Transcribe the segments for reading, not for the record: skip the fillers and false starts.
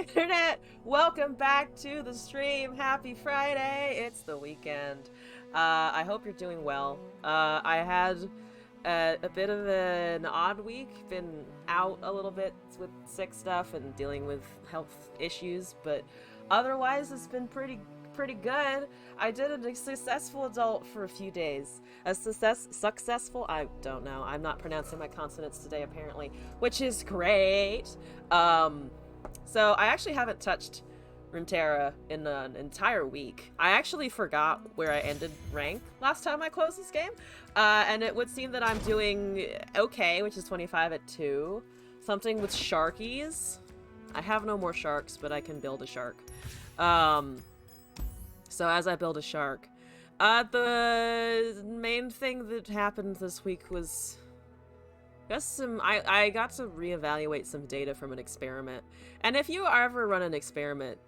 Internet! Welcome back to the stream. Happy Friday. It's the weekend. I hope you're doing well. I had a bit of an odd week. Been out a little bit with sick stuff and dealing with health issues, but otherwise it's been pretty good. I did a successful adult for a few days. Successful? I don't know. I'm not pronouncing my consonants today apparently, which is great. So I actually haven't touched Runeterra in an entire week. I actually forgot where I ended rank last time I closed this game. And it would seem that I'm doing okay, which is 25 at 2. Something with sharkies. I have no more sharks, but I can build a shark. So as I build a shark, the main thing that happened this week was I got to reevaluate some data from an experiment. And if you ever run an experiment,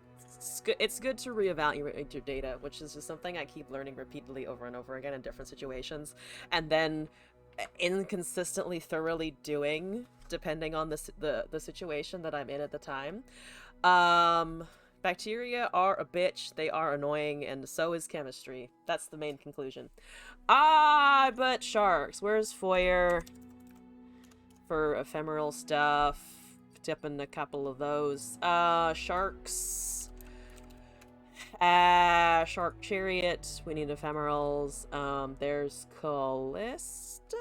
it's good to reevaluate your data, which is just something I keep learning repeatedly over and over again in different situations, and then inconsistently thoroughly doing depending on the situation that I'm in at the time. Bacteria are a bitch, they are annoying, and so is chemistry. That's the main conclusion. But sharks. Where's Foyer? For ephemeral stuff. Tipping a couple of those. Sharks. Shark Chariot. We need ephemerals. There's Callista.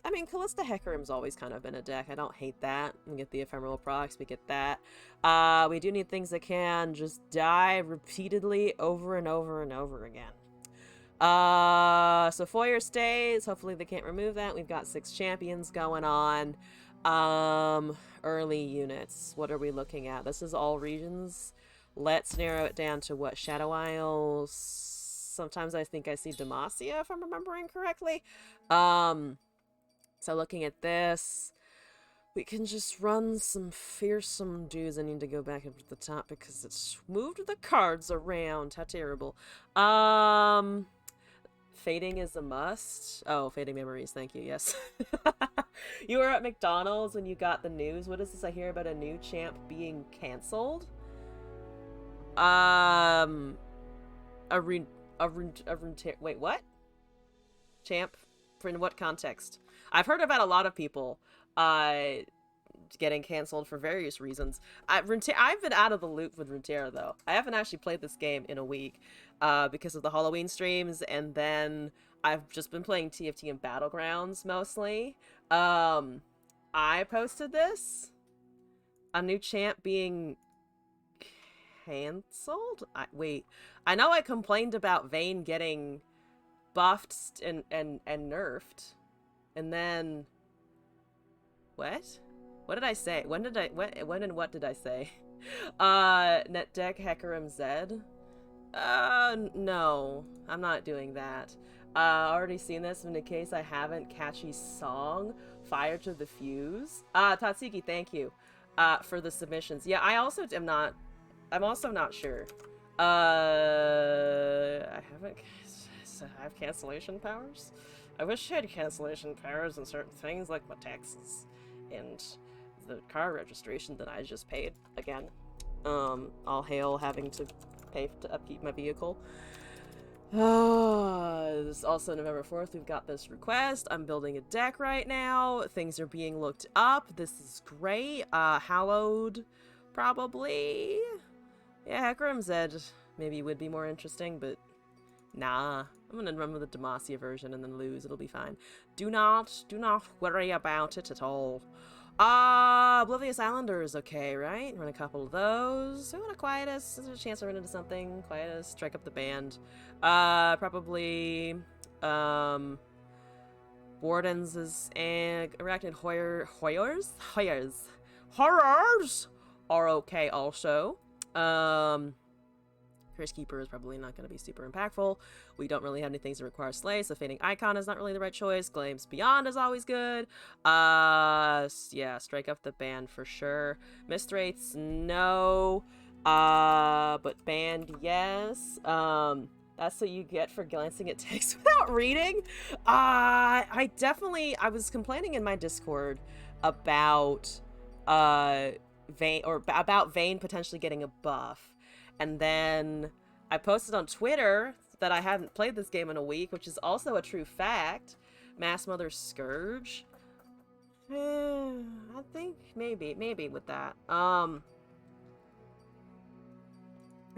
I mean, Callista Hecarim's always kind of been a deck. I don't hate that. We get the ephemeral procs, we get that. We do need things that can just die repeatedly over and over and over again. So Foyer stays. Hopefully they can't remove that. We've got 6 champions going on. Early units. What are we looking at? This is all regions. Let's narrow it down to what? Shadow Isles. Sometimes I think I see Demacia, if I'm remembering correctly. So looking at this, we can just run some fearsome dudes. I need to go back up to the top because it's moved the cards around. How terrible. Fading is a must. Oh, fading memories. Thank you. Yes. You were at McDonald's when you got the news. What is this I hear about a new champ being canceled? Wait, what? Champ? In what context? I've heard about a lot of people getting canceled for various reasons. I've been out of the loop with Runeterra though. I haven't actually played this game in a week because of the Halloween streams, and then I've just been playing TFT and battlegrounds mostly. I posted this, a new champ being canceled. Wait, I know I complained about Vayne getting buffed and nerfed, and then what did I say? When and what did I say? Net deck Hecarim Zed. No, I'm not doing that. Already seen this. In the case I haven't, catchy song, Fire to the Fuse. Tatsiki, thank you for the submissions. Yeah, I also am not. I'm also not sure. I haven't. I have cancellation powers? I wish I had cancellation powers in certain things like my taxes and the car registration that I just paid again. All hail having to pay to upkeep my vehicle. This is also November 4th. We've got this request. I'm building a deck right now. Things are being looked up. This is great. Hallowed, probably. Yeah, Hecarim Zed maybe would be more interesting, but nah. I'm gonna run with the Demacia version and then lose. It'll be fine. Do not worry about it at all. Oblivious Islander is okay, right? Run a couple of those. We want a Quietus. There's a chance to run into something. Quietus, strike up the band. Probably, Wardens is, and Arachnid Hoyers are okay also. Curse Keeper is probably not going to be super impactful. We don't really have any things that require Slay, so Fading Icon is not really the right choice. Gleams Beyond is always good. Yeah, strike up the band for sure. Mist Wraiths, no. But band, yes. That's what you get for glancing at text without reading. I was complaining in my Discord about, Vayne, or about Vayne potentially getting a buff. And then I posted on Twitter that I hadn't played this game in a week, which is also a true fact. Mass Mother Scourge. I think maybe with that.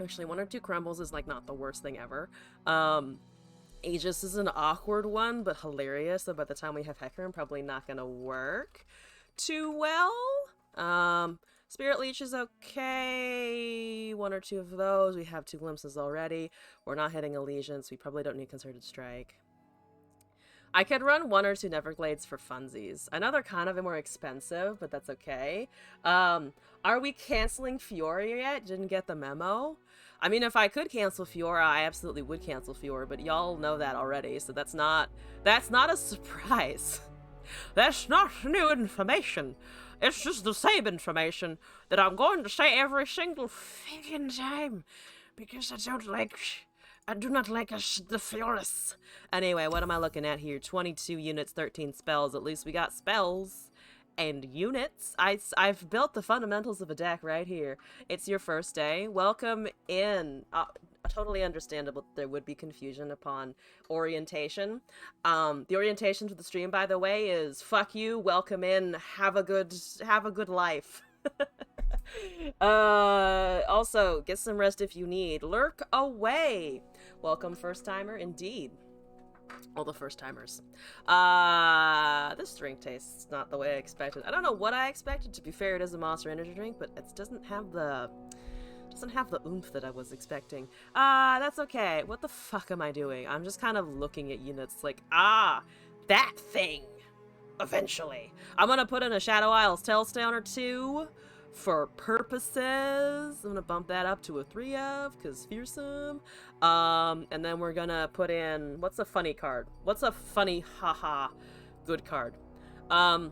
Actually, 1 or 2 crumbles is like not the worst thing ever. Aegis is an awkward one, but hilarious. So by the time we have Hecarim, probably not gonna work too well. Spirit Leech is okay. 1 or 2 of those. We have 2 glimpses already. We're not hitting Allegiance. We probably don't need Concerted Strike. I could run 1 or 2 Neverglades for funsies. I know they're kind of more expensive, but that's okay. Are we canceling Fiora yet? Didn't get the memo. I mean, if I could cancel Fiora, I absolutely would cancel Fiora, but y'all know that already, so that's not a surprise. That's not new information. It's just the same information that I'm going to say every single fucking time, because I do not like the Fioras. Anyway, what am I looking at here? 22 units, 13 spells. At least we got spells and units. I've built the fundamentals of a deck right here. It's your first day. Welcome in. Totally understandable that there would be confusion upon orientation. The orientation to the stream, by the way, is fuck you, welcome in, have a good life. Also, get some rest if you need. Lurk away. Welcome, first timer, indeed. All the first timers. This drink tastes not the way I expected. I don't know what I expected. To be fair, it is a Monster Energy drink, but it doesn't have the oomph that I was expecting. That's okay. What the fuck am I doing? I'm just kind of looking at units like, that thing. Eventually. I'm gonna put in a Shadow Isles Tailstone or 2 for purposes. I'm gonna bump that up to a 3 of, because fearsome. And then we're gonna put in, what's a funny card? What's a funny haha good card? A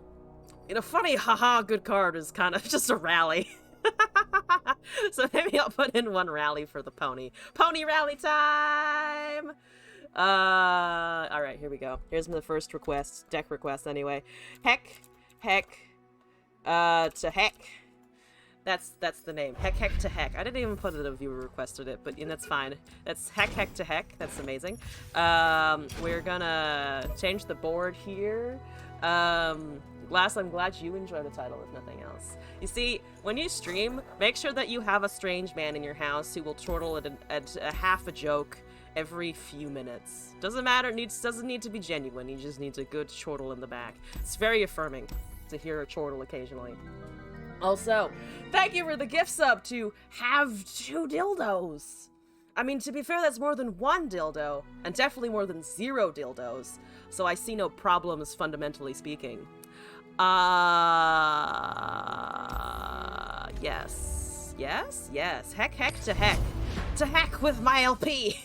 funny haha good card is kind of just a rally. So maybe I'll put in 1 rally for the pony. Pony rally time! Alright, here we go. Here's my first request. Deck request, anyway. Heck to heck. That's the name. Heck to heck. I didn't even put it if viewer requested it, but that's fine. That's heck to heck. That's amazing. We're gonna change the board here. Glass, I'm glad you enjoy the title, if nothing else. You see, when you stream, make sure that you have a strange man in your house who will chortle at a half a joke every few minutes. Doesn't matter, doesn't need to be genuine, he just needs a good chortle in the back. It's very affirming to hear a chortle occasionally. Also, thank you for the gift sub to have 2 dildos. I mean, to be fair, that's more than 1 dildo, and definitely more than 0 dildos, so I see no problems, fundamentally speaking. Yes. Heck to heck. To heck with my LP!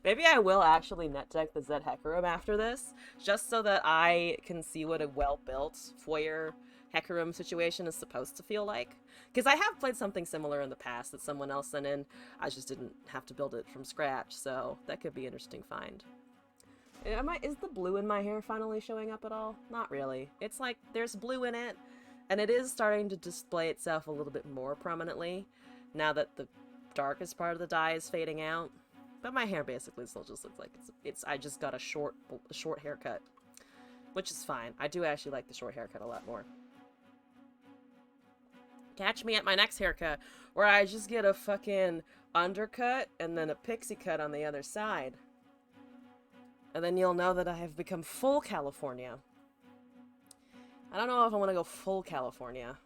Maybe I will actually net deck the Zed Hecarim after this, just so that I can see what a well-built foyer Hecarim situation is supposed to feel like. Because I have played something similar in the past that someone else sent in. I just didn't have to build it from scratch, so that could be an interesting find. Is the blue in my hair finally showing up at all? Not really. It's like, there's blue in it, and it is starting to display itself a little bit more prominently, now that the darkest part of the dye is fading out. But my hair basically still just looks like I just got a short haircut, which is fine. I do actually like the short haircut a lot more. Catch me at my next haircut, where I just get a fucking undercut and then a pixie cut on the other side. And then you'll know that I have become full California. I don't know if I want to go full California.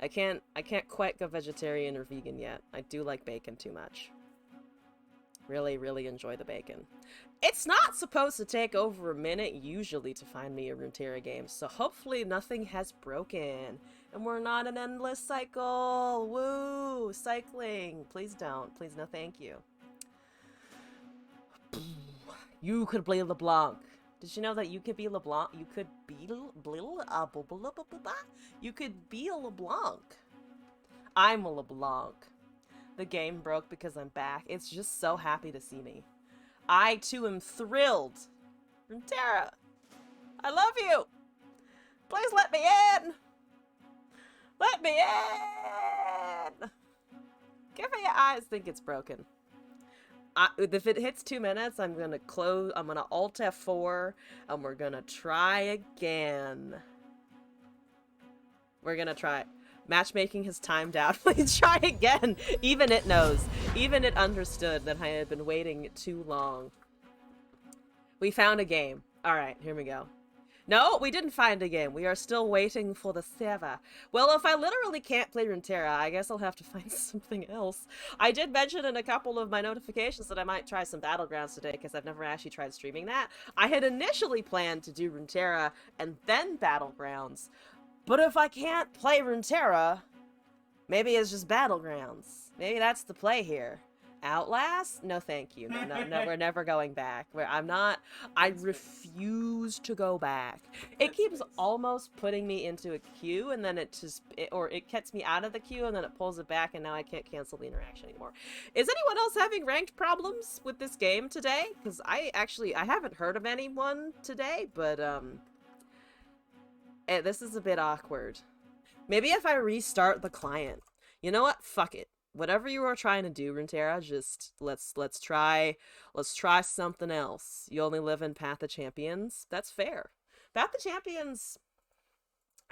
I can't quite go vegetarian or vegan yet. I do like bacon too much. Really enjoy the bacon. It's not supposed to take over a minute usually to find me a Runeterra game, so hopefully nothing has broken. And we're not an endless cycle. Woo! Cycling. Please don't. Please no thank you. You could play LeBlanc. Did you know that you could be LeBlanc? You could be You could be a LeBlanc. I'm a LeBlanc. The game broke because I'm back. It's just so happy to see me. I too am thrilled. Runeterra, I love you. Please let me in. Let me in! Give me I think it's broken. If it hits 2 minutes, I'm gonna close. I'm gonna Alt F4, and we're gonna try again. We're gonna try. Matchmaking has timed out. Please try again. Even it knows. Even it understood that I had been waiting too long. We found a game. All right, here we go. No, we didn't find a game. We are still waiting for the server. Well, if I literally can't play Runeterra, I guess I'll have to find something else. I did mention in a couple of my notifications that I might try some battlegrounds today, because I've never actually tried streaming that. I had initially planned to do Runeterra and then battlegrounds. But if I can't play Runeterra, maybe it's just battlegrounds. Maybe that's the play here. Outlast? No, thank you. No, we're never going back. I refuse to go back. It keeps almost putting me into a queue, and then it gets me out of the queue, and then it pulls it back, and now I can't cancel the interaction anymore. Is anyone else having ranked problems with this game today? Because I haven't heard of anyone today, but, this is a bit awkward. Maybe if I restart the client. You know what? Fuck it. Whatever you are trying to do, Runeterra, just let's try something else. You only live in Path of Champions. That's fair. Path of Champions,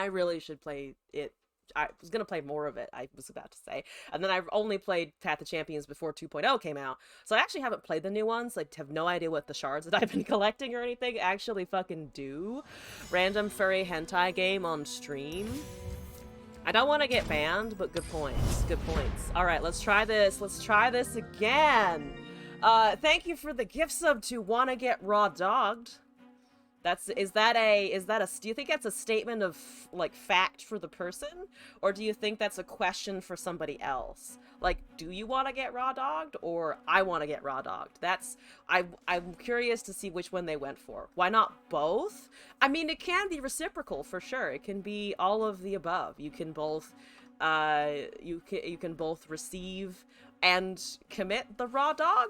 I really should play it. I was gonna play more of it, I was about to say. And then I've only played Path of Champions before 2.0 came out. So I actually haven't played the new ones. Like, have no idea what the shards that I've been collecting or anything actually fucking do. Random furry hentai game on stream. I don't want to get banned, but good points. Good points. All right, let's try this. Let's try this again. Thank you for the gift sub to Wanna Get Raw Dogged. Do you think that's a statement of, like, fact for the person? Or do you think that's a question for somebody else? Like, do you want to get raw dogged, or I want to get raw dogged? I'm curious to see which one they went for. Why not both? I mean, it can be reciprocal for sure. It can be all of the above. You can both, you can both receive and commit the raw dog.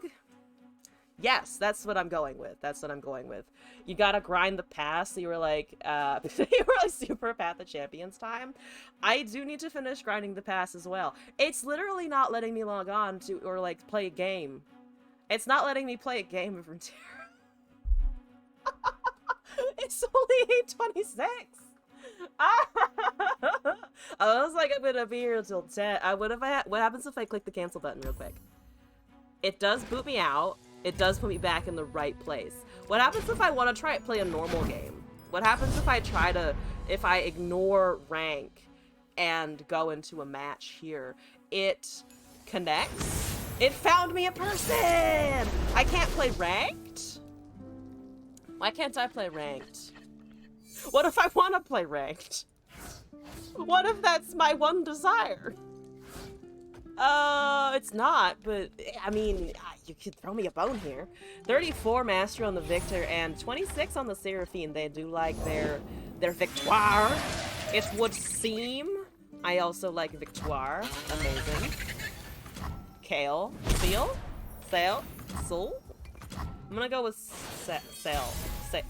Yes, that's what I'm going with. That's what I'm going with. You gotta grind the pass, so you were like, super Path of Champions time. I do need to finish grinding the pass as well. It's literally not letting me log on to, or like, play a game. It's not letting me play a game of Runeterra. It's only 8:26! I was like, I'm gonna be here until 10. What happens if I click the cancel button real quick? It does boot me out. It does put me back in the right place. What happens if I want to play a normal game? What happens if I ignore rank and go into a match here? It connects. It found me a person! I can't play ranked? Why can't I play ranked? What if I want to play ranked? What if that's my one desire? It's not, but, I mean, you could throw me a bone here. 34 Master on the Victor and 26 on the Seraphine. They do like their Victoire, it would seem. I also like Victoire. Amazing. Kale. Seal? Sale? Soul? I'm gonna go with Sale.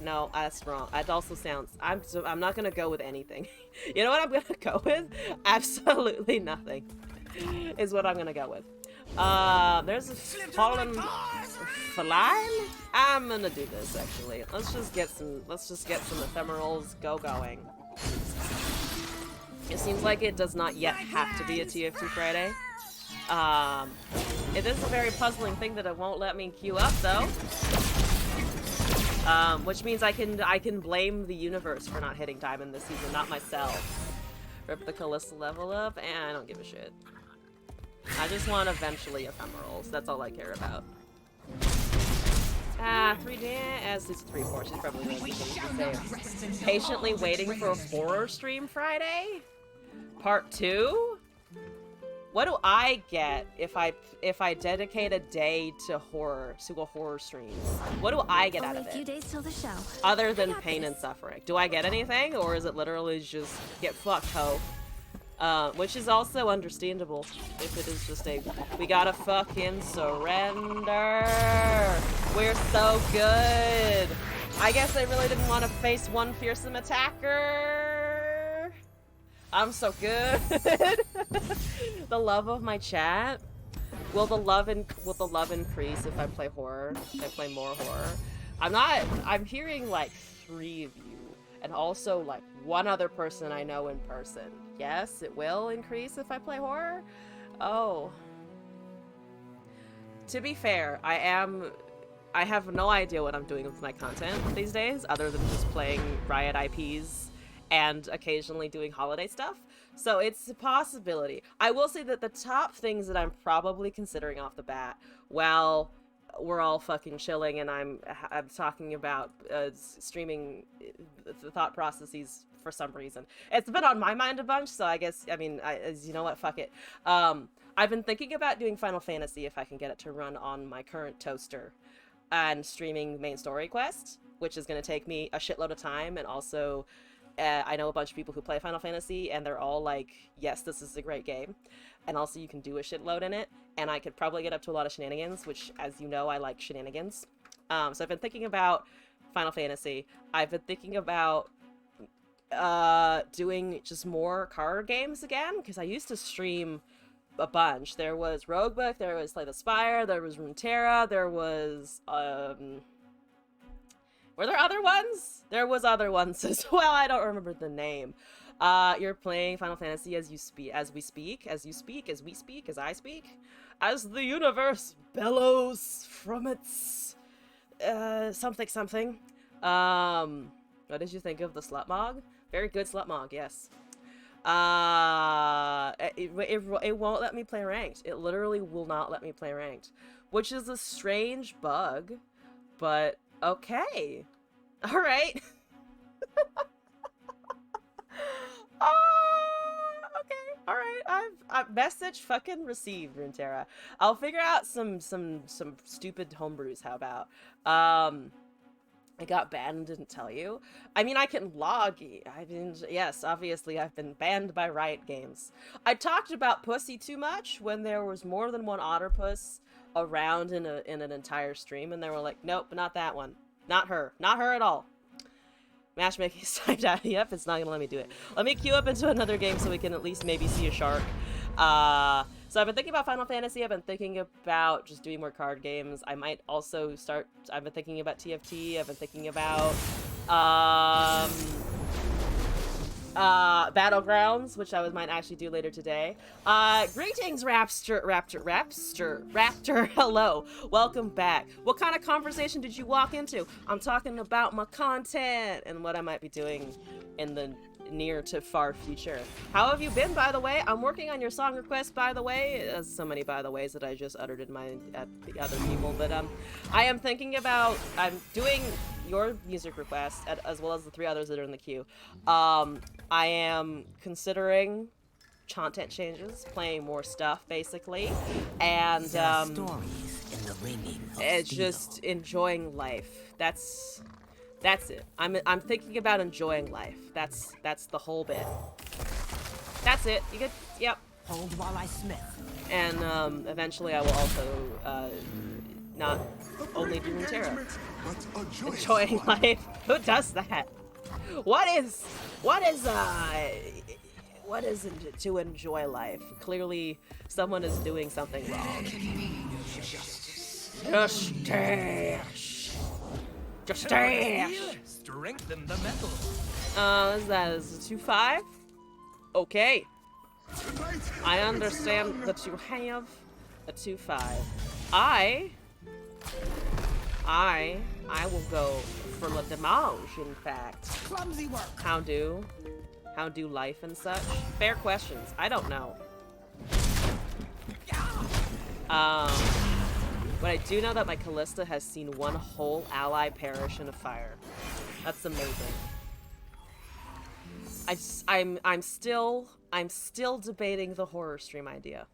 No, that's wrong. It also sounds... I'm not gonna go with anything. You know what I'm gonna go with? Absolutely nothing. Is what I'm gonna go with. There's a fallen feline. I'm gonna do this actually. Let's just get some ephemerals going. It seems like it does not yet have to be a TF2 Friday. It is a very puzzling thing that it won't let me queue up though. Which means I can blame the universe for not hitting diamond this season, not myself. Rip the Calista level up, and I don't give a shit. I just want eventually ephemerals. That's all I care about. 3D as it's 3-4. She's probably going to say patiently waiting for a horror stream Friday? Part 2? What do I get if I dedicate a day to a horror stream? What do I get out of it? Days till the show. Other than pain and suffering. Do I get anything, or is it literally just get fucked, ho? Which is also understandable if it is just we gotta fucking surrender. We're so good. I guess I really didn't want to face one fearsome attacker. I'm so good. The love of my chat. Will the love increase if I play horror? If I play more horror? I'm hearing like 3 of you, and also like 1 other person I know in person. Yes, it will increase if I play horror? Oh. To be fair, I have no idea what I'm doing with my content these days, other than just playing Riot IPs and occasionally doing holiday stuff. So it's a possibility. I will say that the top things that I'm probably considering off the bat, while we're all fucking chilling and I'm talking about streaming the thought processes for some reason. It's been on my mind a bunch, so I guess, I mean, you know what, fuck it. I've been thinking about doing Final Fantasy if I can get it to run on my current toaster and streaming main story quest, which is going to take me a shitload of time, and also I know a bunch of people who play Final Fantasy and they're all like, yes, this is a great game, and also you can do a shitload in it, and I could probably get up to a lot of shenanigans, which, as you know, I like shenanigans. So I've been thinking about Final Fantasy. I've been thinking about doing just more card games again, because I used to stream a bunch. There was Roguebook, there was Slay the Spire, there was Runeterra, there was were there other ones? There was other ones as well. I don't remember the name. You're playing Final Fantasy as we speak, as I speak, as the universe bellows from its something. What did you think of the Slutmog? Very good Slutmog, yes. It won't let me play ranked. It literally will not let me play ranked, which is a strange bug, but okay. All right. Okay. All right. I've message fucking received, Runeterra. I'll figure out some stupid homebrews. How about I got banned and didn't tell you. I mean, I can log. Yes, obviously I've been banned by Riot Games. I talked about pussy too much when there was more than one otterpuss around in an entire stream, and they were like, nope, not that one. Not her at all. Matchmaking timed out. Yep, it's not gonna let me do it. Let me queue up into another game so we can at least maybe see a shark. So I've been thinking about Final Fantasy. I've been thinking about just doing more card games. I might also start. I've been thinking about TFT. I've been thinking about battlegrounds, which I might actually do later today. Greetings, Raptor. Hello, welcome back. What kind of conversation did you walk into? I'm talking about my content and what I might be doing in the near to far future. How have you been, by the way? I'm working on your song request, by the way. So many by the ways that I just uttered at the other people, but I am thinking about, I'm doing your music request as well as the 3 others that are in the queue. I am considering content changes, playing more stuff basically, and it's just enjoying life. That's it. I'm thinking about enjoying life. That's the whole bit. That's it. You get, yep. Hold while I smith. And eventually I will also not only do Runeterra. Enjoying life. Who does that? What is to enjoy life? Clearly someone is doing something wrong. Just dash. Just dash. Strengthen the metal. Is it 2-5? Okay. I understand that you have a 2-5. I will go for la damage, in fact. Clumsy work. How do life and such? Fair questions. I don't know. But I do know that my Callista has seen one whole ally perish in a fire. That's amazing. I'm still debating the horror stream idea.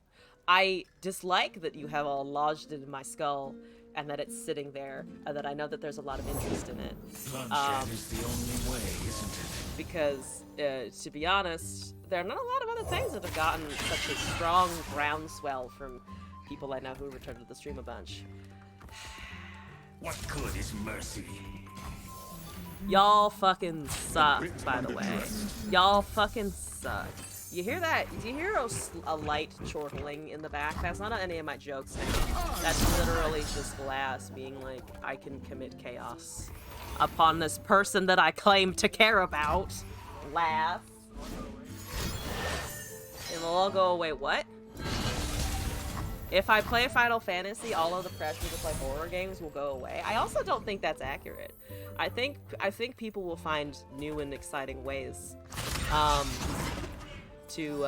I dislike that you have all lodged it in my skull and that it's sitting there, and that I know that there's a lot of interest in it. Bloodshed is the only way, isn't it? Because, to be honest, there are not a lot of other things that have gotten such a strong groundswell from people I know who return to the stream a bunch. What good is mercy? Y'all fucking suck, by the way. Y'all fucking suck. You hear that? Do you hear a light chortling in the back? That's not any of my jokes now. That's literally just Lass being like, I can commit chaos upon this person that I claim to care about. Lass. It'll all go away. What? If I play Final Fantasy, all of the pressure to play horror games will go away. I also don't think that's accurate. I think people will find new and exciting ways to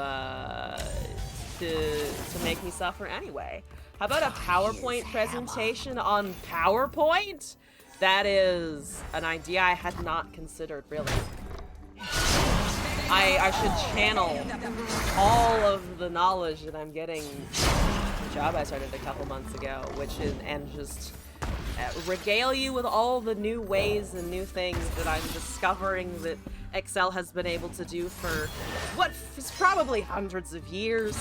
make me suffer anyway. How about a PowerPoint presentation on PowerPoint? That is an idea I had not considered, really. I should channel all of the knowledge that I'm getting from the job I started a couple months ago, and just regale you with all the new ways and new things that I'm discovering that Excel has been able to do for what is probably hundreds of years,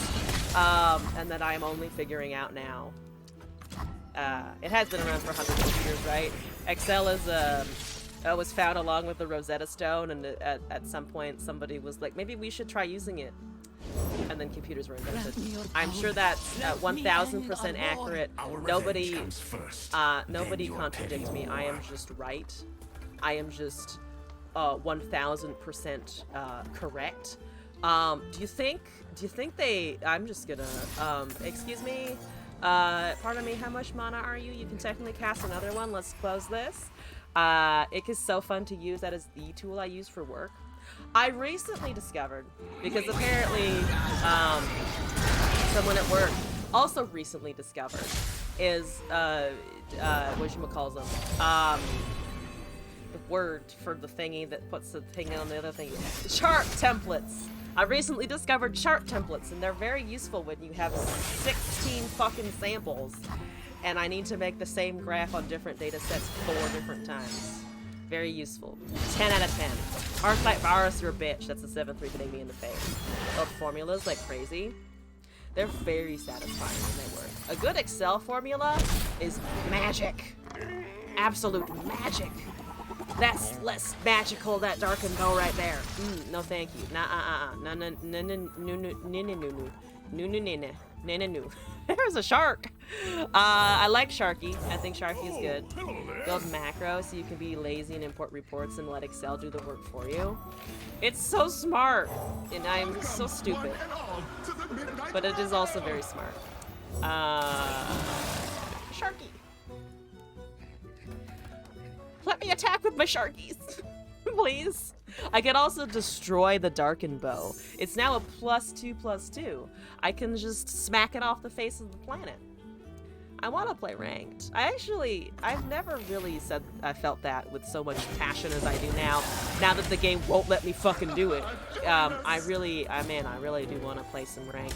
and that I'm only figuring out now. It has been around for hundreds of years, right? Excel is was found along with the Rosetta Stone, and at some point somebody was like, maybe we should try using it. And then computers were invented. I'm sure that's 1000% accurate. Nobody contradict me. I am just right. I am just 1000% correct. Do you think they? I'm just gonna. Excuse me. Pardon me. How much mana are you? You can technically cast another one. Let's close this. It is so fun to use. That is the tool I use for work. I recently discovered, because apparently someone at work also recently discovered, is whatchamacalls them, the word for the thingy that puts the thing on the other thing. Chart templates. I recently discovered chart templates, and they're very useful when you have 16 fucking samples and I need to make the same graph on different data sets 4 different times. Very useful. 10 out of 10. Archetype virus, you're a bitch. That's the 7th hitting me in the face. Build formulas like crazy. They're very satisfying when they work. A good Excel formula is magic. Absolute magic. That's less magical, that darkened bow right there. No thank you. No. There's a shark. I like Sharky. I think Sharky is good. Build macro so you can be lazy and import reports and let Excel do the work for you. It's so smart, and I'm so stupid. But it is also very smart. Sharky. Let me attack with my Sharkies, please. I can also destroy the darkened bow. It's now a +2/+2. I can just smack it off the face of the planet. I want to play ranked. I've never really said I felt that with so much passion as I do now. Now that the game won't let me fucking do it. I really do want to play some ranked.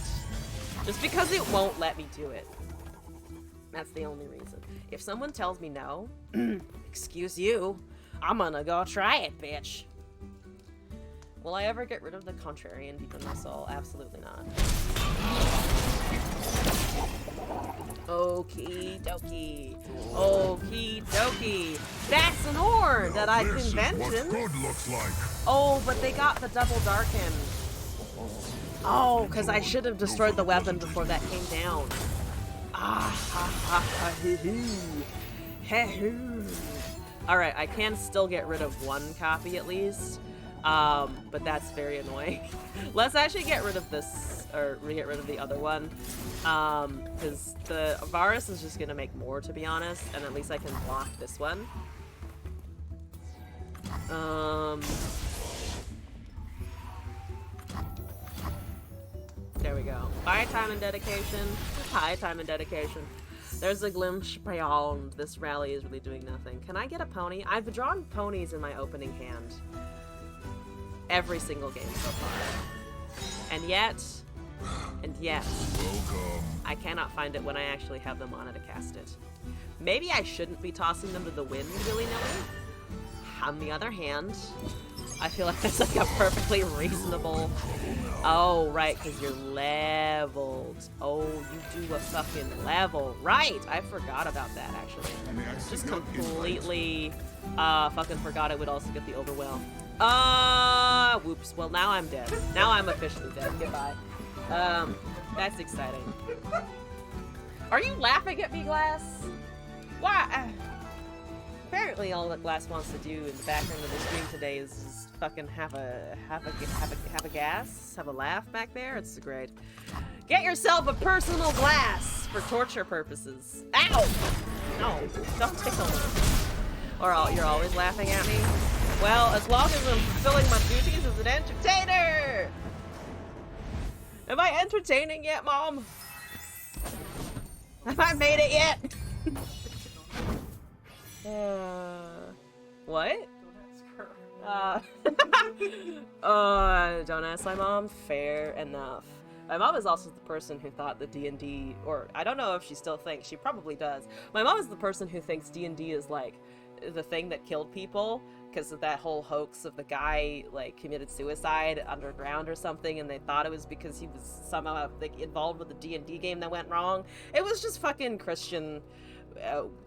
Just because it won't let me do it. That's the only reason. If someone tells me no, excuse you, I'm gonna go try it, bitch. Will I ever get rid of the contrarian deep in my soul? Absolutely not. Okie dokie. Okie dokie. That's an ore that I can vengeance. Good looks like. Oh, but they got the double darken. Oh, because I should have destroyed the weapon before that came down. Alright, I can still get rid of one copy at least. But that's very annoying. Let's actually get rid of this, or get rid of the other one. Because the Varus is just gonna make more, to be honest, and at least I can block this one. There we go. High time and dedication. High time and dedication. There's a glimpse beyond. This rally is really doing nothing. Can I get a pony? I've drawn ponies in my opening hand. Every single game so far. And yet, I cannot find it when I actually have the mana to cast it. Maybe I shouldn't be tossing them to the wind willy-nilly. On the other hand, I feel like that's like a perfectly reasonable... Oh, right, because you're leveled. Oh, you do a fucking level. Right, I forgot about that, actually. Just completely Fucking forgot I would also get the overwhelm. Whoops. Well, now I'm dead. Now I'm officially dead. Goodbye. That's exciting. Are you laughing at me, Glass? Why? Apparently, all that Glass wants to do in the background of the stream today is just fucking have a gas, have a laugh back there. It's great. Get yourself a personal Glass for torture purposes. Ow! No, don't tickle me. Or you're always laughing at me. Well, as long as I'm fulfilling my duties as an entertainer. Am I entertaining yet, Mom? Have I made it yet? What? Don't ask my mom? Fair enough. My mom is also the person who thought that D&D, or I don't know if she still thinks, she probably does. My mom is the person who thinks D&D is like the thing that killed people because of that whole hoax of the guy like committed suicide underground or something, and they thought it was because he was somehow like involved with the D&D game that went wrong. It was just fucking Christian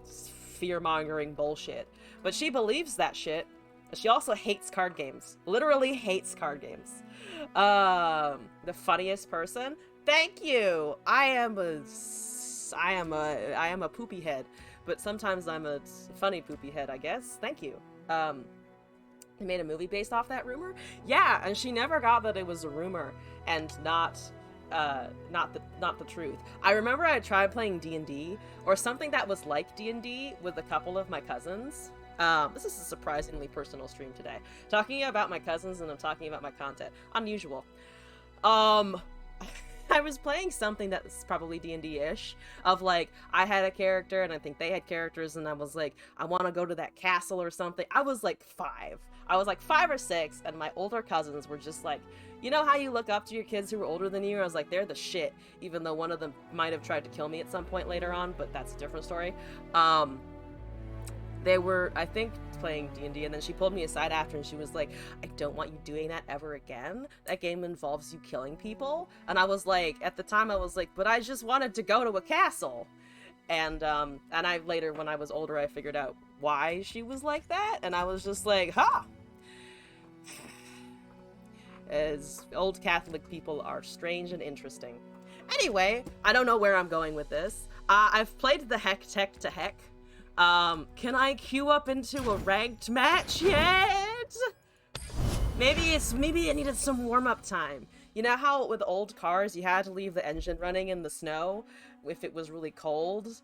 fear-mongering bullshit. But she believes that shit. She also hates card games. Literally hates card games. The funniest person? Thank you! I am a poopy head. But sometimes I'm a funny poopy head, I guess. Thank you. They made a movie based off that rumor? Yeah, and she never got that it was a rumor and not the truth. I remember I tried playing D&D, or something that was like D&D, with a couple of my cousins. This is a surprisingly personal stream today. Talking about my cousins, and I'm talking about my content. Unusual. I was playing something that's probably D&D-ish, of like, I had a character, and I think they had characters, and I was like, I want to go to that castle or something. I was like 5. I was like 5 or 6, and my older cousins were just like, you know how you look up to your kids who are older than you? I was like, they're the shit, even though one of them might have tried to kill me at some point later on, but that's a different story. They were, I think, playing D&D, and then she pulled me aside after, and she was like, I don't want you doing that ever again. That game involves you killing people. And I was like, at the time, I was like, but I just wanted to go to a castle. And I later, when I was older, I figured out why she was like that, and I was just like, ha! As old Catholic people are strange and interesting. Anyway, I don't know where I'm going with this. I've played the heck tech to heck. Can I queue up into a ranked match yet? Maybe I needed some warm-up time. You know how with old cars you had to leave the engine running in the snow if it was really cold?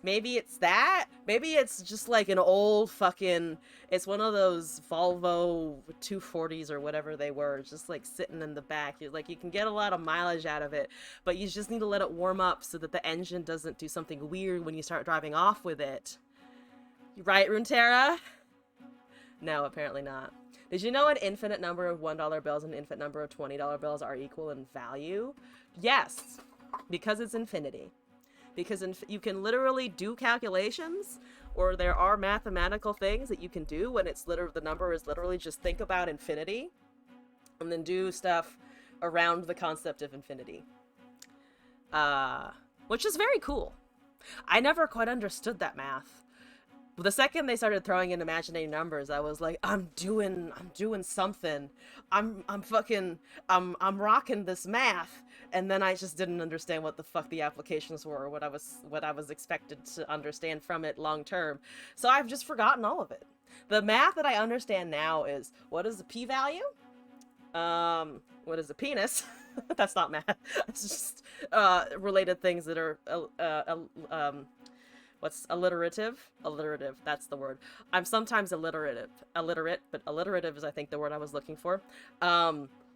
Maybe it's that? Maybe it's just like an old fucking... It's one of those Volvo 240s or whatever they were, just like sitting in the back. You're like, you can get a lot of mileage out of it, but you just need to let it warm up so that the engine doesn't do something weird when you start driving off with it. Right, Runeterra? No, apparently not. Did you know an infinite number of $1 bills and an infinite number of $20 bills are equal in value? Yes, because it's infinity. Because you can literally do calculations, or there are mathematical things that you can do when it's the number is literally just think about infinity, and then do stuff around the concept of infinity. Which is very cool. I never quite understood that math. The second they started throwing in imaginary numbers, I was like, I'm doing something. I'm rocking this math. And then I just didn't understand what the fuck the applications were, or what I was expected to understand from it long term. So I've just forgotten all of it. The math that I understand now is, what is the p-value? What is a penis? That's not math. It's just related things that are what's alliterative? Alliterative, that's the word. I'm sometimes illiterate, but alliterative is, I think, the word I was looking for.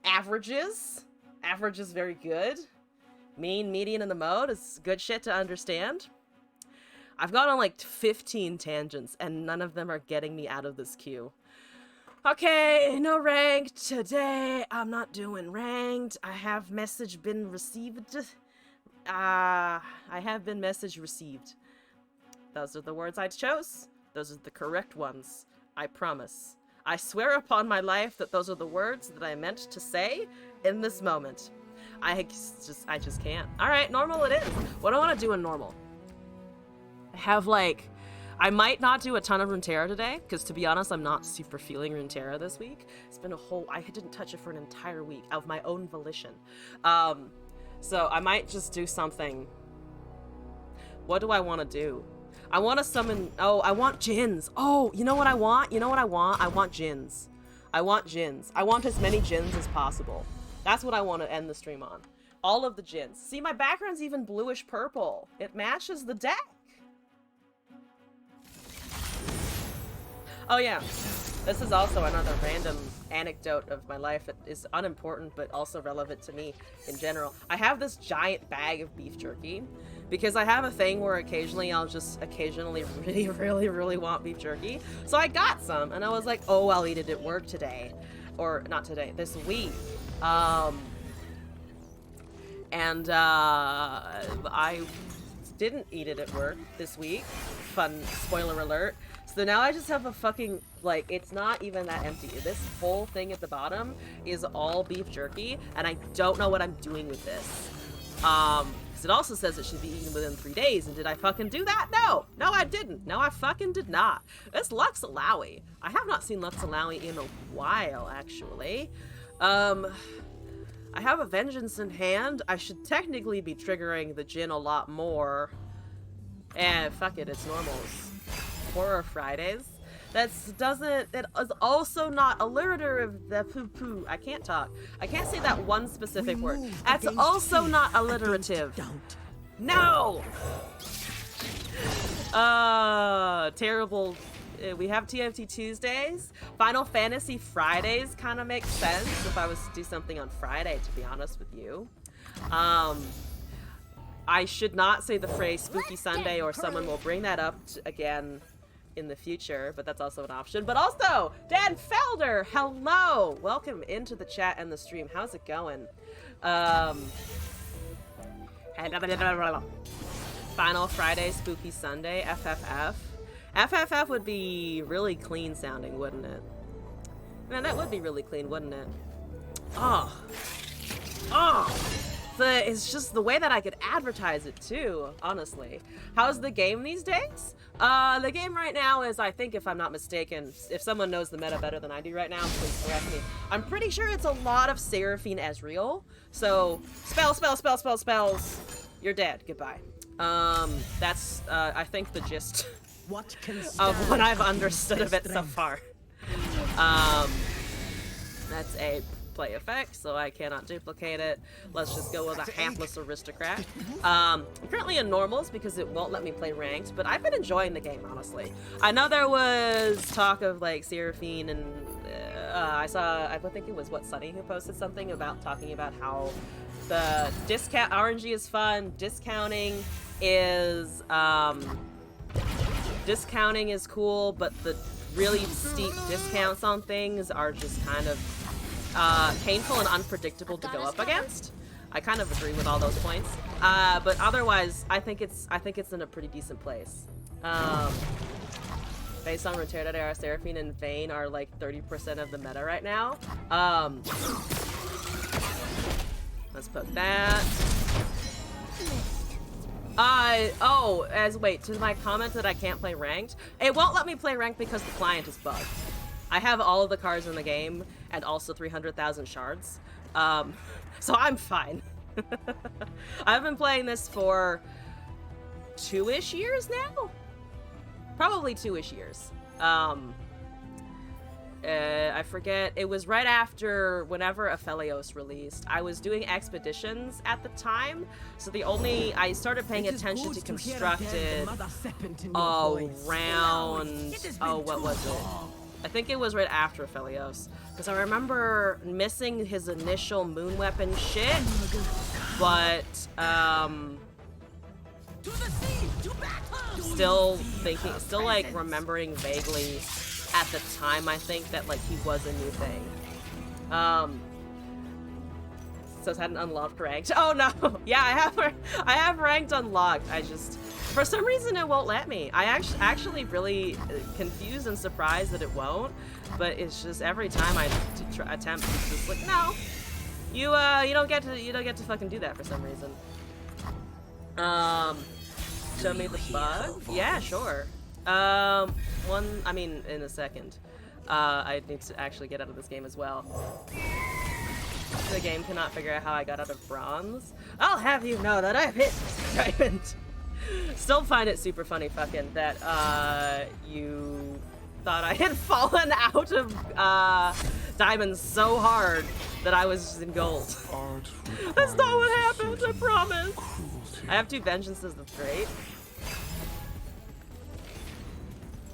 Averages. Average is very good. Mean, median, and the mode is good shit to understand. I've gone on like 15 tangents, and none of them are getting me out of this queue. Okay, no ranked today. I'm not doing ranked. I have message been received. I have been message received. Those are the words I chose. Those are the correct ones. I promise. I swear upon my life that those are the words that I meant to say in this moment. I just can't. Alright, normal it is. What do I want to do in normal? I have like... I might not do a ton of Runeterra today, because to be honest, I'm not super feeling Runeterra this week. It's been I didn't touch it for an entire week of my own volition. So I might just do something. What do I want to do? I want to summon, I want Jins. Oh, you know what I want? You know what I want? I want Jins. I want Jins. I want as many Jins as possible. That's what I want to end the stream on. All of the Jins. See, my background's even bluish purple. It matches the deck. Oh yeah, this is also another random anecdote of my life that is unimportant but also relevant to me in general. I have this giant bag of beef jerky because I have a thing where occasionally I'll just really want beef jerky. So I got some and I was like, oh, I'll eat it at work today. Or not today, this week. And I didn't eat it at work this week. Fun spoiler alert. So now I just have a fucking, like, it's not even that empty. This whole thing at the bottom is all beef jerky, and I don't know what I'm doing with this. Because it also says it should be eaten within 3 days, and did I fucking do that? No! No, I didn't. No, I fucking did not. It's Lux Alawi. I have not seen Lux Alawi in a while, actually. I have a Vengeance in hand. I should technically be triggering the Jinn a lot more. And fuck it, it's normals. Horror Fridays. It is also not alliterative. The poo-poo. I can't talk. I can't say that one specific word. That's also not alliterative. No! Terrible. We have TFT Tuesdays. Final Fantasy Fridays kind of makes sense if I was to do something on Friday, to be honest with you. I should not say the phrase Spooky Sunday or someone will bring that up again in the future, but that's also an option. But also, Dan Felder, hello! Welcome into the chat and the stream. How's it going? Final Friday, Spooky Sunday, FFF. FFF would be really clean sounding, wouldn't it? Man, that would be really clean, wouldn't it? Oh. It's just the way that I could advertise it too, honestly. How's the game these days? The game right now is, I think if I'm not mistaken, if someone knows the meta better than I do right now, please correct me. I'm pretty sure it's a lot of Seraphine Ezreal. So, spells. You're dead. Goodbye. That's, I think the gist of what I've understood of it so far. That's a play effect, so I cannot duplicate it. Let's just go with a hapless aristocrat. I'm currently in normals because it won't let me play ranked, but I've been enjoying the game, honestly. I know there was talk of like Seraphine and I think it was Sunny who posted something about talking about how the discount RNG is fun, discounting is cool, but the really steep discounts on things are just kind of painful and unpredictable to go up against. I kind of agree with all those points. But otherwise, I think it's in a pretty decent place. Based on Runeterra, Seraphine and Vayne are like 30% of the meta right now. Let's put that. Wait, to my comment that I can't play ranked, it won't let me play ranked because the client is bugged. I have all of the cards in the game and also 300,000 shards. So I'm fine. I've been playing this for 2-ish years now? Probably 2-ish years. I forget, it was right after whenever Aphelios released. I was doing expeditions at the time, so I started paying attention to Constructed around, what was it? I think it was right after Aphelios, because I remember missing his initial moon weapon shit, but still like remembering vaguely at the time, I think, that like he was a new thing. So it hadn't unlocked ranked. Oh no! Yeah, I have ranked unlocked. I just, for some reason, it won't let me. I actually really confused and surprised that it won't. But it's just every time I attempt, it's just like, no, you don't get to fucking do that for some reason. Show me the bug. Yeah, sure. I mean, in a second. I need to actually get out of this game as well. The game cannot figure out how I got out of bronze. I'll have you know that I've hit diamond. Still find it super funny fucking that, you thought I had fallen out of, diamonds so hard that I was just in gold. That's not what happened, I promise. I have 2 vengeances, that's great.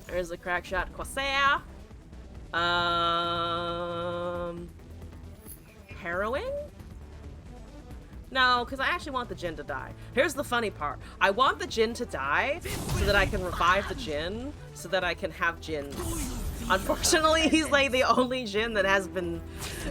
There's a crack shot Corsair. Harrowing? No, because I actually want the Jinn to die. Here's the funny part. I want the Jinn to die so that I can revive the Jinn so that I can have Jinns. Unfortunately, he's like the only Jinn that has been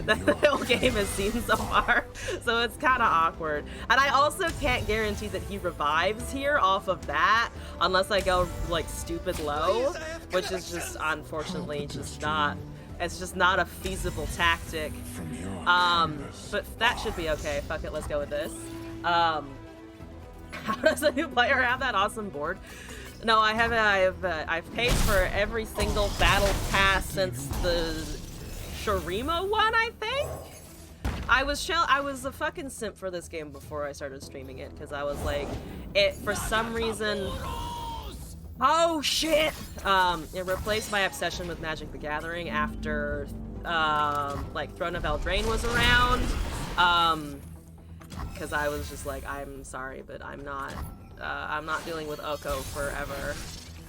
that the whole game has seen so far. So it's kind of awkward. And I also can't guarantee that he revives here off of that unless I go like stupid low, which is just unfortunately just not. It's just not a feasible tactic. But that should be okay. Fuck it, let's go with this. How does a new player have that awesome board? No, I haven't. I've paid for every single battle pass since the Shurima one, I think. I was a fucking simp for this game before I started streaming it because I was like, for some reason. Oh shit! It replaced my obsession with Magic the Gathering after, like, Throne of Eldraine was around. Because I was just like, I'm sorry, but I'm not dealing with Oko forever.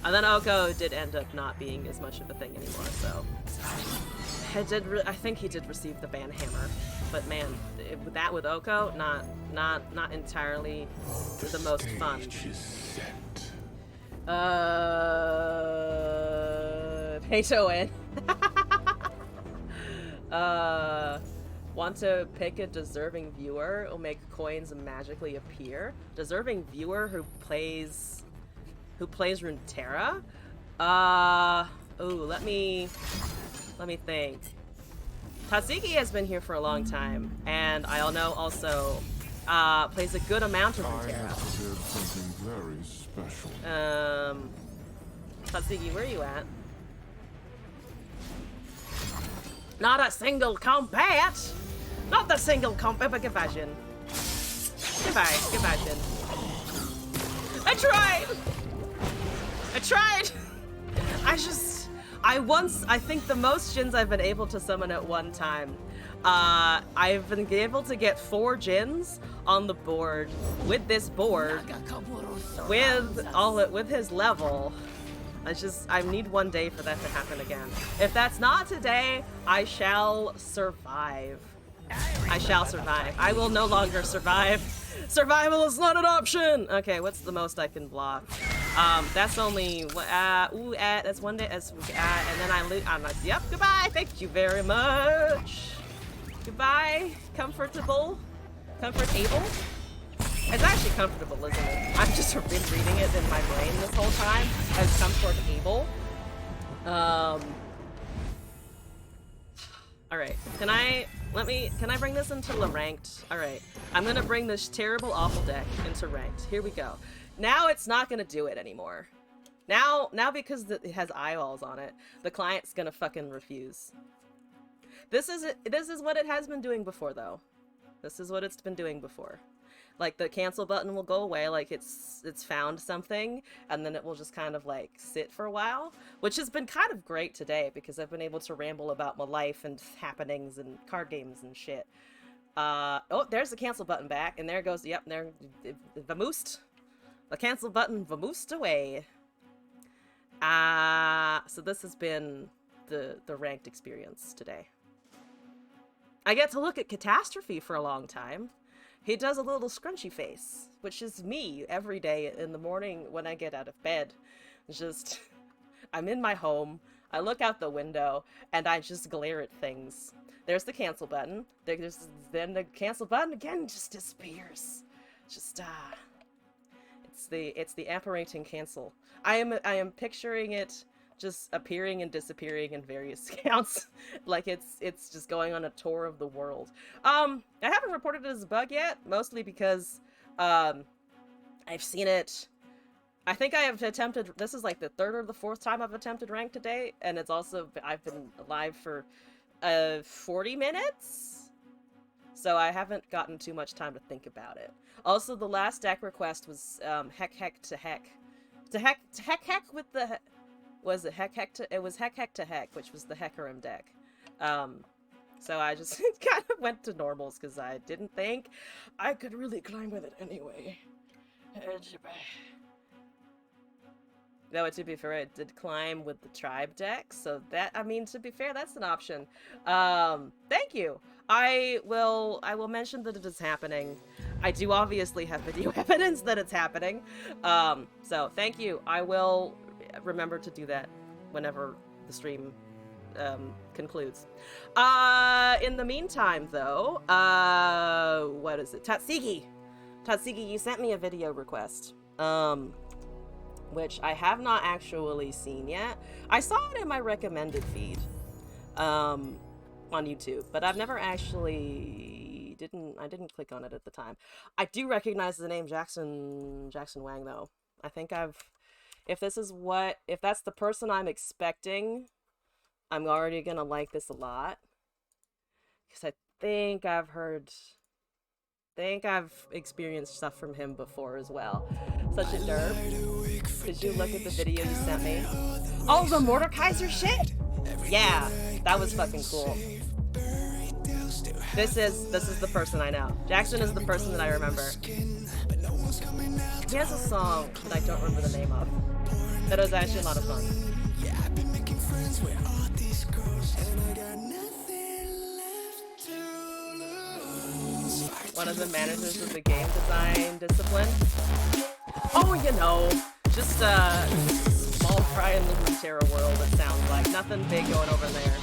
And then Oko did end up not being as much of a thing anymore, so. I think he did receive the ban hammer. But man, with Oko, not entirely the most fun. Pay to win. Want to pick a deserving viewer or make coins magically appear? Deserving viewer who plays Runeterra? Let me think. Tatsiki has been here for a long time, and I know also plays a good amount of Runeterra. Something very special. Tatsiki, where are you at? Not a single combat! Not the single combat, but Goodbye, Jin. Goodbye, Jin. I tried! I think the most Jins I've been able to summon at one time. I've been able to get 4 Jins on the board with this board with his level. I need one day for that to happen again. If that's not today, I shall survive. I shall survive. I will no longer survive. Survival is not an option! Okay, what's the most I can block? That's only, that's one day, and then I lose, yep, goodbye, thank you very much. Goodbye, comfortable. It's actually comfortable, isn't it? I've just been reading it in my brain this whole time as comfortable. Alright, can I bring this into the ranked? Alright, I'm gonna bring this terrible, awful deck into ranked. Here we go. Now it's not gonna do it anymore. Now because it has eyeballs on it, the client's gonna fucking refuse. This is what it has been doing before, though. This is what it's been doing before. Like, the cancel button will go away, like it's found something, and then it will just kind of, like, sit for a while, which has been kind of great today, because I've been able to ramble about my life and happenings and card games and shit. Oh, there's the cancel button back, and there goes, yep, there, vamoosed. The cancel button vamoosed away. So this has been the ranked experience today. I get to look at Catastrophe for a long time. He does a little scrunchy face, which is me every day in the morning when I get out of bed. Just, I'm in my home, I look out the window, and I just glare at things. There's the cancel button. Then the cancel button again just disappears. Just, it's the apparating cancel. I am picturing it just appearing and disappearing in various accounts. Like it's just going on a tour of the world. I haven't reported it as a bug yet, mostly because I've seen it I think I have attempted, this is like the third or the fourth time I've attempted rank today, and it's also, I've been alive for 40 minutes? So I haven't gotten too much time to think about it. Also, the last deck request was heck to heck. To heck with the, was it it was heck to heck, which was the Hecarim deck. So I just kind of went to normals because I didn't think I could really climb with it anyway. Though, to be fair, I did climb with the tribe deck, so that, I mean, to be fair, that's an option. Thank you. I will mention that it is happening. I do obviously have video evidence that it's happening. So thank you. I will remember to do that whenever the stream concludes. In the meantime, though, what is it? Tatsigi, you sent me a video request. Which I have not actually seen yet. I saw it in my recommended feed on YouTube, but I've never actually I didn't click on it at the time. I do recognize the name Jackson Wang though. I think if that's the person I'm expecting, I'm already gonna like this a lot. Because I think I've experienced stuff from him before as well. Such a derp. Did you look at the video you sent me? Oh, the Mordekaiser shit? Yeah, that was fucking cool. This is the person I know. Jackson is the person that I remember. He has a song that I don't remember the name of. That was actually a lot of fun. One of the managers of the game design discipline. Oh, you know, just a small fry in the Runeterra world, it sounds like. Nothing big going over there.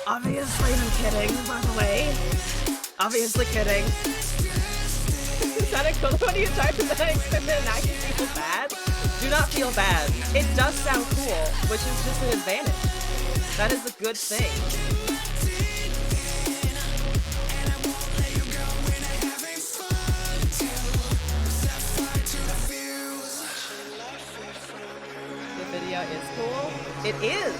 Obviously, I'm kidding, by the way. Obviously kidding. Is that a cool? What are you typing that I expected and actually feel bad? Do not feel bad. It does sound cool, which is just an advantage. That is a good thing. Video is cool. It is.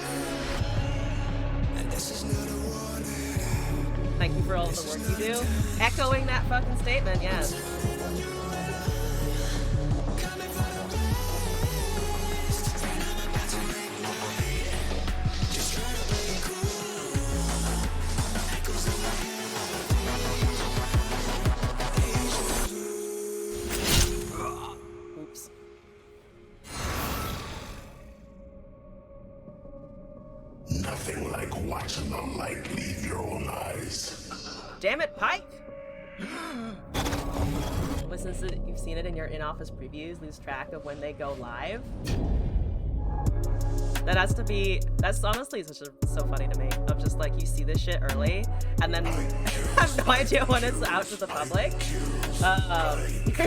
Thank you for all the work you do. Echoing that fucking statement, yes. Oops. Nothing like watching the light leave your own eyes. Damn it, Pike! Well, since you've seen it in your in-office previews, lose track of when they go live. That's honestly so funny to me. Of just like, you see this shit early, and then have no idea when it's out to the public.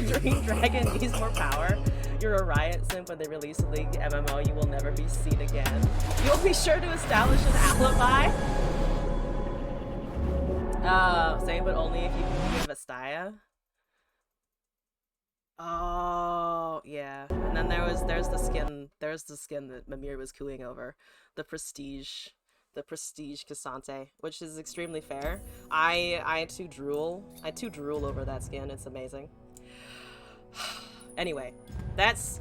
Your Green Dragon needs more power. You're a Riot simp when they release a League MMO, you will never be seen again. You'll be sure to establish an alibi. Same, but only if you can give Vastaya. Oh, yeah. And then there's the skin that Mimir was cooing over. The Prestige Cassante, which is extremely fair. I too drool over that skin. It's amazing. Anyway,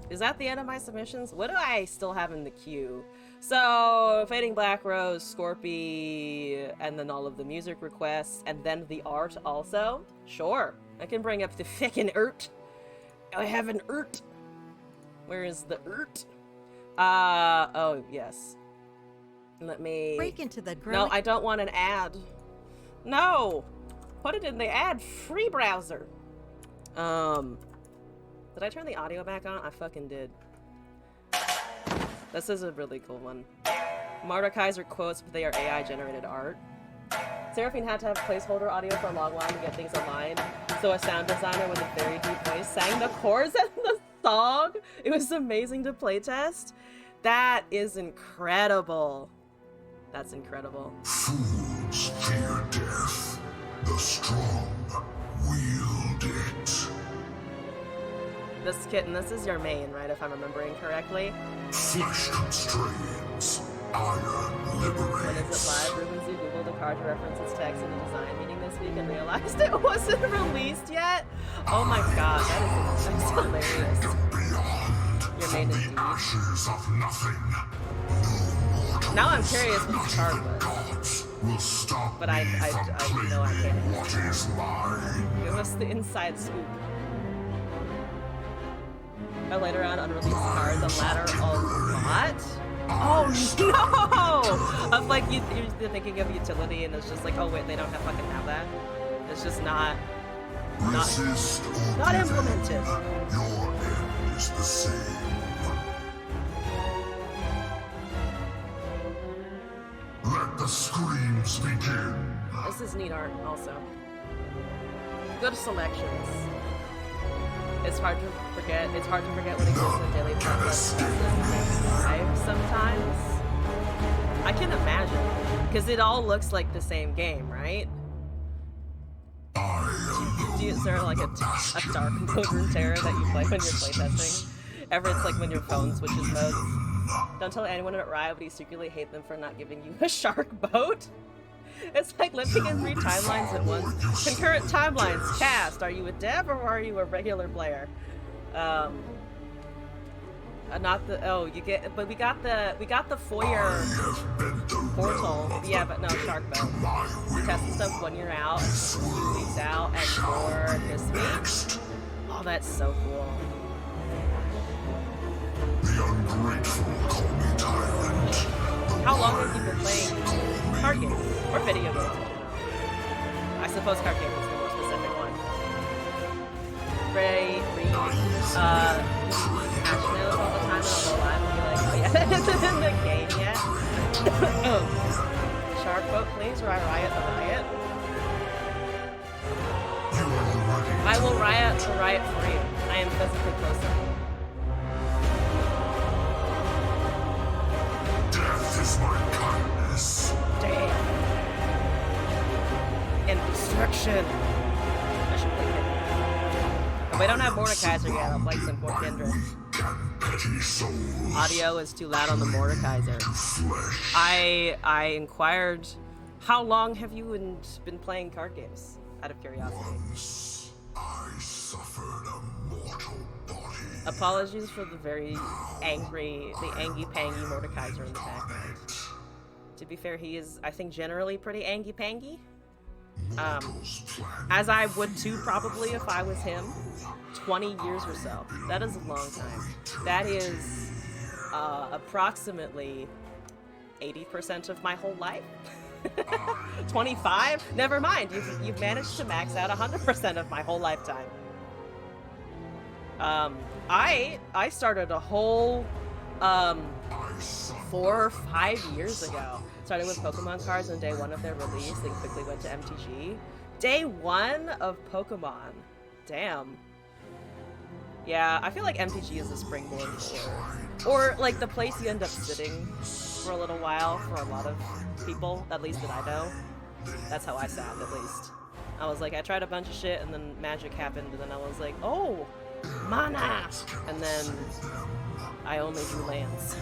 is that the end of my submissions? What do I still have in the queue? So, Fading Black Rose, Scorpy, and then all of the music requests, and then the art also? Sure, I can bring up the frickin' art. I have an art. Where is the art? Oh, yes. Let me... Break into the No, I don't want an ad. No! Put it in the ad-free browser. Did I turn the audio back on? I fucking did. This is a really cool one. Mordekaiser quotes, but they are AI-generated art. Seraphine had to have placeholder audio for a long while to get things aligned, so a sound designer with a very deep voice sang the chorus and the song. It was amazing to playtest. That is incredible. That's incredible. Fools fear death. The strong wield it. This kitten, this is your main, right? If I'm remembering correctly. Flesh constrains, iron liberates. When is it live? Ruben Z Googled the card to reference its text in a design meeting this week and realized it wasn't released yet. Oh my god, that's hilarious. Your main indeed. Ashes of nothing. Now I'm curious what the card was. But I know I can't. What is mine? Give us the inside scoop. Later on, unreleased cards, the latter a lot. Oh no! Of like you're thinking of utility, and it's just like, oh wait, they don't have that. It's just not implemented. Your end is the same. Let the screams begin. This is neat art, also. Good selections. It's hard to forget. It's hard to forget when it comes to the daily process live sometimes. I can imagine, because it all looks like the same game, right? Is there like a dark mode in Terra that you play when you're playtesting? Ever it's like when your phone switches modes. Don't tell anyone at Riot, but you secretly hate them for not giving you a shark boat. It's like living in 3 timelines at once. Concurrent timelines. Cast. Are you a dev or are you a regular player? Not the. Oh, you get. But we got the foyer portal. Yeah, but no shark boat. We tested stuff 1 year out, 2 weeks out, and 4 this week. Oh, that's so cool. The ungrateful call me tyrant. How long have you been playing card games? Or video games in general? I suppose card games is the more specific one. Ray, Reed, Ash knows all the time and I'll go live and be like, oh yeah, this isn't in the game yet. Shark boat, please, or I riot the riot. I will riot the riot for you. I am physically closer. Death is my kindness. Damn. And destruction. I should play Kindred. If we don't have Mordekaiser yet, I'll play some more Kindred. Audio is too loud on the Mordekaiser. I inquired, how long have you been playing card games? Out of curiosity. Once I suffered a mortal body. Apologies for the very angy-pangy Mordekaiser in the background. To be fair, he is, I think, generally pretty angy-pangy. As I would too, probably, if I was him. 20 years or so. That is a long time. That is approximately 80% of my whole life. 25? Never mind. You've managed to max out 100% of my whole lifetime. I started a whole 4 or 5 years ago. Started with Pokemon cards on day 1 of their release, then quickly went to MTG. Day 1 of Pokemon. Damn. Yeah, I feel like MTG is a springboard or like the place you end up sitting for a little while for a lot of people, at least that I know. That's how I sat, at least. I was like, I tried a bunch of shit and then magic happened and then I was like, oh, mana! And then I only drew lands.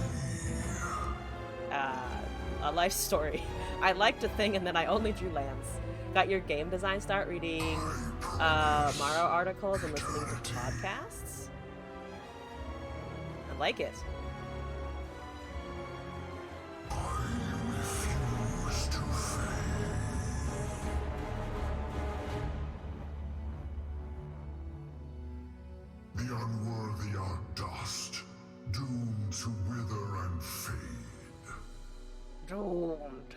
A life story. I like to think and then I only drew lands. Got your game design start reading Maro articles and listening to podcasts. I like it. The unworthy are dust, doomed to wither and fade. Doomed.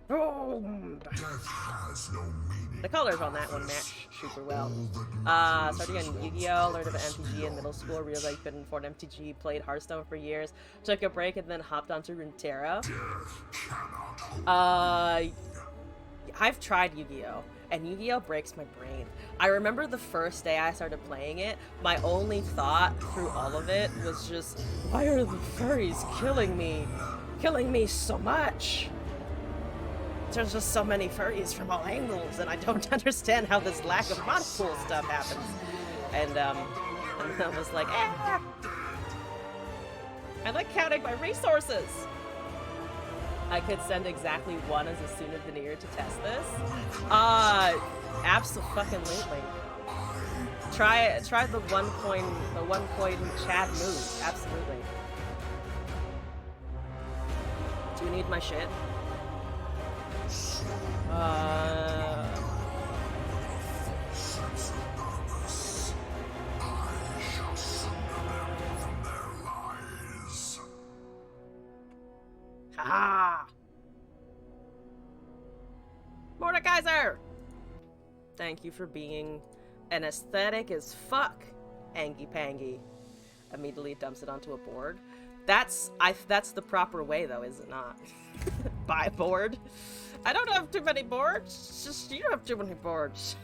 Doomed. Death has no meaning. The colors on that one match super well. Starting on Yu-Gi-Oh, learned about MTG in middle school, realized I couldn't afford MTG, played Hearthstone for years, took a break and then hopped onto Runeterra. I've tried Yu-Gi-Oh, and Yu-Gi-Oh breaks my brain. I remember the first day I started playing it, my only thought through all of it was just, why are the furries killing me? Killing me so much? There's just so many furries from all angles, and I don't understand how this lack of mod pool stuff happens. And And I was like, ah! I like counting my resources! I could send exactly one as a souvenir to test this. Abso-fucking-lutely. Try the one coin Chad move. Absolutely. Do you need my shit? Ha! Mordekaiser! Thank you for being an aesthetic as fuck, Angie Pangy. Immediately dumps it onto a board. That's the proper way though, is it not? Buy a board? I don't have too many boards. Just you have too many boards.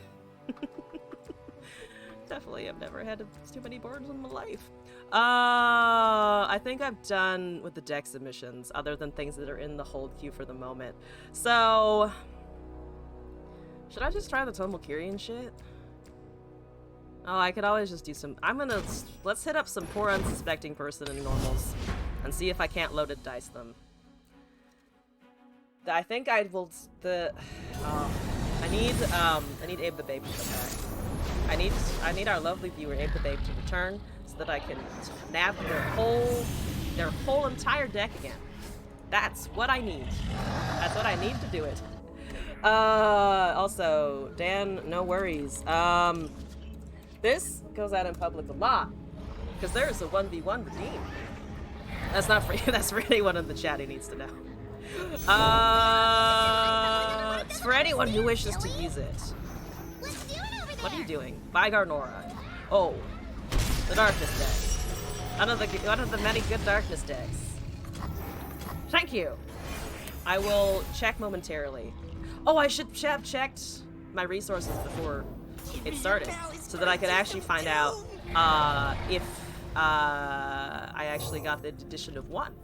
Definitely, I've never had too many boards in my life. I think I'm done with the deck submissions, other than things that are in the hold queue for the moment. So, should I just try the Tomokirian shit? Oh, I could always just do some. Let's hit up some poor unsuspecting person in normals and see if I can't loaded dice them. I think I will. I need Abe the Babe to come back. I need our lovely viewer Abe the Babe to return so that I can nab their whole entire deck again. That's what I need. That's what I need to do it. Also, Dan, no worries. This goes out in public a lot because there's a 1v1 redeem. That's not for you. That's for anyone in the chat who needs to know. It's for anyone who wishes to use it. What are you doing? By Garnora. Oh, the Darkness deck. One of the many good Darkness decks. Thank you. I will check momentarily. Oh, I should have checked my resources before it started, so that I could actually find out if I actually got the addition of 1.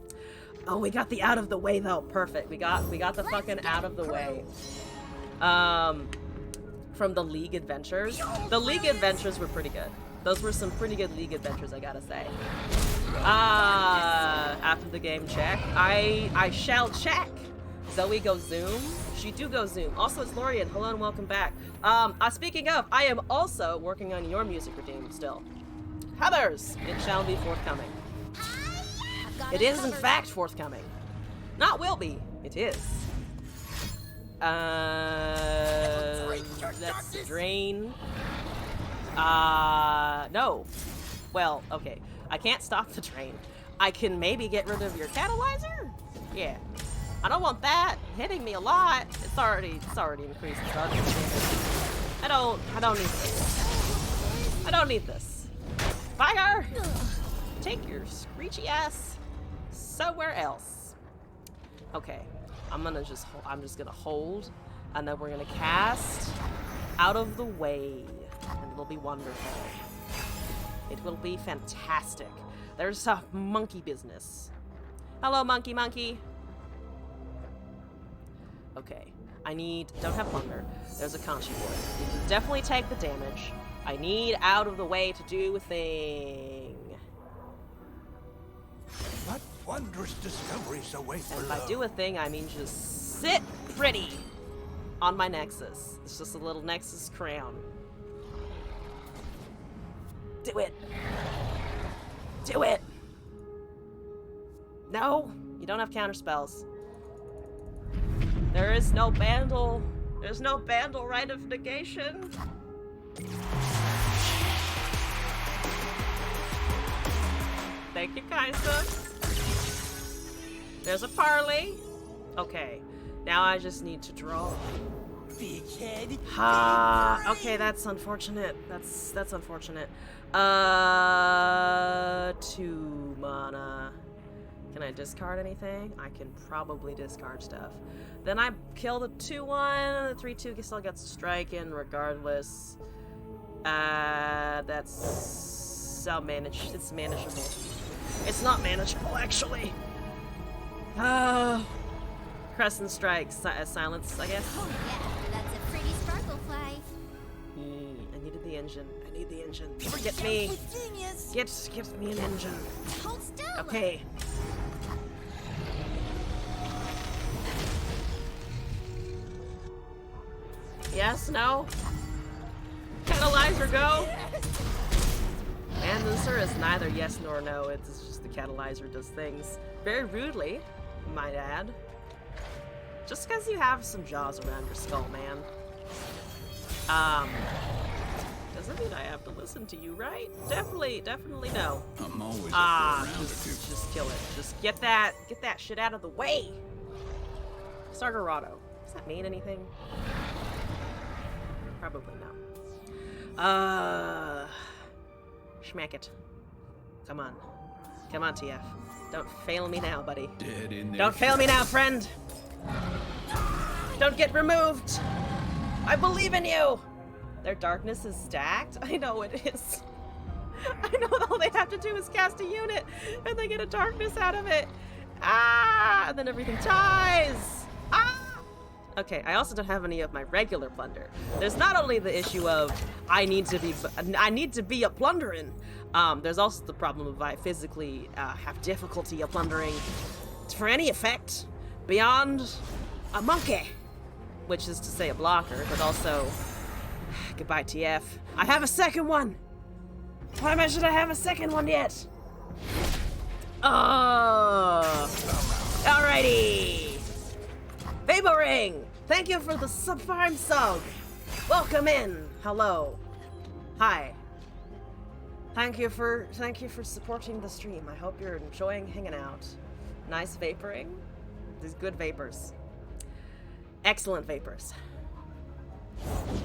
Oh, we got the out of the way though. Perfect. We got the fucking out of the way. From the League Adventures. The League Adventures were pretty good. Those were some pretty good League Adventures, I gotta say. After the game check, I shall check. Zoe go Zoom. She do go Zoom. Also, it's Lorian. Hello and welcome back. Speaking of, I am also working on your music redeem still. Heathers, it shall be forthcoming. It is in fact forthcoming. Not will be. It is. That's drain. No. Well, okay. I can't stop the drain. I can maybe get rid of your catalyzer? Yeah. I don't want that hitting me a lot. It's already increased the darkness damage. I don't need this. I don't need this. Fire! Take your screechy ass somewhere else. Okay. I'm just gonna hold, and then we're gonna cast Out of the Way, and it'll be wonderful. It will be fantastic. There's a monkey business. Hello, monkey. Okay, don't have plunder. There's a Conchi board. You can definitely take the damage. I need Out of the Way to do a thing. What wondrous discoveries await below? And by do a thing, I mean just sit pretty on my Nexus. It's just a little Nexus crown. Do it. Do it. No, you don't have counter spells. There is no Bandle. There's no Bandle Rite of Negation. Thank you, Kaisa. There's a parley. Okay, now I just need to draw. Big head. Okay, that's unfortunate. That's unfortunate. 2 mana. Can I discard anything? I can probably discard stuff. Then I kill the 2/1. The 3/2 still gets a strike in regardless. That's so it's manageable. It's not manageable actually. Crescent Strike, Silence, I guess. Oh yeah, that's a pretty sparkle fly. I needed the engine. I need the engine. engine. Get me. Get me an engine. Hold still. Okay. Yes, no? Catalyzer, go! Answer is neither yes nor no. It's just the catalyzer does things very rudely, might add. Just because you have some jaws around your skull, man. Doesn't mean I have to listen to you, right? Definitely no. I'm always up for a round or two. Just kill it. Just get that shit out of the way. Sargarado. Does that mean anything? Probably no. Schmack it. Come on. Come on, TF. Don't fail me now, buddy. Dead in there. Don't fail me now, friend! Don't get removed! I believe in you! Their darkness is stacked? I know it is. I know all they have to do is cast a unit, and they get a darkness out of it. Ah! And then everything dies! Ah! Okay, I also don't have any of my regular plunder. There's not only the issue of I need to be a plundering. There's also the problem of I physically have difficulty of plundering for any effect beyond a monkey, which is to say a blocker, but also goodbye TF. I have a second one. Why should I have a second one yet? Oh, alrighty. Vapor Ring, thank you for the Prime sub. Welcome in. Hello. Hi. Thank you for supporting the stream. I hope you're enjoying hanging out. Nice vaporing. These good vapors. Excellent vapors.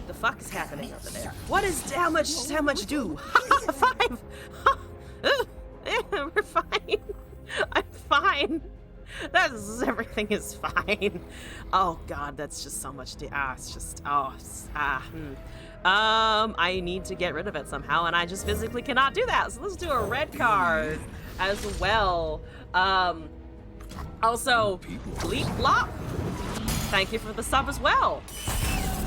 The fuck is happening over there? What is how much do? 5. We're fine. I'm fine. Everything is fine. Oh god, that's just so much it's just I need to get rid of it somehow, and I just physically cannot do that. So let's do a red card as well. Also, Bleep Blop, thank you for the sub as well.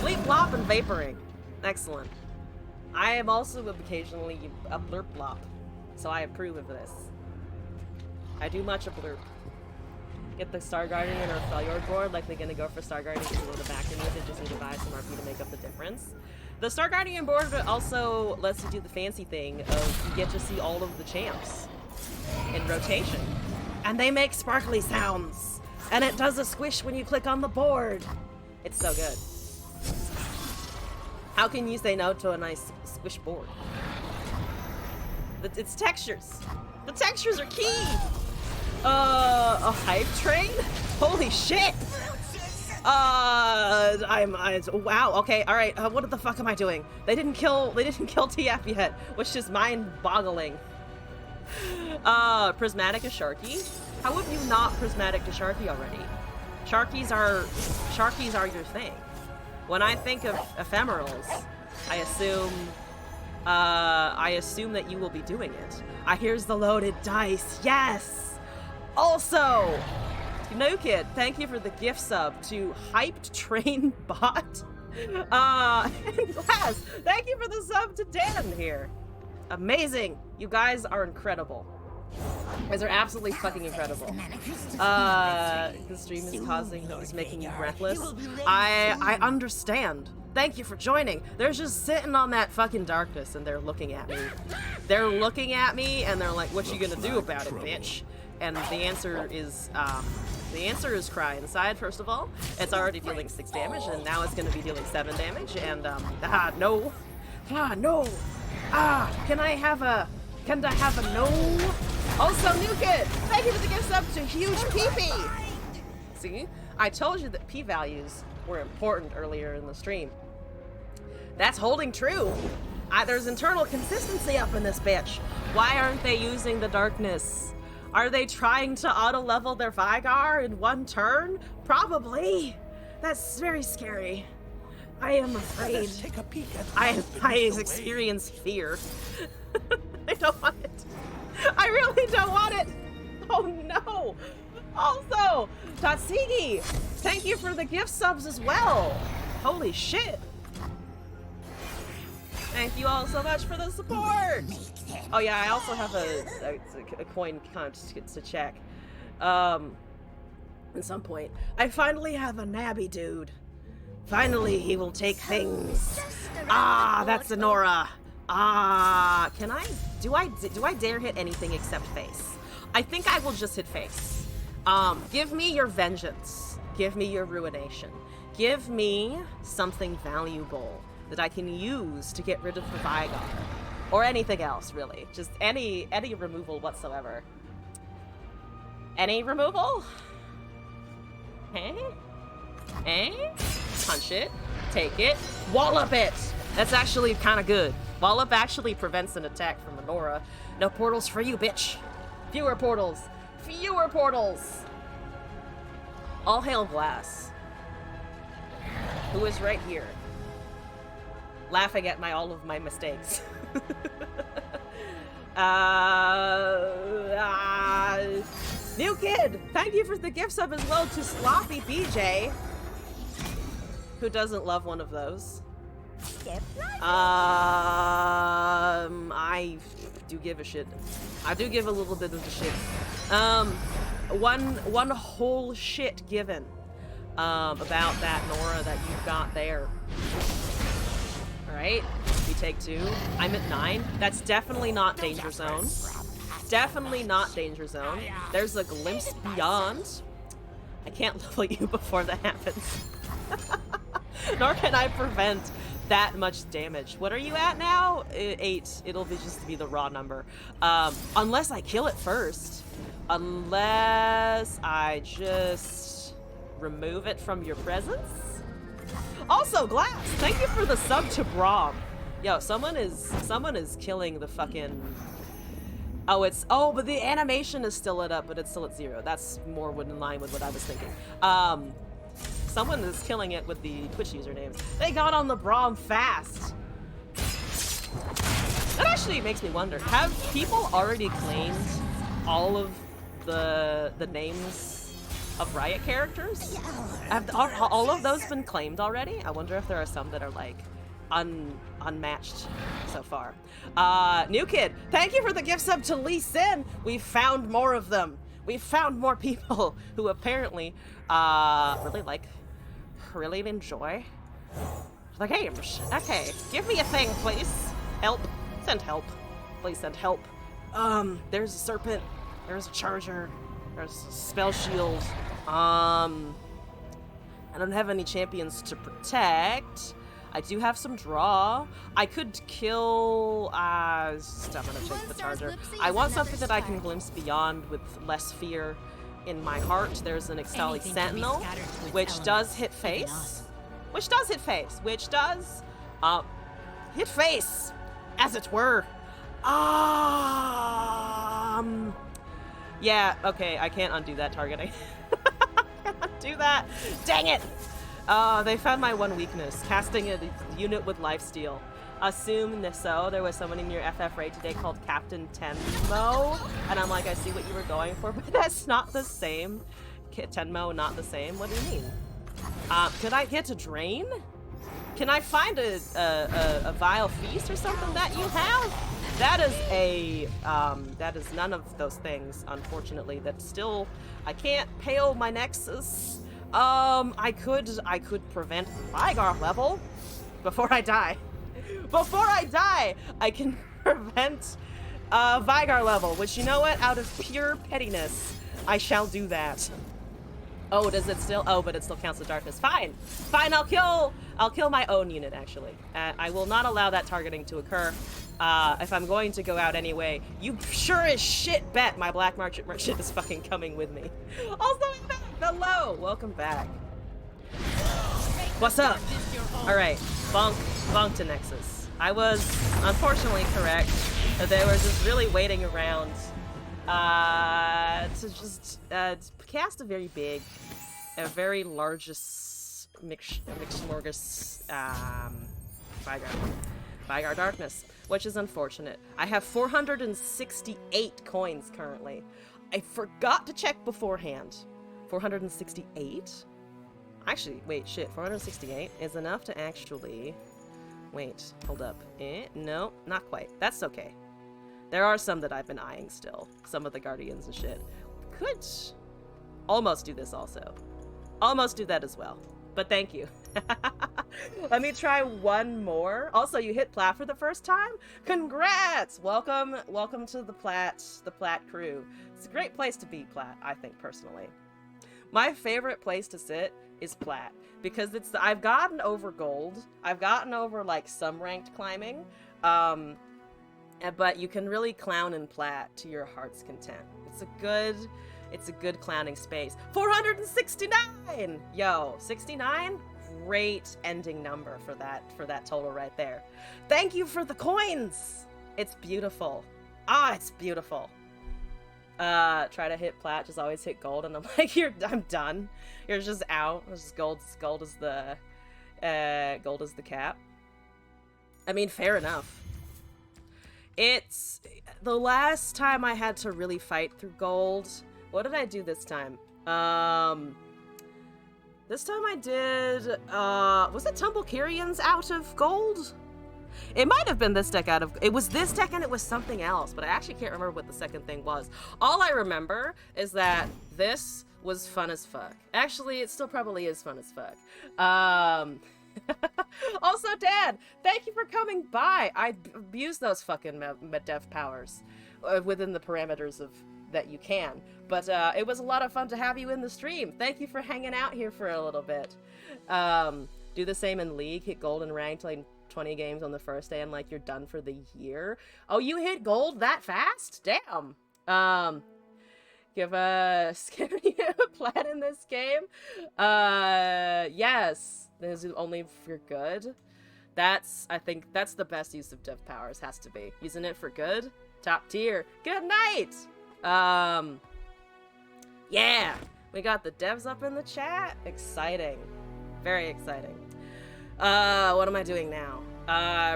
Bleep Blop and Vaporing. Excellent. I am also occasionally a Blurp Blop, so I approve of this. I do much a Blurp. Get the Star Guardian or Failure board, likely gonna go for Star Guardian because the back end with it, just need to buy some RP to make up the difference. The Star Guardian board also lets you do the fancy thing of you get to see all of the champs in rotation. And they make sparkly sounds. And it does a squish when you click on the board. It's so good. How can you say no to a nice squish board? It's textures. The textures are key! A hype train? Holy shit! Wow, okay, alright, what the fuck am I doing? They didn't kill TF yet, which is mind-boggling. Prismatic is Sharky? How have you not Prismatic to Sharky already? Sharkies are your thing. When I think of ephemerals, I assume that you will be doing it. Here's the loaded dice, yes! Also, No Kid, thank you for the gift sub to Hyped Train Bot. And Glass, thank you for the sub to Dan here. Amazing. You guys are incredible. You guys are absolutely fucking incredible. The stream is making you breathless. I understand. Thank you for joining. They're just sitting on that fucking darkness and they're looking at me. They're looking at me and they're like, what you gonna do about it, bitch? And the answer is cry inside, first of all. It's already dealing 6 damage, and now it's gonna be dealing 7 damage, and, no. No. Can I have a no? Also, New Kid, thank you for the gift sub to Huge PP. See? I told you that p-values were important earlier in the stream. That's holding true. There's internal consistency up in this bitch. Why aren't they using the darkness? Are they trying to auto-level their Vigar in 1 turn? Probably. That's very scary. I am afraid. Take a peek at I experience fear. I don't want it. I really don't want it. Oh no. Also, Tatsigi, thank you for the gift subs as well. Holy shit. Thank you all so much for the support! Oh yeah, I also have a coin count to check. At some point. I finally have a nabby dude. Finally, he will take things. Ah, that's Sonora. Ah, can I? Do I dare hit anything except face? I think I will just hit face. Give me your vengeance. Give me your ruination. Give me something valuable that I can use to get rid of the Vigar. Or anything else, really. Just any removal whatsoever. Any removal? Eh? Eh? Punch it. Take it. Wallop it! That's actually kind of good. Wallop actually prevents an attack from Sonora. No portals for you, bitch. Fewer portals. Fewer portals! All hail Glass. Who is right here. Laughing at all of my mistakes. New kid! Thank you for the gift sub as well to Sloppy BJ. Who doesn't love one of those? I do give a shit. I do give a little bit of a shit. One whole shit given about that Nora that you've got there. Alright, we take 2. I'm at 9. That's definitely not danger zone. Definitely not danger zone. There's a glimpse beyond. I can't level you before that happens. Nor can I prevent that much damage. What are you at now? 8. It'll just be the raw number. Unless I kill it first. Unless I just remove it from your presence. Also, Glass, thank you for the sub to Braum. Yo, someone is killing the fucking... Oh, but the animation is still lit up, but it's still at 0. That's more in line with what I was thinking. Someone is killing it with the Twitch usernames. They got on the Braum fast. That actually makes me wonder, have people already claimed all of the names of Riot characters? Have all of those been claimed already? I wonder if there are some that are like unmatched so far. New kid, thank you for the gift sub to Lee Sin. We found more of them. We found more people who apparently really enjoy the games. Okay, give me a thing, please. Help. Send help. Please send help. There's a serpent. There's a charger. There's a spell shield. I don't have any champions to protect. I do have some draw. I could kill... I'm gonna take the charger. I want something that I can glimpse beyond with less fear in my heart. There's an Ixtali Sentinel, which does hit face. Which does, hit face, as it were. Yeah, okay, I can't undo that targeting. I can't undo that. Dang it! They found my one weakness, casting a unit with lifesteal. Assume so. There was someone in your FF raid today called Captain Tenmo, and I'm like, I see what you were going for, but that's not the same. Tenmo, not the same. What do you mean? Could I get a drain? Can I find a vile feast or something that you have? That is none of those things, unfortunately. That's still, I can't pale my nexus. I could prevent Vigar level before I die. Before I die, I can prevent Vigar level, which, you know what? Out of pure pettiness, I shall do that. Oh, does it still? Oh, but it still counts as darkness. Fine, fine. I'll kill my own unit. Actually, I will not allow that targeting to occur. If I'm going to go out anyway, you sure as shit bet my Black Market Merchant is fucking coming with me. Also, hello, welcome back. What's up? All right, bonk to Nexus. I was unfortunately correct. They were just really waiting around to just cast a very largest mixmorgus Vigar Darkness, which is unfortunate. I have 468 coins currently. I forgot to check beforehand. 468? Actually, wait, shit, 468 is enough to actually Wait, hold up. No, not quite. That's okay. There are some that I've been eyeing still. Some of the Guardians and shit. Could almost do this also. Almost do that as well. But thank you. Let me try one more. Also, you hit plat for the first time? Congrats! Welcome to the plat crew. It's a great place to be, plat, I think, personally. My favorite place to sit is plat, because I've gotten over gold. I've gotten over, like, some ranked climbing. But you can really clown in plat to your heart's content. It's a good clowning space. 469! Yo, 69? Great ending number for that total right there. Thank you for the coins! It's beautiful. Ah, it's beautiful. Try to hit plat, just always hit gold, and I'm like, I'm done. You're just out. It's just gold is the cap. I mean, fair enough. It's the last time I had to really fight through gold. What did I do this time? This time I did, was it Tumblekirians out of gold? It might have been this deck it was this deck and it was something else, but I actually can't remember what the second thing was. All I remember is that this was fun as fuck. Actually, it still probably is fun as fuck. Also, Dad, thank you for coming by. I abuse those fucking dev powers within the parameters of that you can. But it was a lot of fun to have you in the stream. Thank you for hanging out here for a little bit. Do the same in League. Hit gold and ranked like 20 games on the first day and like you're done for the year. Oh, you hit gold that fast? Damn. Give a scary plat in this game. Yes. This is only for good. I think that's the best use of dev powers, has to be. Using it for good. Top tier. Good night! Yeah! We got the devs up in the chat. Exciting. Very exciting. What am I doing now?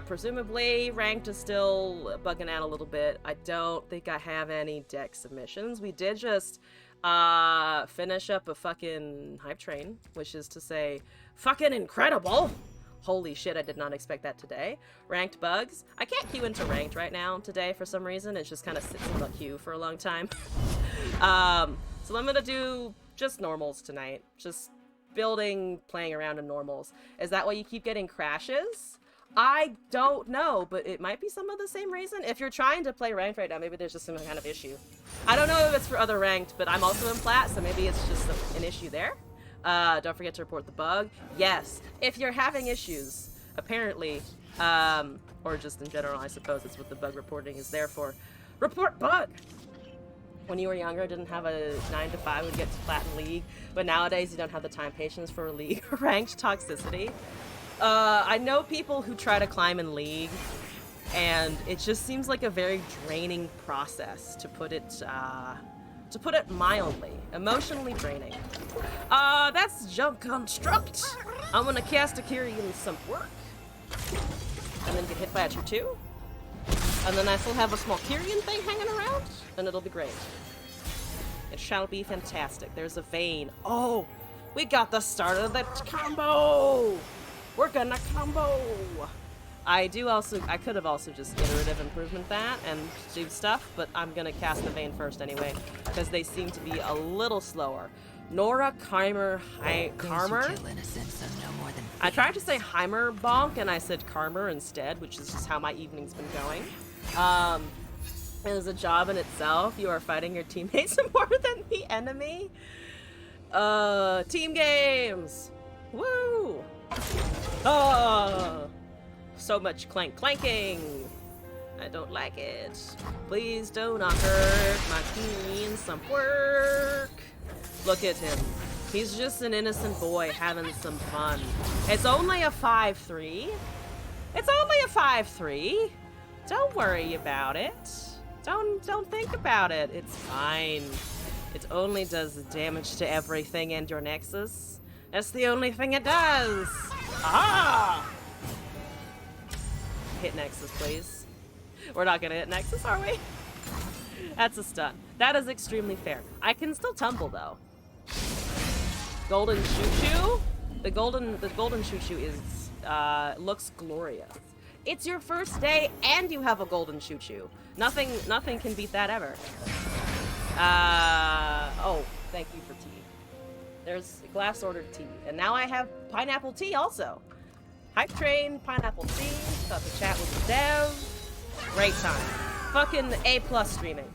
Presumably ranked is still bugging out a little bit. I don't think I have any deck submissions. We did just finish up a fucking hype train, which is to say fucking incredible. Holy shit, I did not expect that today. Ranked bugs. I can't queue into ranked right now today for some reason. It just kind of sits in the queue for a long time. So I'm gonna do just normals tonight. Just playing around in normals. Is that why you keep getting crashes? I don't know, but it might be some of the same reason. If you're trying to play ranked right now, maybe there's just some kind of issue. I don't know if it's for other ranked, but I'm also in plat, so maybe it's just an issue there. Don't forget to report the bug. Yes, if you're having issues, apparently, or just in general, I suppose it's what the bug reporting is there for. Report bug! When you were younger, I didn't have a 9 to 5, would get to plat in League, but nowadays you don't have the time patience for League ranked toxicity. I know people who try to climb in League, and it just seems like a very draining process, to put it mildly. Emotionally draining. That's Jump Construct. I'm gonna cast a Kyrian some work. And then get hit by a 2/2. And then I still have a small Kyrian thing hanging around, and it'll be great. It shall be fantastic. There's a Vayne. Oh, we got the start of the combo! We're gonna combo! I could have also just iterative improvement that and do stuff, but I'm gonna cast the Vayne first anyway, because they seem to be a little slower. Nora Karmer. I tried to say Heimer Bonk, and I said Karmer instead, which is just how my evening's been going. It is a job in itself. You are fighting your teammates more than the enemy. Team games! Woo! Oh! So much clanking. I don't like it. Please do not hurt my team some work. Look at him. He's just an innocent boy having some fun. It's only a 5-3. It's only a 5-3. Don't worry about it. Don't think about it. It's fine. It only does damage to everything and your nexus. That's the only thing it does. Ah! Hit nexus, please. We're not gonna hit nexus, are we? That's a stun. That is extremely fair. I can still tumble though. Golden Shoo Shoo? The golden Shoo Shoo is looks glorious. It's your first day and you have a golden choo-choo. Nothing can beat that ever. Oh, thank you for tea. There's glass ordered tea. And now I have pineapple tea also. Hype train, pineapple tea, got to chat with the dev. Great time. Fucking A+ streaming.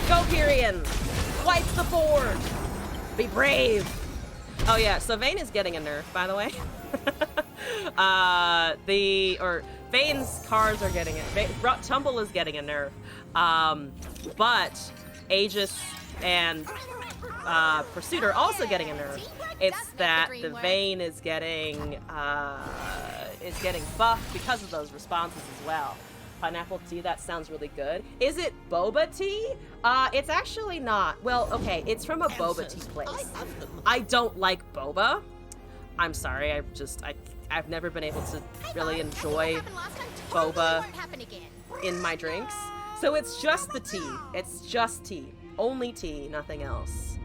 Go Kyrian! Wipe the board! Be brave! Oh yeah, so Vayne is getting a nerf, by the way. Vayne's cars are getting it. Tumble is getting a nerf. But Aegis and Pursuit are also getting a nerf. It's that the Vayne is getting buffed because of those responses as well. Pineapple tea, that sounds really good. Is it boba tea? It's actually not. Well, okay, it's from a boba tea place. I don't like boba. I'm sorry, I've never been able to really enjoy boba in my drinks. So it's just the tea. It's just tea. Only tea, nothing else.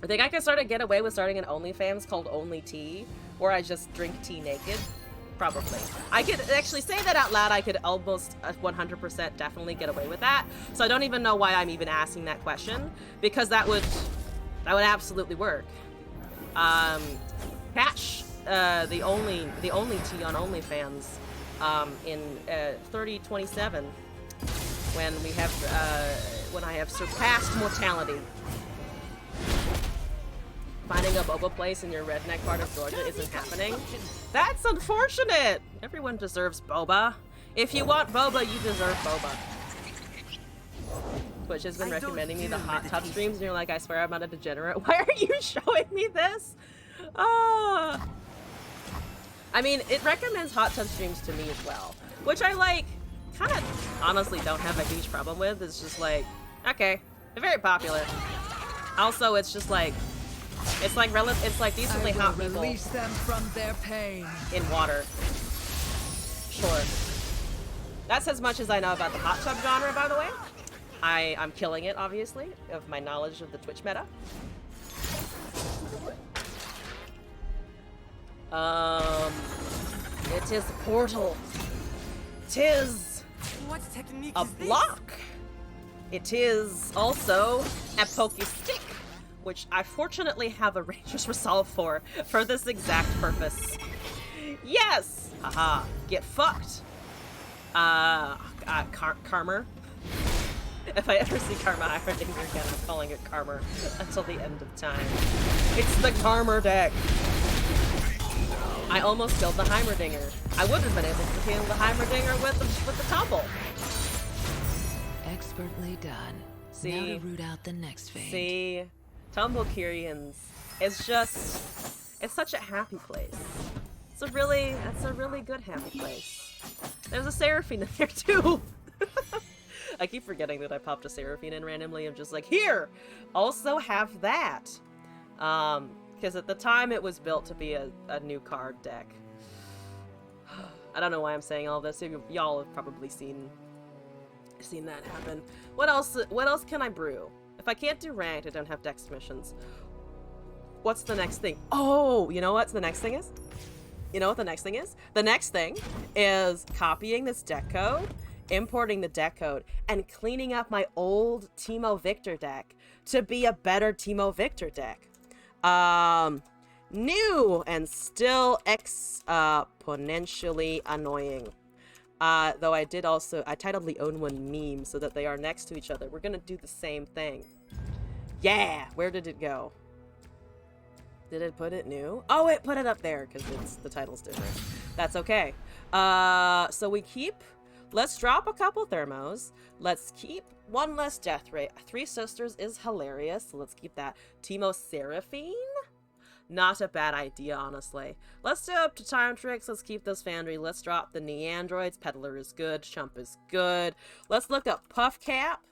I think I could get away with starting an OnlyFans called Only Tea, where I just drink tea naked. Probably. I could actually say that out loud. I could almost 100% definitely get away with that. So I don't even know why I'm even asking that question, because that would absolutely work. Patch the only tea on OnlyFans in 3027 when I have surpassed mortality. Finding a boba place in your redneck part of Georgia isn't happening. That's unfortunate! Everyone deserves boba. If you want boba, you deserve boba. Twitch has been recommending me the hot tub streams, and you're like, I swear I'm not a degenerate. Why are you showing me this? I mean, it recommends hot tub streams to me as well, which I kind of honestly don't have a huge problem with. It's just like, okay, they're very popular. Also, it's just like, it's like decently hot people release them from their pain in water. Sure. That's as much as I know about the hot tub genre, by the way. I'm killing it, obviously, of my knowledge of the Twitch meta. It is a portal. 'Tis a block. It is also a Poké Stick, which I fortunately have a Ranger's Resolve for this exact purpose. Yes! Haha. Get fucked. Karma. If I ever see Karma Heimerdinger again, I'm calling it Karma until the end of time. It's the Karma deck! I almost killed the Heimerdinger. I would have been able to kill the Heimerdinger with the tumble. expertly done. See, now to root out the next phase. See, Tumble Kyrians. It's such a happy place. That's a really good happy place. There's a Seraphine in there too. I keep forgetting that I popped a Seraphine in randomly. I'm just like, here, also have that. Because at the time it was built to be a new card deck. I don't know why I'm saying all this. Y'all have probably seen that happen. What else can I brew? If I can't do ranked, I don't have dex missions. What's the next thing? Oh, you know what the next thing is? You know what the next thing is? The next thing is copying this deck code, importing the deck code, and cleaning up my old Teemo Victor deck to be a better Teemo Victor deck. New and still exponentially annoying. Though I titled the Own One meme so that they are next to each other. We're gonna do the same thing. Yeah! Where did it go? Did it put it new? Oh, it put it up there because the title's different. That's okay. So let's drop a couple thermos. Let's keep one less death rate. Three Sisters is hilarious, so let's keep that. Teemo Seraphine? Not a bad idea, honestly. Let's do up to Time Tricks. Let's keep those Foundry. Let's drop the Neandroids. Peddler is good. Chump is good. Let's look up Puff Cap.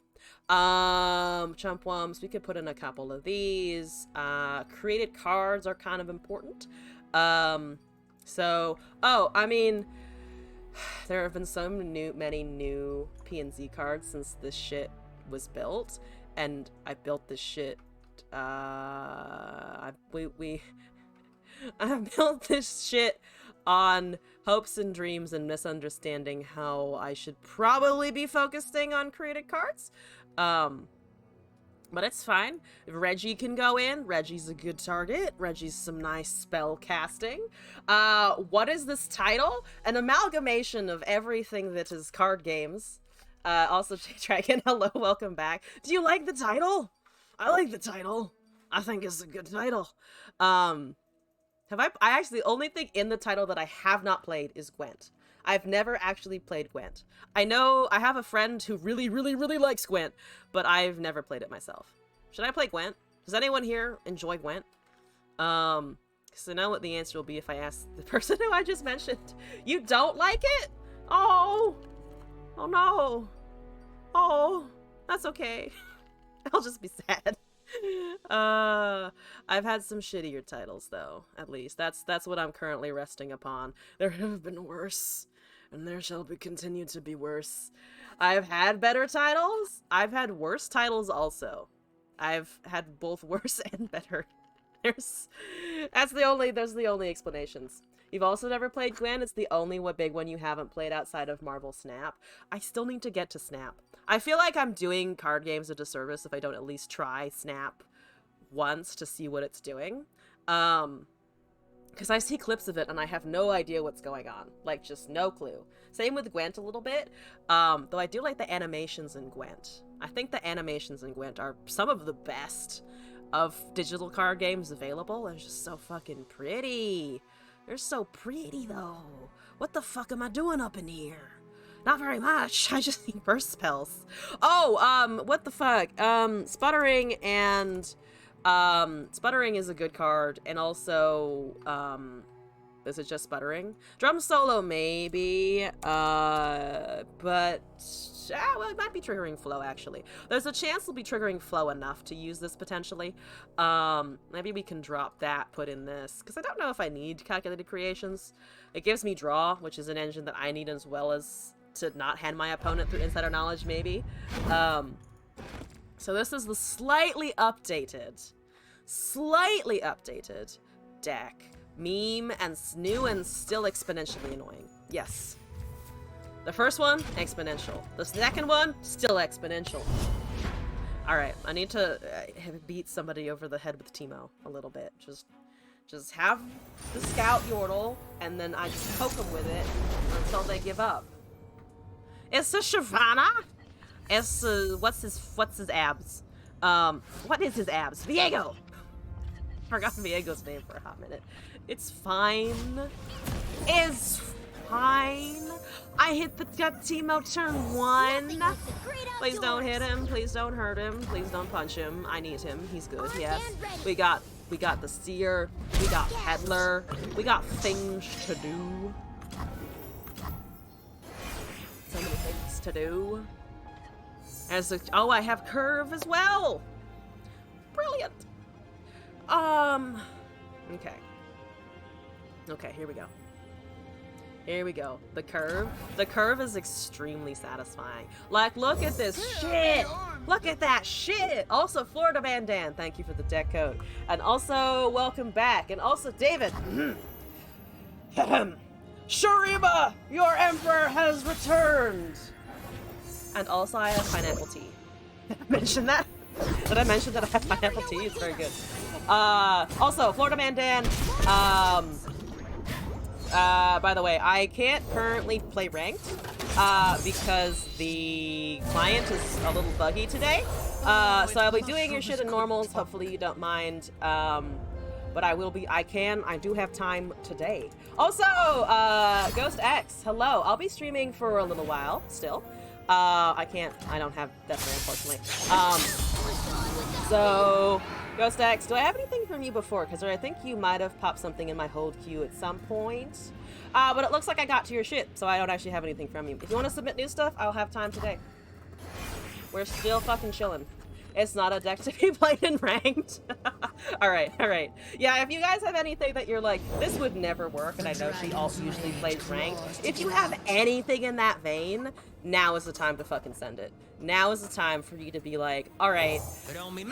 Chumpwums. We could put in a couple of these. Created cards are kind of important. I mean, there have been many new P&Z cards since this shit was built, and I built this shit. I've built this shit on hopes and dreams and misunderstanding how I should probably be focusing on created cards. But it's fine. Reggie can go in. Reggie's a good target. Reggie's some nice spell casting. What is this title? An amalgamation of everything that is card games. Also, Dragon, hello, welcome back. Do you like the title? I like the title. I think it's a good title. I actually, the only thing in the title that I have not played is Gwent. I've never actually played Gwent. I know I have a friend who really, really, really likes Gwent, but I've never played it myself. Should I play Gwent? Does anyone here enjoy Gwent? Because I know what the answer will be if I ask the person who I just mentioned. You don't like it? Oh. Oh no. Oh. That's okay. I'll just be sad. I've had some shittier titles though, at least. That's what I'm currently resting upon. There have been worse, and there shall be continue to be worse. I've had better titles. I've had worse titles also. I've had both worse and better. There's the only explanations. You've also never played Gwent. It's the only big one you haven't played outside of Marvel Snap. I still need to get to Snap. I feel like I'm doing card games a disservice if I don't at least try Snap once to see what it's doing. Because I see clips of it and I have no idea what's going on. Like, just no clue. Same with Gwent a little bit. Though I do like the animations in Gwent. I think the animations in Gwent are some of the best of digital card games available. They're just so fucking pretty. They're so pretty, though. What the fuck am I doing up in here? Not very much. I just need burst spells. Oh, what the fuck? Sputtering and... Sputtering is a good card, and also, is it just Sputtering? Drum Solo, maybe, but, well, it might be triggering Flow, actually. There's a chance we'll be triggering Flow enough to use this, potentially. Maybe we can drop that, put in this, because I don't know if I need Calculated Creations. It gives me Draw, which is an engine that I need, as well as to not hand my opponent through Insider Knowledge, maybe. So this is the slightly updated deck. Meme and new and still exponentially annoying. Yes. The first one, exponential. The second one, still exponential. Alright, I need to beat somebody over the head with Teemo a little bit. Just have the scout yordle, and then I just poke them with it until they give up. It's a Shyvana. It's what's his abs? What is his abs? Viego. Forgot Viego's name for a hot minute. It's fine. It's fine. I hit the Teemo turn 1. Please don't hit him. Please don't hurt him. Please don't punch him. I need him. He's good. Yes. We got the Seer. We got Peddler. We got things to do. So many things to do. Oh, I have Curve as well. Brilliant. Okay. Okay, here we go. Here we go. The curve. The curve is extremely satisfying. Like, look at this shit. Look at that shit. Also, Florida Bandan, thank you for the deck code. And also, welcome back. And also, David. Shuriba, your emperor has returned. And also, I have pineapple tea. Did I mention that? Did I mention that I have pineapple tea? It's very good. Also, Florida Mandan, by the way, I can't currently play ranked, because the client is a little buggy today. So I'll be doing your shit in normals, hopefully you don't mind, but I do have time today. Also, Ghost X, hello, I'll be streaming for a little while, still. I don't have Deathray, unfortunately. So, Ghost X, do I have anything from you before? Because I think you might have popped something in my hold queue at some point. But it looks like I got to your shit, so I don't actually have anything from you. If you want to submit new stuff, I'll have time today. We're still fucking chilling. It's not a deck to be played in ranked. Alright, alright. Yeah, if you guys have anything that you're like, this would never work, and I know she usually plays ranked. If you have anything in that vein, now is the time to fucking send it. Now is the time for you to be like, alright. What are we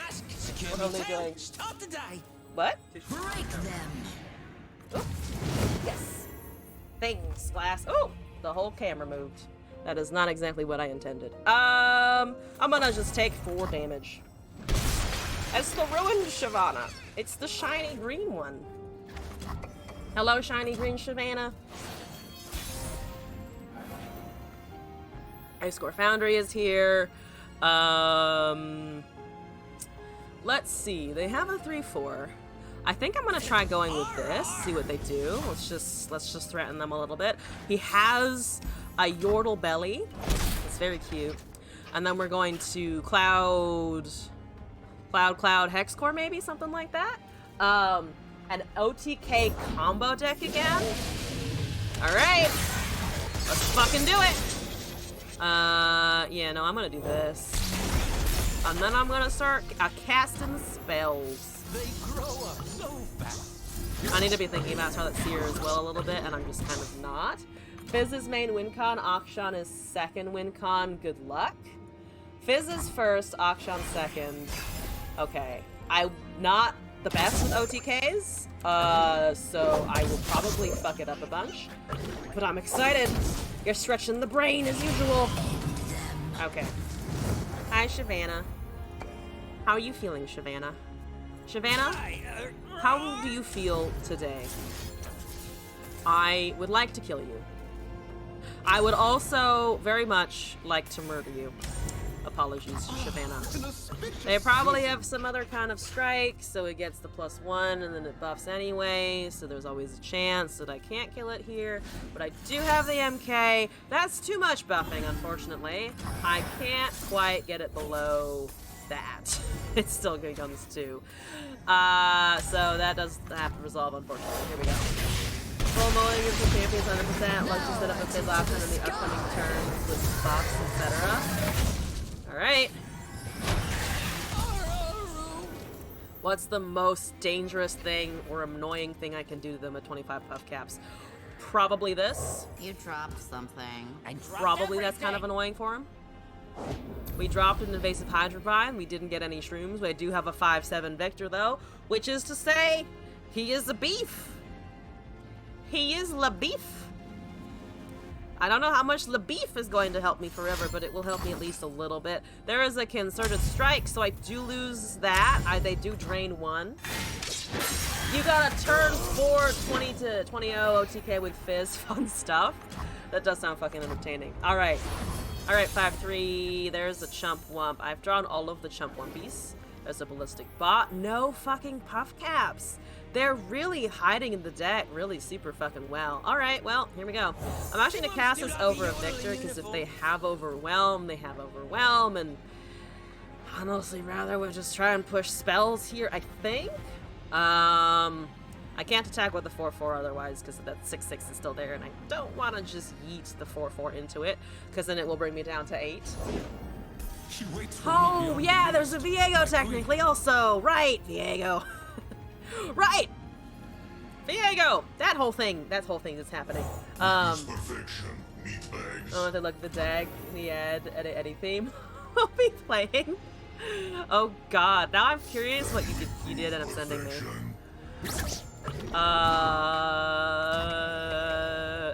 doing? What? Break them. Oop. Yes. Things, glass. Oh, the whole camera moved. That is not exactly what I intended. I'm gonna just take 4 damage. It's the ruined Shyvana. It's the shiny green one. Hello, shiny green Shyvana. Ice Core Foundry is here. Let's see. They have a 3/4. I think I'm gonna try going with this. See what they do. Let's just threaten them a little bit. He has a Yordle belly. It's very cute. And then we're going to Cloud Hex Core, maybe something like that. An OTK combo deck again. All right, let's fucking do it. Yeah, no, I'm gonna do this. And then I'm gonna start casting spells. They grow up so fast. I need to be thinking about Scarlet Seer as well a little bit, and I'm just kind of not. Fizz is main win con, Akshan is second win con. Good luck. Fizz is first, Akshan second. Okay. I'm not the best with OTKs, so I will probably fuck it up a bunch. But I'm excited. You're stretching the brain as usual. Okay. Hi, Shyvana. How are you feeling, Shyvana? Shyvana, how do you feel today? I would like to kill you. I would also very much like to murder you. Apologies, Shyvana. They probably have some other kind of strike, so it gets the +1 and then it buffs anyway, so there's always a chance that I can't kill it here. But I do have the MK. That's too much buffing, unfortunately. I can't quite get it below that. It's still going to comes 2. So that does have to resolve, unfortunately. Here we go. Full mowing of the champions 100%. Let's just set up a Fizz option in the upcoming turns with buffs, etc. Alright. What's the most dangerous thing or annoying thing I can do to them at 25 puff caps? Probably this. You dropped something. Probably that's kind of annoying for him. We dropped an invasive Hydrovine. We didn't get any shrooms. We do have a 5/7 Vector though, which is to say, he is a beef. He is la beef. I don't know how much the beef is going to help me forever, but it will help me at least a little bit. There is a concerted strike, so I do lose that. They do drain 1. You got a turn 4 20-20 OTK with Fizz. Fun stuff. That does sound fucking entertaining. Alright. Alright, 5/3. There's a Chump Wump. I've drawn all of the Chump Wumpies. There's a Ballistic Bot. No fucking puff caps. They're really hiding in the deck really super fucking well. Alright, well, here we go. I'm actually going to cast this over a Victor, because if they have Overwhelm, they have Overwhelm, and I'd honestly rather we'll just try and push spells here, I think. I can't attack with the 4/4 otherwise, because that 6/6 is still there, and I don't want to just yeet the 4/4 into it, because then it will bring me down to 8. Oh, yeah, there's a Viego technically also. Right, Viego. Right! Viego! That whole thing is happening. Perfection, meatbags. Oh, they look at the deck, the Eddie theme. We'll be playing. Oh god, now I'm curious what you did end up sending me.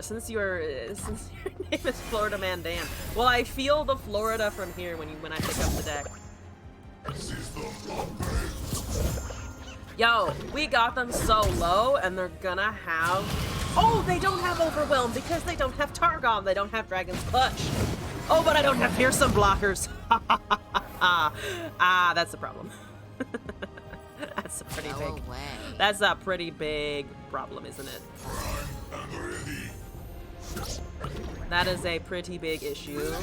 Since your name is Florida Man Dan. Well, I feel the Florida from here when I pick up the deck. Yo, we got them so low, and they're gonna have... Oh, they don't have Overwhelm because they don't have Targon. They don't have Dragon's Clutch. Oh, but I don't have Fearsome blockers. That's the problem. That's a pretty big... That's a pretty big problem, isn't it? That is a pretty big issue.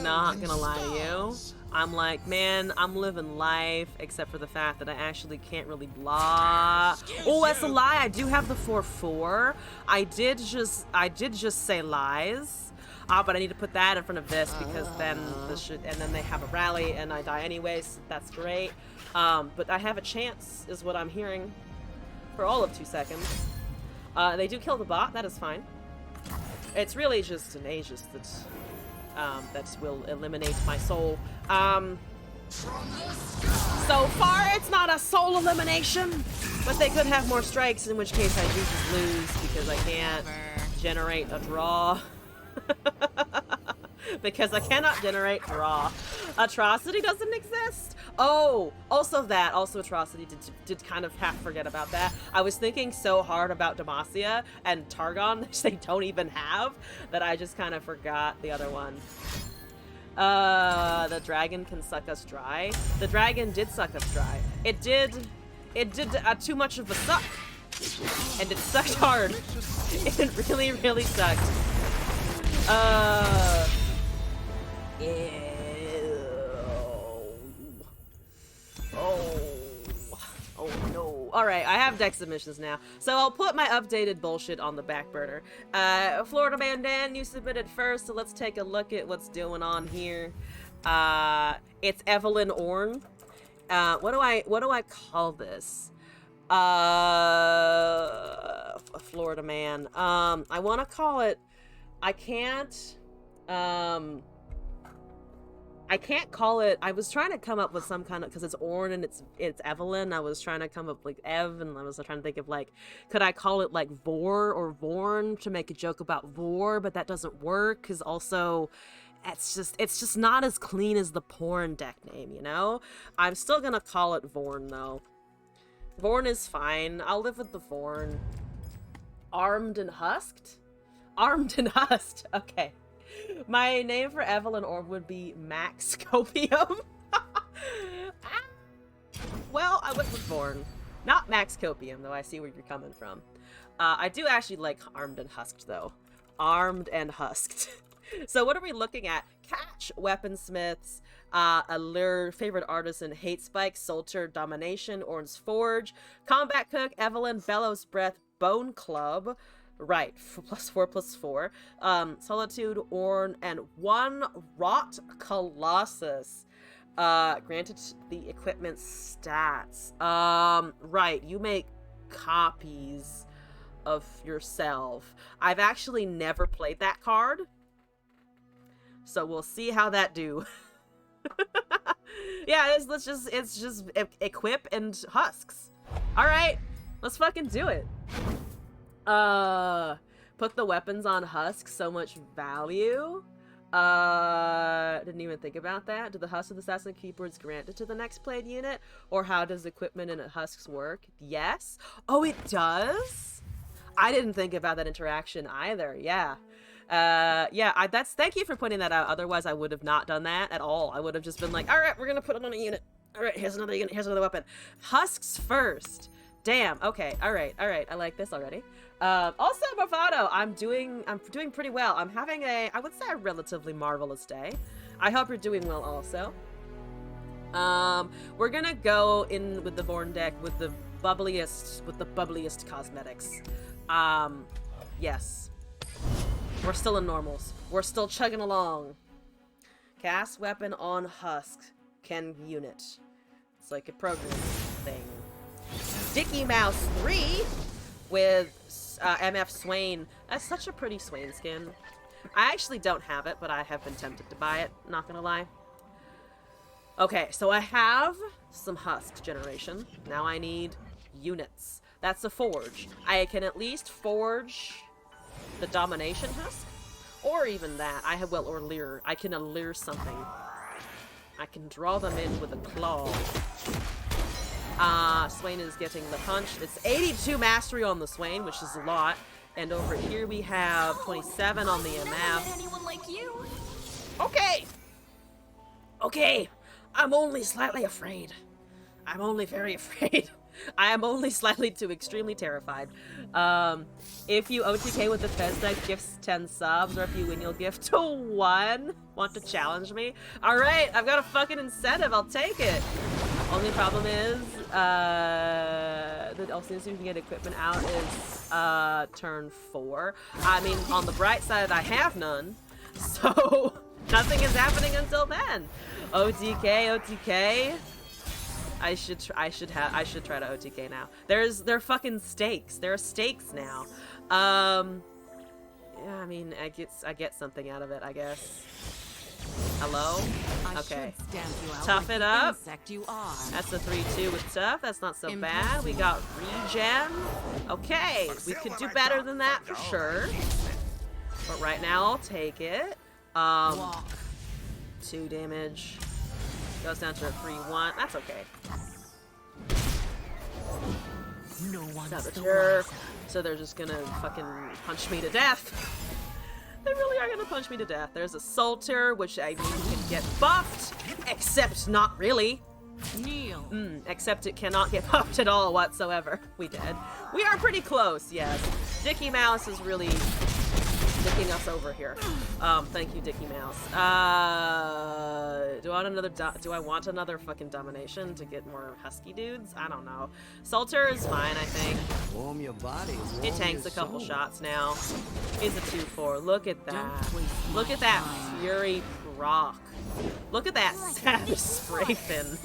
Not gonna lie to you. I'm like, man, I'm living life, except for the fact that I actually can't really block. Oh, that's a lie. I do have the 4/4. I did just say lies. But I need to put that in front of this because then this should, and then they have a rally and I die anyways. So that's great. But I have a chance, is what I'm hearing, for all of 2 seconds. They do kill the bot. That is fine. It's really just an Aegis that will eliminate my soul. So far, it's not a soul elimination. But they could have more strikes, in which case I do just lose because I can't generate a draw. Because I cannot generate draw. Atrocity doesn't exist. Oh, also Atrocity did kind of half forget about that. I was thinking so hard about Demacia and Targon, which they don't even have, that I just kind of forgot the other one. The dragon can suck us dry. The dragon did suck us dry. It did too much of a suck. And it sucked hard. It really, really sucked. Ew. Oh no. Alright, I have deck submissions now. So I'll put my updated bullshit on the back burner. Florida Man Dan, you submitted first, so let's take a look at what's going on here. It's Evelyn Orn. What do I call this? Florida Man. I want to call it, I can't call it. I was trying to come up with some kind of, because it's Orn and it's Evelyn. I was trying to come up with Ev, and I was trying to think of like, could I call it like Vor or Vorn to make a joke about Vor, but that doesn't work because also it's just not as clean as the porn deck name, you know? I'm still gonna call it Vorn though. Vorn is fine. I'll live with the Vorn. Armed and husked? Armed and husked. Okay. My name for Evelyn Orb would be Max Copium. Well, I went with Vorn. Not Max Copium, though I see where you're coming from. I do actually like Armed and Husked, though. Armed and Husked. So what are we looking at? Catch, Weaponsmiths, Allure, Favorite Artisan, Hate Spike, Soldier, Domination, Orn's Forge, Combat Cook, Evelyn, Bellows Breath, Bone Club. Right, +4/+4. Solitude, Orn, and 1 Rot Colossus. Granted the equipment stats. Right, you make copies of yourself. I've actually never played that card, so we'll see how that do. Yeah, it's just equip and husks. All right, let's fucking do it. Put the weapons on husks, so much value. Didn't even think about that. Do the husks of the assassin keyboards granted to the next played unit? Or how does equipment and husks work? Yes. Oh, it does? I didn't think about that interaction either. Yeah. Yeah, thank you for pointing that out. Otherwise, I would have not done that at all. I would have just been like, all right, we're gonna put it on a unit. All right, here's another unit. Here's another weapon. Husks first. Damn. Okay. All right. I like this already. Also, Bravado, I'm doing pretty well. I'm having I would say a relatively marvelous day. I hope you're doing well also. We're gonna go in with the Vorn deck with the bubbliest cosmetics. Yes. We're still in normals. We're still chugging along. Cast weapon on husk. Can unit. It's like a program thing. Dicky Mouse 3 with MF Swain. That's such a pretty Swain skin. I actually don't have it, but I have been tempted to buy it, not gonna lie. Okay, so I have some husk generation. Now I need units. That's a forge. I can at least forge the domination husk, or even that. Or lure. I can allure something. I can draw them in with a claw. Swain is getting the punch. It's 82 mastery on the Swain, which is a lot. And over here we have 27 on the MF. Anyone like you? Okay! Okay! I'm only slightly afraid. I'm only very afraid. I am only slightly to extremely terrified. If you OTK with the Fez deck, gifts 10 subs, or if you win, you'll gift to 1. Want to challenge me? Alright, I've got a fucking incentive. I'll take it. Only problem is, the soon as you can get equipment out is, turn 4. I mean, on the bright side, I have none. So, nothing is happening until then. OTK. I should try to OTK now. There are fucking stakes. There are stakes now. Yeah, I mean, I get something out of it, I guess. Hello? I Okay. should stamp you out Tough like it the up. insect you are. That's a 3-2 with tough. That's not so bad. We got regen. Okay, we could do better than that for sure. But right now, I'll take it. Walk. 2 damage. Goes down to a 3-1. That's okay. No one's the Saboteur. wiser. So they're just gonna fucking punch me to death. They really are gonna punch me to death. There's a Salter, which I mean can get buffed, except not really. Kneel. Except it cannot get buffed at all whatsoever. We did. We are pretty close, yes. Dicky Mouse is really dicking us over here. Thank you, Dicky Mouse. Do I want another fucking domination to get more husky dudes? I don't know. Salter is fine, I think. Warm your body. He tanks a couple shots now. He's a 2-4. Look at that. Don't waste Look my at that time. Fury proc. Look at that Savage Spray Fin.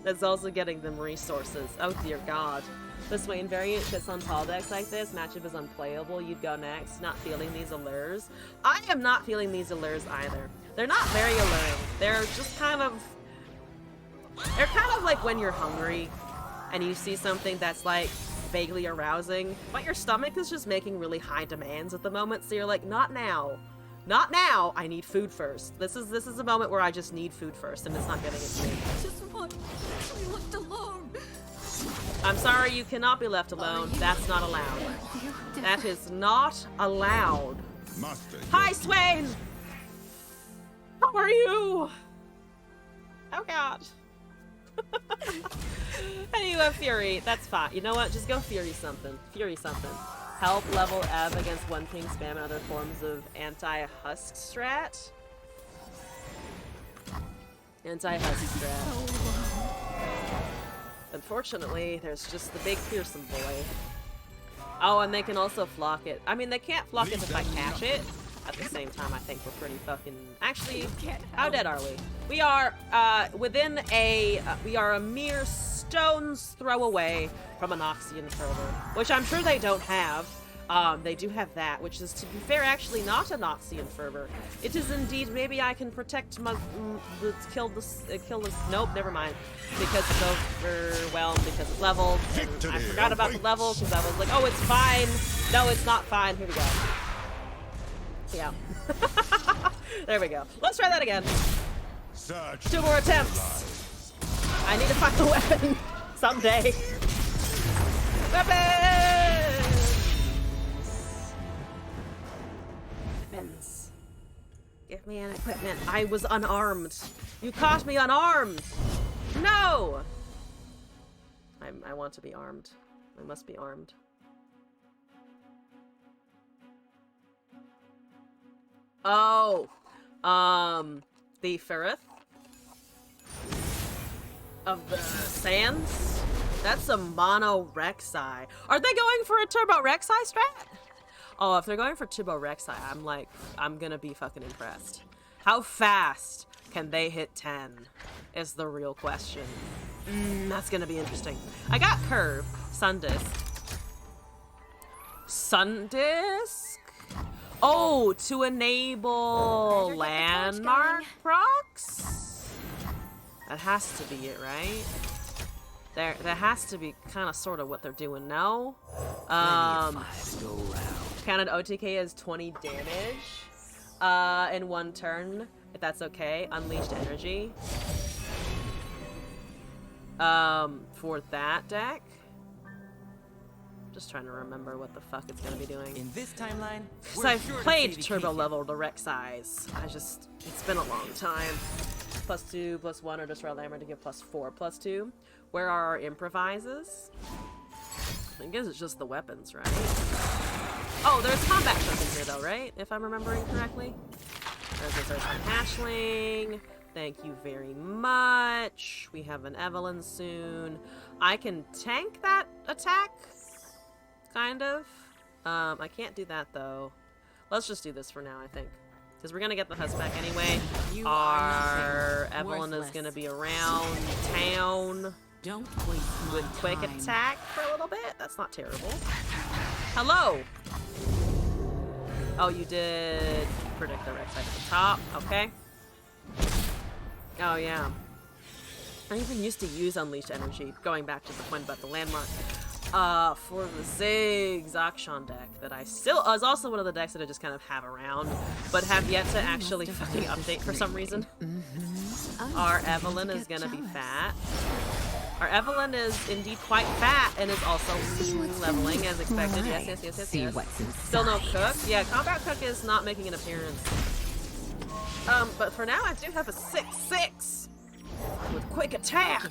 That's also getting them resources. Oh dear god. The Swain variant fits on tall decks like this. Matchup is unplayable. You'd go next. Not feeling these allures. I am not feeling these allures either. They're not very alluring. They're just kind of... They're kind of like when you're hungry and you see something that's like vaguely arousing, but your stomach is just making really high demands at the moment, so you're like, not now. Not now! I need food first. This is a moment where I just need food first, and it's not getting it to me. Just want to be left alone. I'm sorry, you cannot be left alone. That's not allowed. That is not allowed. Master. Hi, Swain! How are you? Oh god. Hey, you have Fury. That's fine. You know what? Just go Fury something. Fury something. Help level Ev against one king spam and other forms of anti-husk strat. Anti-husk strat. Unfortunately, there's just the big fearsome boy. Oh, and they can also flock it. I mean, they can't flock it if I catch it. At the same time, I think we're pretty fucking... Actually, how dead are we? We are within a... we are a mere stone's throw away from a Noxian Fervor, which I'm sure they don't have. They do have that, which is, to be fair, actually not a Noxian Fervor. It is indeed, maybe I can protect my... kill this... nope, never mind. Because it's overwhelmed, because it's leveled. And I forgot about the level, because I was like, oh, it's fine. No, it's not fine. Here we go. Yeah. There we go. Let's try that again. Search 2 more attempts. I need to find the weapon someday. Weapons. Give me an equipment. I was unarmed. You caught me unarmed. No. I want to be armed. I must be armed. Oh, the Ferrith of the Sands? That's a mono Rek'Sai. Are they going for a turbo Rek'Sai strat? Oh, if they're going for turbo Rek'Sai, I'm gonna be fucking impressed. How fast can they hit 10 is the real question. That's gonna be interesting. I got Curve, Sundisk. Sundisk? Oh, to enable landmark procs? That has to be it, right? That has to be kind of sort of what they're doing now. Counted OTK as 20 damage in 1 turn, if that's okay. Unleashed energy. For that deck. Just trying to remember what the fuck it's gonna be doing. In this timeline, Because I've played turbo level to Rek'Sai's. It's been a long time. +2, +1, or just raw Lammer to give +4, +2. Where are our improvises? I guess it's just the weapons, right? Oh, there's combat stuff in here though, right? If I'm remembering correctly. There's a hatchling. Thank you very much. We have an Evelyn soon. I can tank that attack. Kind of. I can't do that though. Let's just do this for now, I think. Because we're gonna get the husk back anyway. Our Evelyn is gonna be around town. Don't waste my With quick time. attack for a little bit. That's not terrible. Hello! Oh, you did predict the Rek'Sai at the top. Okay. Oh yeah. I even used to use Unleashed Energy, going back to the point about the landmark, for the Ziggs Akshan deck that I still is also one of the decks that I just kind of have around, but have yet to actually fucking update for some reason. Our Evelyn is gonna be fat. Our Evelyn is indeed quite fat and is also leveling as expected. Yes. Still no Cook. Yeah, Combat Cook is not making an appearance. But for now I do have a 6/6 with quick attack,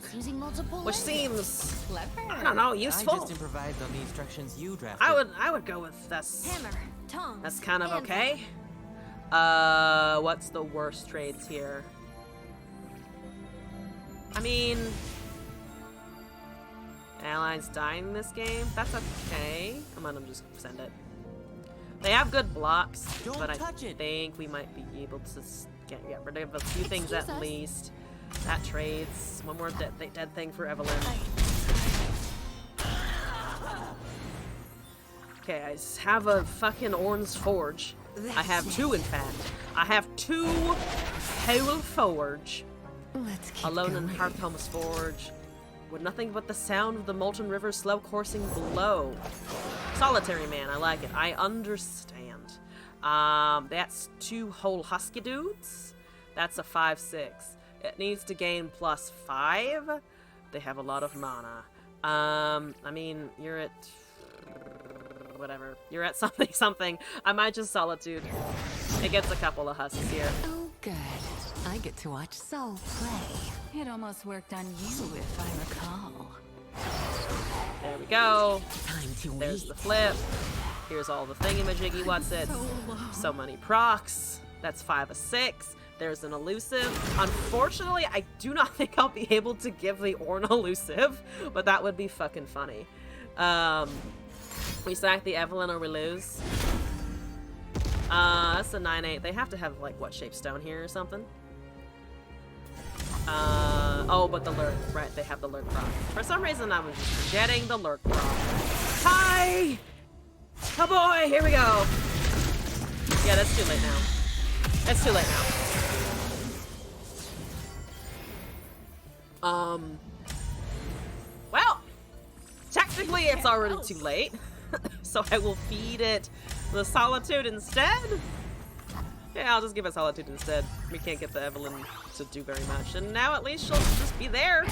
which seems, I don't know, useful. I just improvised on the instructions you drafted. I would go with this. Hammer, tongs, That's kind of anvil. okay. What's the worst trades here? I mean, allies dying this game? That's okay. Come on, I'm just send it. They have good blocks, Don't but I touch it. think we might be able to get rid of a few things at Excuse us. least. That trades. One more dead thing for Evelyn. Okay, I just have a fucking Orn's Forge. I have two, in fact. I have two whole Forge. Let's keep Alone in going. Hearthhome's Forge, with nothing but the sound of the molten river slow coursing below. Solitary man, I like it. I understand. That's two whole husky dudes. That's a 5/6. It needs to gain +5. They have a lot of mana. I mean, you're at whatever. You're at something. I might just Solitude. It gets a couple of husks here. Oh, good. I get to watch Soul play. It almost worked on you, if I recall. There we go. Time to There's eat. the flip. Here's all the thingamajiggy what's it. So many procs. That's 5/6. There's an elusive. Unfortunately, I do not think I'll be able to give the Ornn elusive, but that would be fucking funny. We sack the Evelyn or we lose. That's a 9/8. They have to have, like, what, shape stone here or something? Oh, but the lurk, right, they have the lurk proc. For some reason, I was just forgetting the lurk proc. Hi! Oh boy, here we go. Yeah, that's too late now. It's too late now. Well, technically it's already too late, so I will feed it the Solitude instead. Yeah, I'll just give it Solitude instead. We can't get the Evelyn to do very much, and now at least she'll just be there,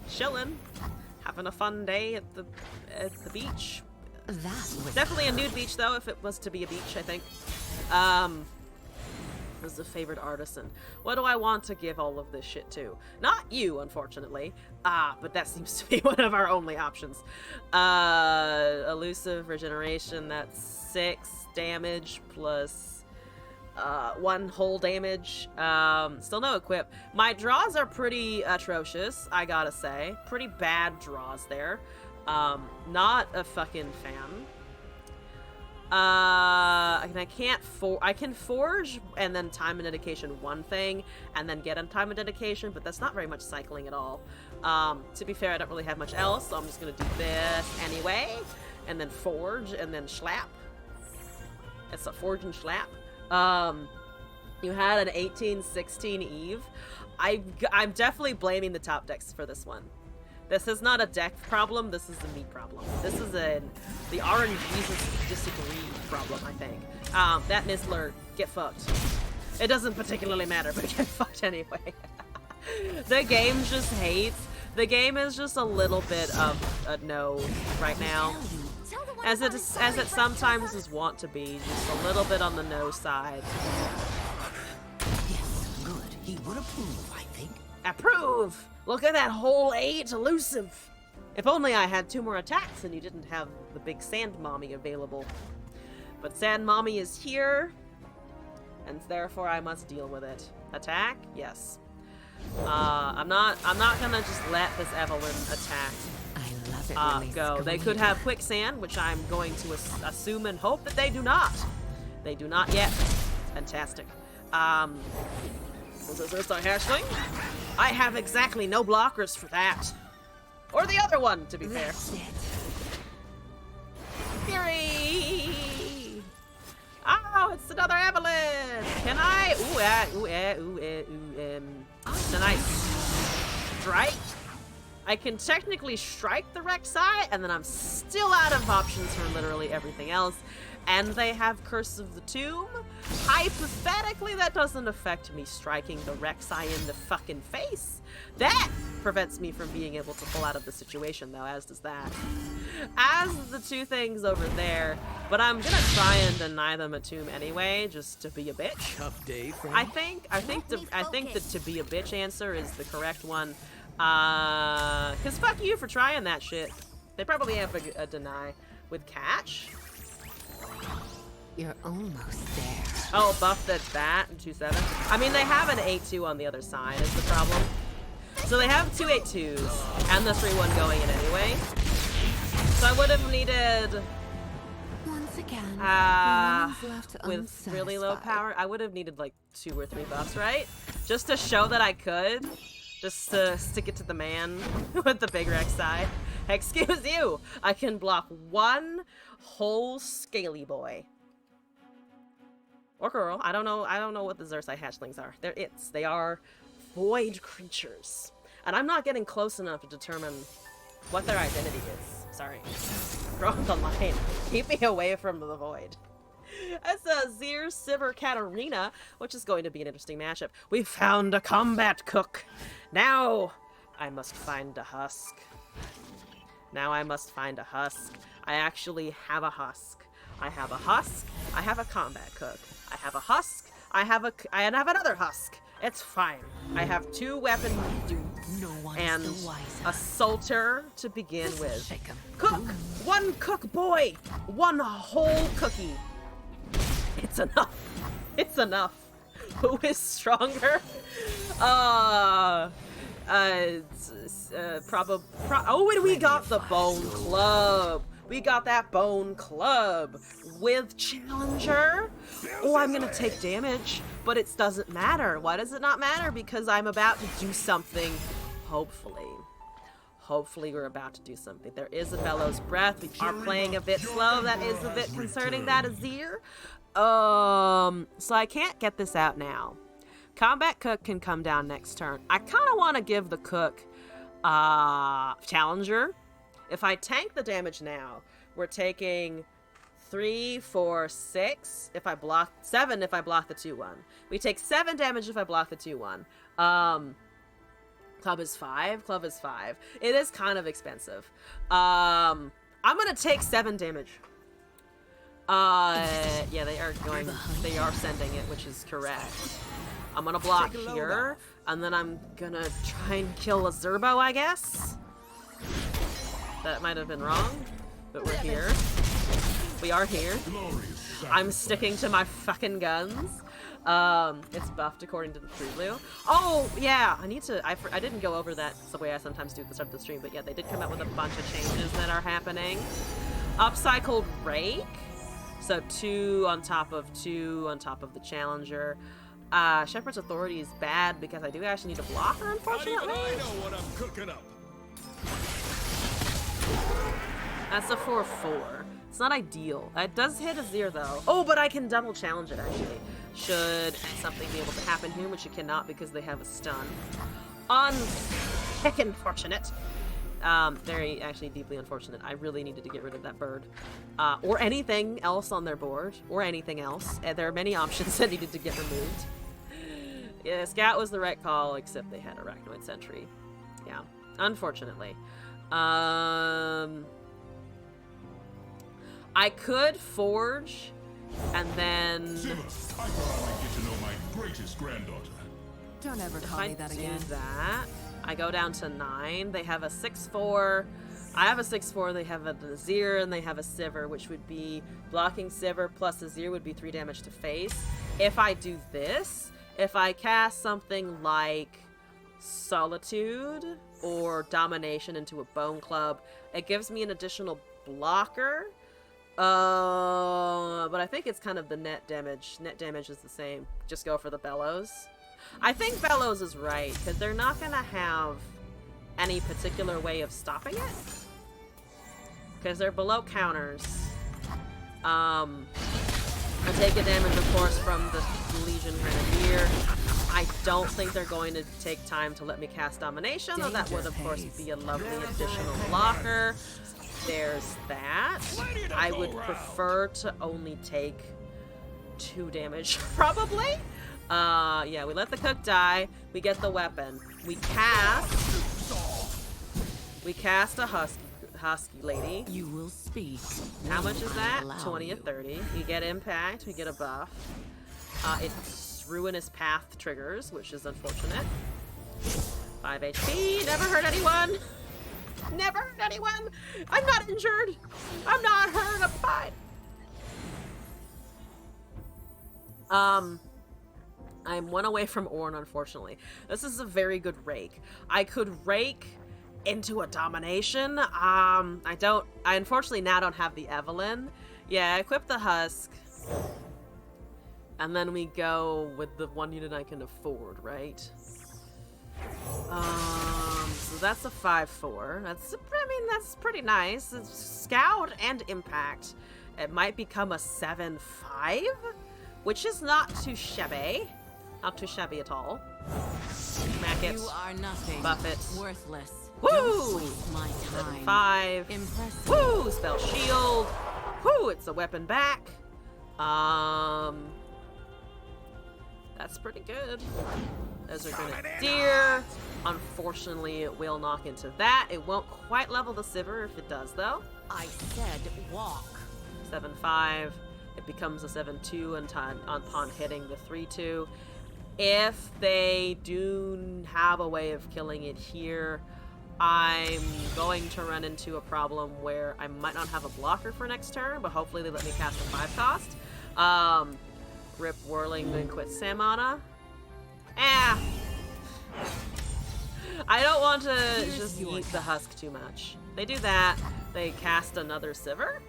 chilling, having a fun day at the beach. That was Definitely a nude beach though, if it was to be a beach, I think. As a favorite artisan. What do I want to give all of this shit to? Not you, unfortunately. But that seems to be one of our only options. Elusive regeneration, that's 6 damage plus 1 whole damage. Still no equip. My draws are pretty atrocious, I gotta say. Pretty bad draws there. Not a fucking fan. And I can forge and then time and dedication one thing and then get a time and dedication, but that's not very much cycling at all. To be fair, I don't really have much else, so I'm just gonna do this anyway, and then forge and then schlap. It's a forge and schlap. You had an 18-16 Eve. I'm definitely blaming the top decks for this one. This is not a deck problem, this is a me problem. This is the RNG's disagree problem, I think. That Nizzler, get fucked. It doesn't particularly matter, but get fucked anyway. The game just hates. The game is just a little bit of a no right now. As it sometimes is wont to be, just a little bit on the no side. Yes, good. He would approve, I think. Approve! Look at that whole 8 elusive! If only I had 2 more attacks and you didn't have the big sand mommy available. But sand mommy is here, and therefore I must deal with it. Attack? Yes. I'm not gonna just let this Evelyn attack I love it when go. They could have quicksand, which I'm going to assume and hope that they do not. They do not yet. Fantastic. Was this Earthstar Hatchling? I have exactly no blockers for that. Or the other one, to be fair. That's it. Fury! Oh, it's another Evelyn! Can I? Then I strike. I can technically strike the Rek'Sai, and then I'm still out of options for literally everything else. And they have Curse of the Tomb. Hypothetically, that doesn't affect me striking the Rek'Sai in the fucking face. That prevents me from being able to pull out of the situation, though, as does that. As the two things over there, but I'm gonna try and deny them a tomb anyway, just to be a bitch. Tough day, friend. I think the to be a bitch answer is the correct one. Cause fuck you for trying that shit. They probably have a deny with catch. You're almost there. Oh, buff that's that and 2/7. I mean, they have an 8/2 on the other side is the problem. So they have 2 8/2s and the 3/1 going in anyway. So I would have needed Once again, with really low power, I would have needed like 2 or 3 buffs, right? Just to show that I could. Just to stick it to the man with the big Rek'Sai. Excuse you! I can block one whole scaly boy. Or girl. I don't know what the Xerxai hatchlings are. They are void creatures. And I'm not getting close enough to determine what their identity is. Sorry. Drawing the line. Keep me away from the void. That's a Zir Sivir Katarina, which is going to be an interesting matchup. We found a combat cook. Now I must find a husk. Now I must find a husk. I actually have a husk. I have a husk. I have a combat cook. I have a husk. I have another husk. It's fine. I have 2 weapon dudes and a salter to begin with. Cook! 1 cook boy! 1 whole cookie. It's enough. It's enough. Who is stronger? Oh, and we got the bone club. We got that bone club with challenger. Oh, I'm gonna take damage, but it doesn't matter. Why does it not matter? Because I'm about to do something, hopefully. Hopefully we're about to do something. There is a Bellows Breath. We are playing a bit slow. That is a bit concerning. That is Azir. So I can't get this out now. Combat Cook can come down next turn. I kind of want to give the Cook Challenger. If I tank the damage now, we're taking 3, 4, 6 if I block 7 if I block the 2/1. We take 7 damage if I block the 2/1. Club is 5. Club is 5. It is kind of expensive. I'm gonna take 7 damage. Yeah, they are sending it, which is correct. I'm gonna block here, and then I'm gonna try and kill a Zerbo, I guess. That might have been wrong, but we're here. We are here. I'm sticking to my fucking guns. It's buffed according to the True Blue. Oh, yeah, I didn't go over that the way I sometimes do at the start of the stream, but yeah, they did come out with a bunch of changes that are happening. Upcycled Rake. So 2 on top of 2 on top of the Challenger. Shepherd's Authority is bad because I do actually need a blocker, unfortunately. I know what I'm cooking up. That's a 4/4. It's not ideal. It does hit Azir though. Oh, but I can double challenge it actually. Should something be able to happen here, which it cannot because they have a stun. Unfortunate. Very actually deeply unfortunate. I really needed to get rid of that bird. Or anything else on their board. Or anything else. There are many options that needed to get removed. Yeah, Scout was the right call, except they had Arachnoid Sentry. Yeah, unfortunately. I could forge, and then Simmer, I thought I'd get to know my greatest granddaughter. Don't ever if call I me that do again. that, I go down to 9. They have a 6/4. I have a 6/4. They have a Azir, and they have a Sivir, which would be blocking Sivir plus Azir would be 3 damage to face. If I do this, if I cast something like Solitude or Domination into a Bone Club, it gives me an additional blocker. But I think it's kind of the net damage. Net damage is the same. Just go for the Bellows. I think Bellows is right, because they're not going to have any particular way of stopping it. Because they're below counters. I take a damage, of course, from the Legion Grenadier. I don't think they're going to take time to let me cast Domination, though that would, of course, be a lovely additional blocker. There's that. I would prefer to only take 2 damage, probably. Yeah, we let the cook die. We get the weapon. We cast a husky lady. You will speak. How much is that? Allow 20 or you. 30. We get impact. We get a buff. It's ruinous path triggers, which is unfortunate. 5 HP. Never hurt anyone. Never hurt anyone. I'm not injured. I'm not hurt. I'm fine. I'm 1 away from Ornn, unfortunately. This is a very good rake. I could rake into a domination. I unfortunately now don't have the Evelyn. Yeah, I equip the husk. And then we go with the 1 unit I can afford, right? So that's a 5/4. That's pretty nice. It's Scout and Impact. It might become a 7/5, which is not too shabby. Not too shabby at all. Smack it. You are nothing. Buff it. Worthless. Woo! Don't waste my time. 5. Impressive. Woo! Spell shield. Woo! It's a weapon back. That's pretty good. Those are Grenadier. Unfortunately, it will knock into that. It won't quite level the Sivir if it does, though. I said walk. 7/5. It becomes a 7/2 upon hitting the 3/2. If they do have a way of killing it here, I'm going to run into a problem where I might not have a blocker for next turn, but hopefully they let me cast a 5 cost. Rip Whirling and quit Samana. I don't want to just eat the husk too much. They do that, they cast another Sivir.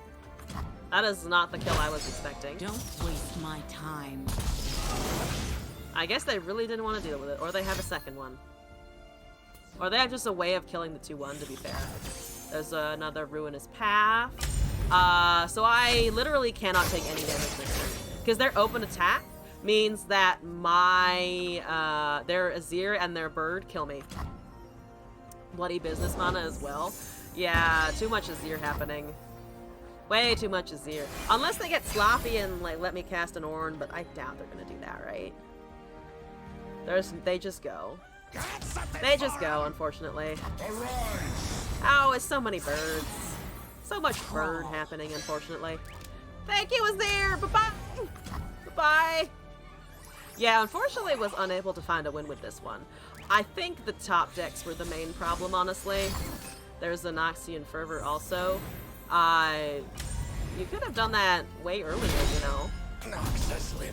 That is not the kill I was expecting. Don't waste my time. I guess they really didn't want to deal with it, or they have a second one. Or they have just a way of killing the 2/1, to be fair. There's another Ruinous Path. So I literally cannot take any damage this turn. Because their open attack means that their Azir and their bird kill me. Bloody Business mana as well. Yeah, too much Azir happening. Way too much Azir. Unless they get sloppy and like let me cast an Ornn, but I doubt they're gonna do that, right? They just go. They just go, unfortunately. Oh, it's so many birds. So much bird happening, unfortunately. Thank you, Azir! Bye-bye! Bye-bye! Yeah, unfortunately I was unable to find a win with this one. I think the top decks were the main problem, honestly. There's a Noxian Fervor also. You could have done that way earlier, you know.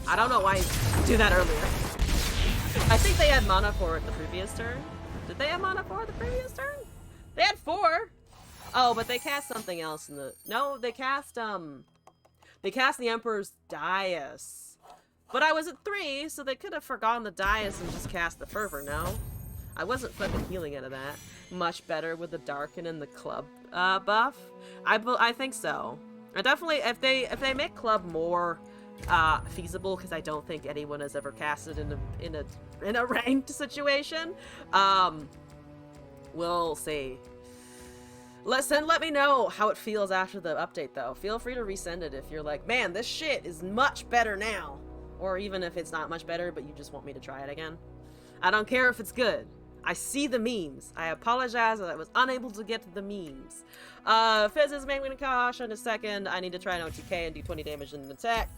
I don't know why you do that earlier. I think they had mana for it the previous turn. Did they have mana for it the previous turn? They had 4! Oh, but they cast something else in the... No, they cast the Emperor's Dais. But I was at 3, so they could have forgotten the Dais and just cast the Fervor, no? I wasn't flipping healing out of that. Much better with the Darken and the Club buff. I think so. I definitely, if they make Club more feasible, because I don't think anyone has ever casted in a ranked situation, we'll see. Let me know how it feels after the update, though. Feel free to resend it if you're like, man, this shit is much better now. Or even if it's not much better, but you just want me to try it again. I don't care if it's good. I see the memes. I apologize that I was unable to get to the memes. Fizz is main winning caution in a second. I need to try an OTK and do 20 damage in an attack.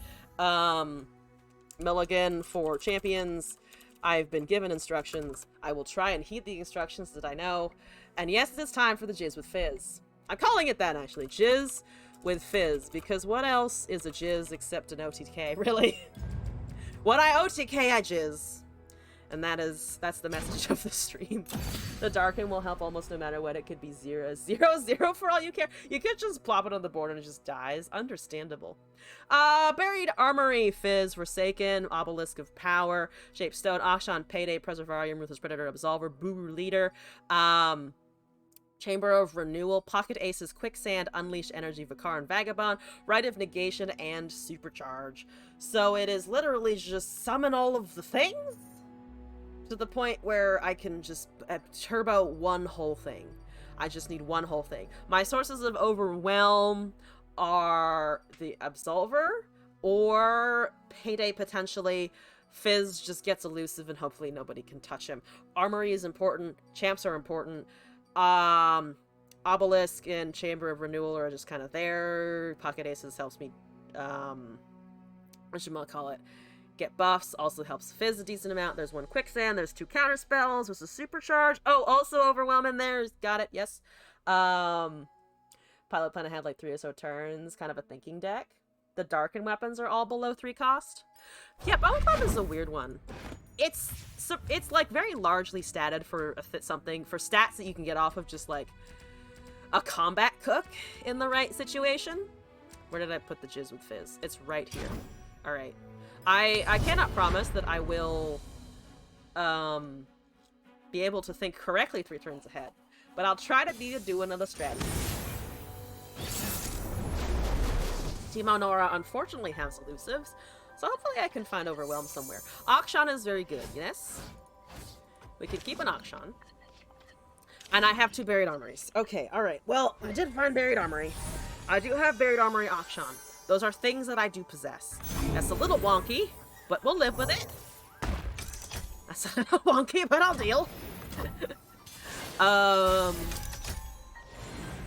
Mulligan for champions. I've been given instructions. I will try and heed the instructions that I know. And yes, it is time for the Jizz with Fizz. I'm calling it that, actually. Jizz with Fizz. Because what else is a Jizz except an OTK, really? When I OTK, I Jizz. And that's the message of the stream. The Darken will help almost no matter what. It could be 0/0/0 for all you care. You could just plop it on the board and it just dies. Understandable. Buried Armory, Fizz, Forsaken, Obelisk of Power, Shaped Stone, Ashan, Payday, Preservarium, Ruthless Predator, Absolver, Booru Leader, Chamber of Renewal, Pocket Aces, Quicksand, Unleashed Energy, Vicar and Vagabond, Rite of Negation, and Supercharge. So it is literally just summon all of the things? To the point where I can just turbo one whole thing. I just need one whole thing. My sources of overwhelm are the Absolver or Payday potentially. Fizz just gets elusive and hopefully nobody can touch him. Armory is important. Champs are important. Obelisk and Chamber of Renewal are just kind of there. Pocket Aces helps me, whatchamacallit, get buffs. Also helps Fizz a decent amount. There's one Quicksand. There's 2 counter spells. There's a Supercharge. Oh, also Overwhelm in there. Got it. Yes. Pilot Planet had like 3 or so turns. Kind of a thinking deck. The Darken weapons are all below 3 cost. Yeah, Battlegrounds is a weird one. It's like very largely statted for something, for stats that you can get off of just like a combat cook in the right situation. Where did I put the jizz with Fizz? It's right here. Alright. I cannot promise that I will be able to think correctly 3 turns ahead, but I'll try to be doing another strategy. Teemo Nora unfortunately has elusives, so hopefully I can find Overwhelm somewhere. Akshan is very good, yes? We can keep an Akshan. And I have 2 Buried Armories. Okay, alright. Well, I did find Buried Armory. I do have Buried Armory Akshan. Those are things that I do possess. That's a little wonky, but we'll live with it. That's a little wonky, but I'll deal.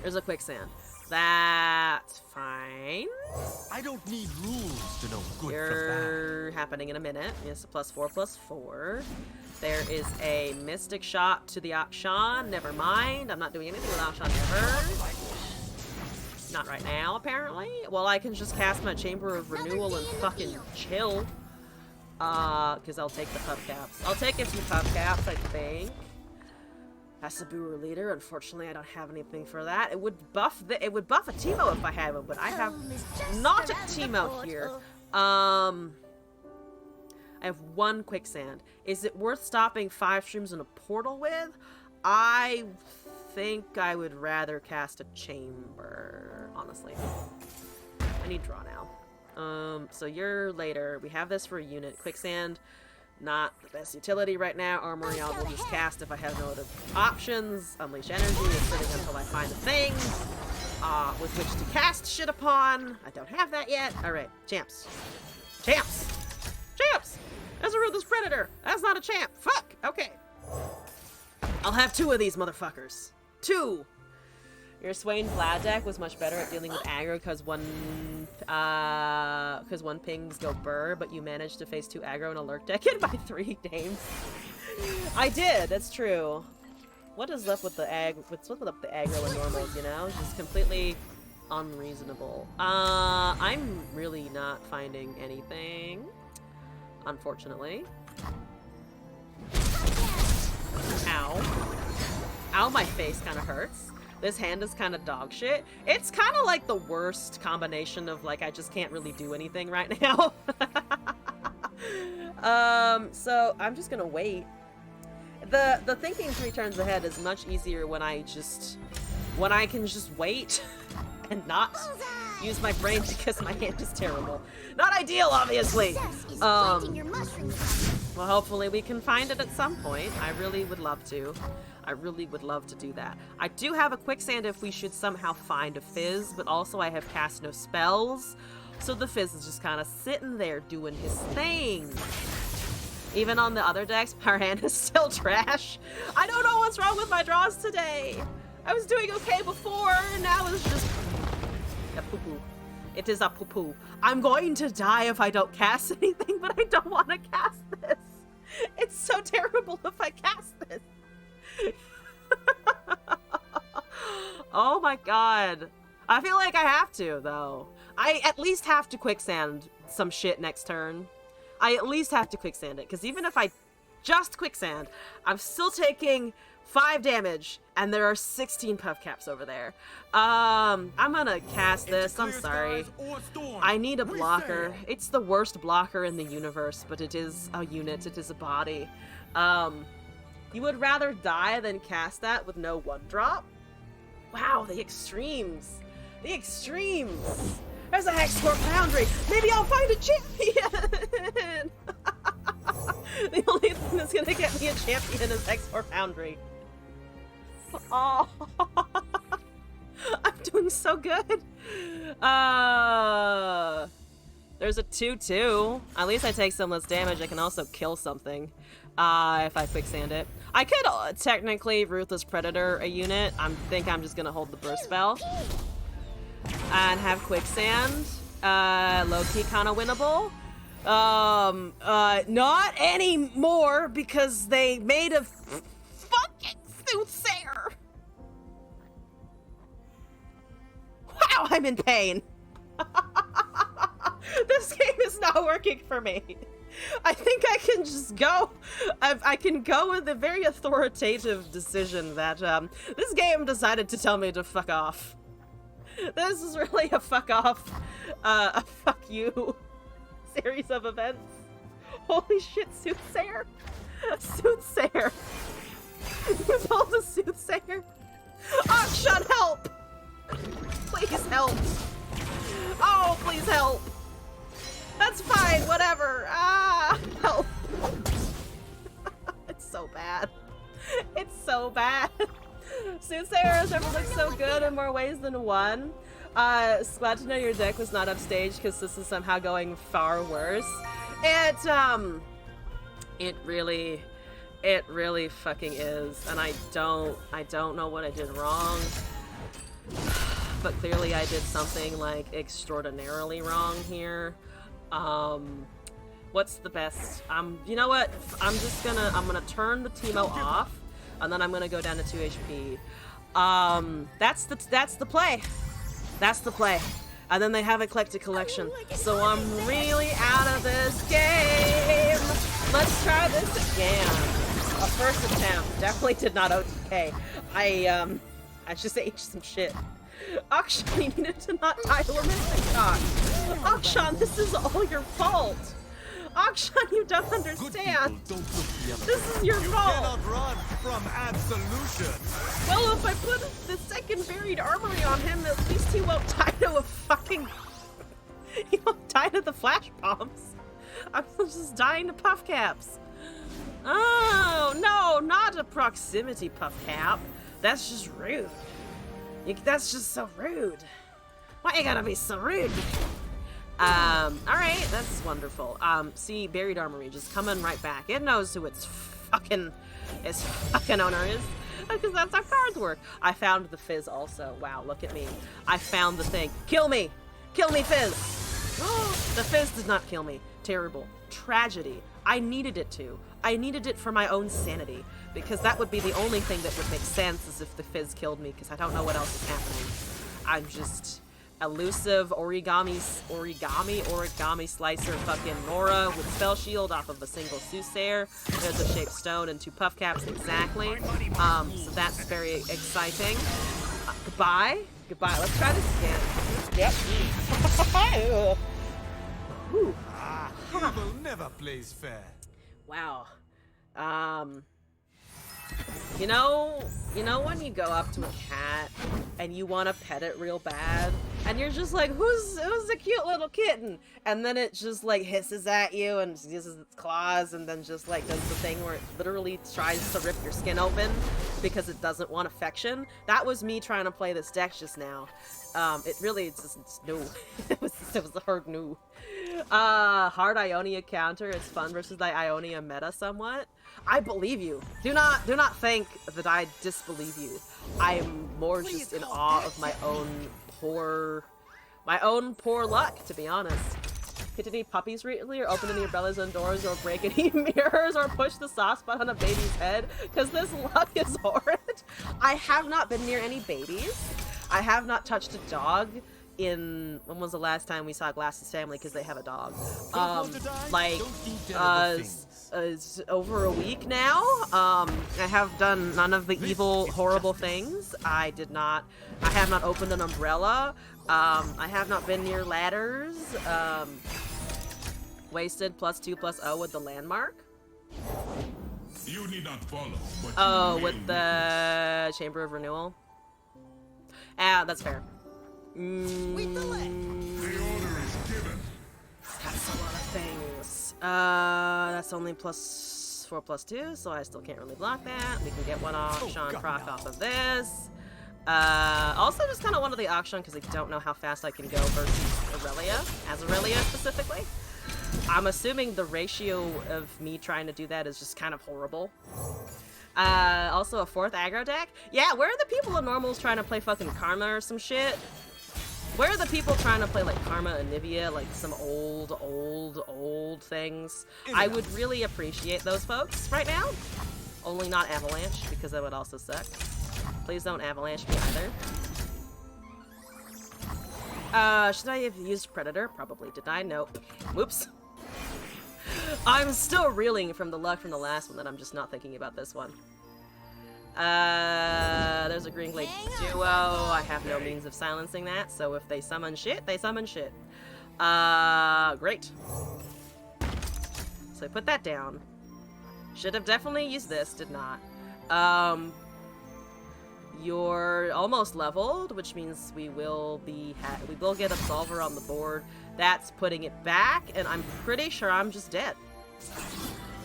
There's a Quicksand. That's fine. I don't need rules to know good You're happening in a minute. Yes, +4/+4. There is a Mystic Shot to the Akshan. Never mind. I'm not doing anything with Akshan ever. Not right now, apparently. Well, I can just cast my Chamber of Renewal and fucking chill. Because I'll take the pup caps. I'll take a few pup caps, I think. That's a Brewer Leader. Unfortunately, I don't have anything for that. It would buff a Teemo if I have it, but I have not a Teemo here. I have 1 Quicksand. Is it worth stopping 5 streams in a portal with? I think I would rather cast a Chamber, honestly. I need draw now. So you're later. We have this for a unit. Quicksand, not the best utility right now. Armory I will just cast if I have no other options. Unleash Energy is sitting until I find a thing with which to cast shit upon. I don't have that yet. Alright, champs. Champs! Champs! That's a Ruthless Predator! That's not a champ! Fuck! Okay. I'll have 2 of these motherfuckers. 2! Your Swain Vlad deck was much better at dealing with aggro because one pings go burr, but you managed to face 2 aggro in a lurk deck in by 3 games. I did, that's true. What is left with the what's left with the aggro and normals, you know? Just completely unreasonable. I'm really not finding anything, unfortunately. Ow. Ow, my face kind of hurts. This hand is kind of dog shit. It's kind of like the worst combination of, like, I just can't really do anything right now. So I'm just gonna wait. The thinking 3 turns ahead is much easier when I can just wait and not use my brain because my hand is terrible. Not ideal, obviously. Well, hopefully we can find it at some point. I really would love to. I really would love to do that. I do have a Quicksand if we should somehow find a Fizz, but also I have cast no spells, so the Fizz is just kind of sitting there doing his thing. Even on the other decks, our hand is still trash. I don't know what's wrong with my draws today. I was doing okay before, and now it's just a poo-poo. It is a poo-poo. I'm going to die if I don't cast anything, but I don't want to cast this. It's so terrible if I cast this. Oh my god. I feel like I have to, though. I at least have to Quicksand some shit next turn. I at least have to Quicksand it, because even if I just Quicksand, I'm still taking 5 damage, and there are 16 puff caps over there. I'm gonna cast this. I'm sorry. I need a blocker. It's the worst blocker in the universe, but it is a unit. It is a body. You would rather die than cast that with no 1-drop? Wow, the extremes. The extremes. There's a Hexcore Foundry. Maybe I'll find a champion. The only thing that's gonna get me a champion is X4 Foundry. Oh, I'm doing so good. There's a 2-2. At least I take some less damage. I can also kill something if I quicksand it. I could technically Ruthless Predator a unit. I think I'm just gonna hold the burst spell and have quicksand. Low-key kind of winnable. Not anymore because they made a fucking soothsayer. Wow, I'm in pain. This game is not working for me. I think I can just go. I can go with a very authoritative decision that this game decided to tell me to fuck off. This is really a fuck off, a fuck you series of events. Holy shit, Soothsayer! Soothsayer! You pulled a Soothsayer? Akshan, help! Please help! Oh, please help! That's fine, whatever. Help! It's so bad. It's so bad. Soothsayer has never looked so good in more ways than one. Glad to know your deck was not upstaged because this is somehow going far worse. It really fucking is, and I don't know what I did wrong, but clearly I did something like extraordinarily wrong here. What's the best? You know what? I'm gonna turn the Teemo off, and then I'm gonna go down to 2 HP. That's the play. That's the play. And then they have Eclectic Collection. So I'm really out of this game. Let's try this again. A first attempt. Definitely did not OTK. I just ate some shit. Akshan, you needed to not die to a Mystic Cock. Akshan, this is all your fault. Akshan, you don't understand. This is your fault. You cannot run from absolution. Well, if I put the second buried armory on him, at least he won't die to a fucking... He won't die to the flash bombs. I'm just dying to puff caps. Oh, no, not a proximity puff cap. That's just rude. That's just so rude. Why you gotta be so rude? Alright, that's wonderful. See, Buried Armory just coming right back. It knows who its fucking owner is. Because that's how cards work. I found the Fizz also. Wow, look at me. I found the thing. Kill me! Kill me, Fizz! The Fizz did not kill me. Terrible. Tragedy. I needed it to. I needed it for my own sanity. Because that would be the only thing that would make sense is if the Fizz killed me, because I don't know what else is happening. I'm just... elusive origami slicer fucking Nora with spell shield off of a single Soothsayer. There's a shaped stone and 2 puff caps exactly. So that's very exciting. Goodbye. Let's try this again. Yep. Evil never plays fair. Wow. You know when you go up to a cat and you want to pet it real bad, and you're just like, who's the cute little kitten? And then it just like hisses at you and uses its claws and then just like does the thing where it literally tries to rip your skin open because it doesn't want affection. That was me trying to play this deck just now. It really just no. it was a hard no. Hard Ionia counter. It's fun versus the Ionia meta somewhat. I believe you. Do not think that I disbelieve you. I'm more just in awe of my own poor luck, to be honest. Hit any puppies recently, or open any umbrellas and doors, or break any mirrors, or push the soft spot on a baby's head? Because this luck is horrid. I have not been near any babies. I have not touched a dog in... When was the last time we saw Glass's family? Because they have a dog. It's over a week now. I have done none of the evil, horrible things. I have not opened an umbrella. I have not been near ladders. Wasted +2/+0 with the landmark. You need not follow. But Oh, with the Chamber of Renewal. That's fair. the order is given. That's a lot of things. That's That's only +4/+2, so I still can't really block that. We can get one auction proc off of this. Also just kind of wanted the auction because I don't know how fast I can go versus Aurelia, as Aurelia specifically. I'm assuming the ratio of me trying to do that is just kind of horrible. Also a 4th aggro deck. Yeah, where are the people in normals trying to play fucking Karma or some shit? Where are the people trying to play like Karma and Nivea, like some old things? I would really appreciate those folks right now. Only not Avalanche, because that would also suck. Please don't Avalanche me either. Should I have used Predator? Probably. Did I? Nope. Whoops. I'm still reeling from the luck from the last one that I'm just not thinking about this one. There's a Green Glade duo. I have no means of silencing that, so if they summon shit, they summon shit. Great. So I put that down. Should have definitely used this, did not. You're almost leveled, which means we will get Absolver on the board. That's putting it back, and I'm pretty sure I'm just dead.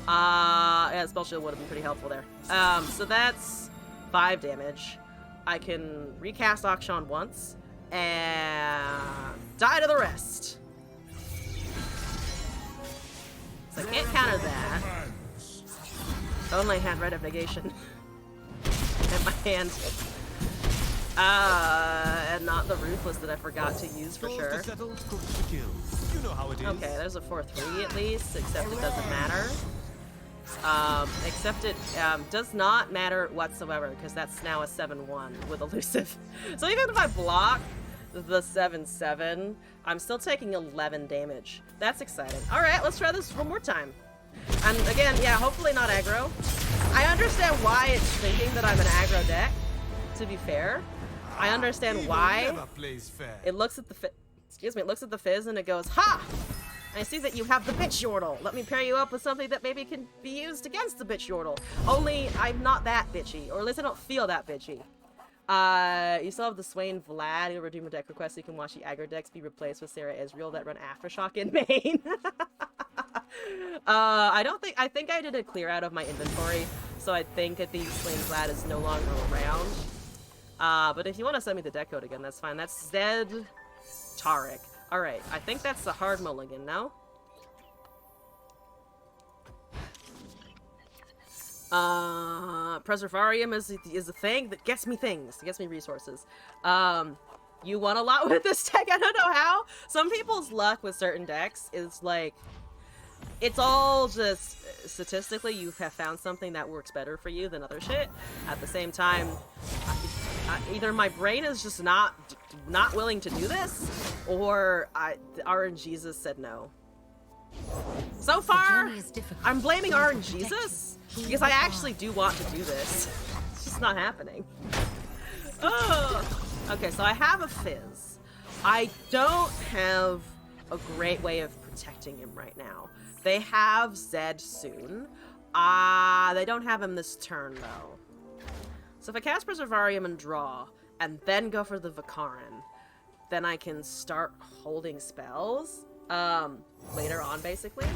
Yeah, Spell Shield would have been pretty helpful there. So that's 5 damage. I can recast Akshan once, and die to the rest. So I can't counter that. Only had Red of Negation in my hand. And not the Ruthless that I forgot to use for sure. Okay, there's a 4/3 at least, except it doesn't matter. Except it does not matter whatsoever, because that's now a 7/1 with Elusive. So even if I block the 7/7, I'm still taking 11 damage. That's exciting. Alright, let's try this one more time. And again, yeah, hopefully not aggro. I understand why it's thinking that I'm an aggro deck, to be fair. I understand why. It looks at the it looks at the Fizz and it goes, ha! I see that you have the bitch yordle. Let me pair you up with something that maybe can be used against the bitch yordle. Only I'm not that bitchy, or at least I don't feel that bitchy. You still have the Swain Vlad. You'll redeem a deck request so you can watch the aggro decks be replaced with Sarah Israel that run Aftershock in main. I think I did a clear out of my inventory, so I think that the Swain Vlad is no longer around. But if you want to send me the deck code again, that's fine. That's Zed Tarek. Alright, I think that's the hard mulligan, no? Preservarium is a thing that gets me things. It gets me resources. You won a lot with this deck. I don't know how. Some people's luck with certain decks is like... It's all just statistically you have found something that works better for you than other shit. At the same time, either my brain is just not willing to do this, or RNGesus said no. So far, I'm blaming RNGesus because I actually do want to do this. It's just not happening. Oh. Okay, so I have a Fizz. I don't have a great way of protecting him right now. They have Zed soon. They don't have him this turn, though. So if I cast Preservarium and draw, and then go for the Vikarin, then I can start holding spells, later on, basically.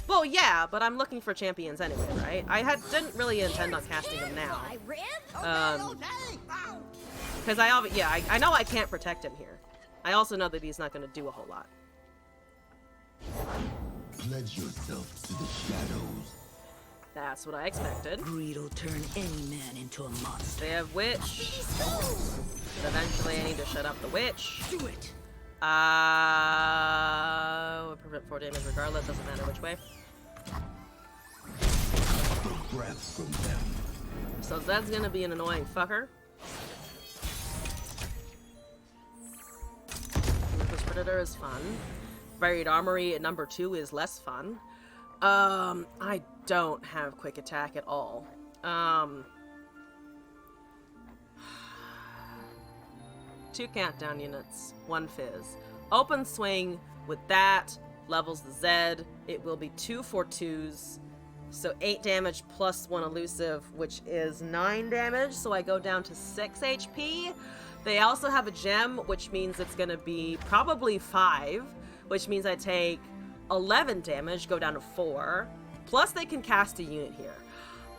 Well, yeah, but I'm looking for champions anyway, right? Didn't really intend on casting them now. Because I know I can't protect him here. I also know that he's not going to do a whole lot. Pledge yourself to the shadows. That's what I expected. Greed'll turn any man into a monster. They have Witch. But eventually I need to shut up the Witch. Do it. We'll prevent 4 damage regardless, doesn't matter which way. The breath from them. So that's gonna be an annoying fucker. Ruthless Predator is fun. Buried Armory at number 2 is less fun. I don't have quick attack at all. 2 countdown units, 1 Fizz. Open Swing with that levels the Zed. It will be 2 4/2s. So 8 damage plus 1 elusive, which is 9 damage. So I go down to 6 HP. They also have a gem, which means it's gonna be probably 5. Which means I take 11 damage, go down to 4. Plus they can cast a unit here.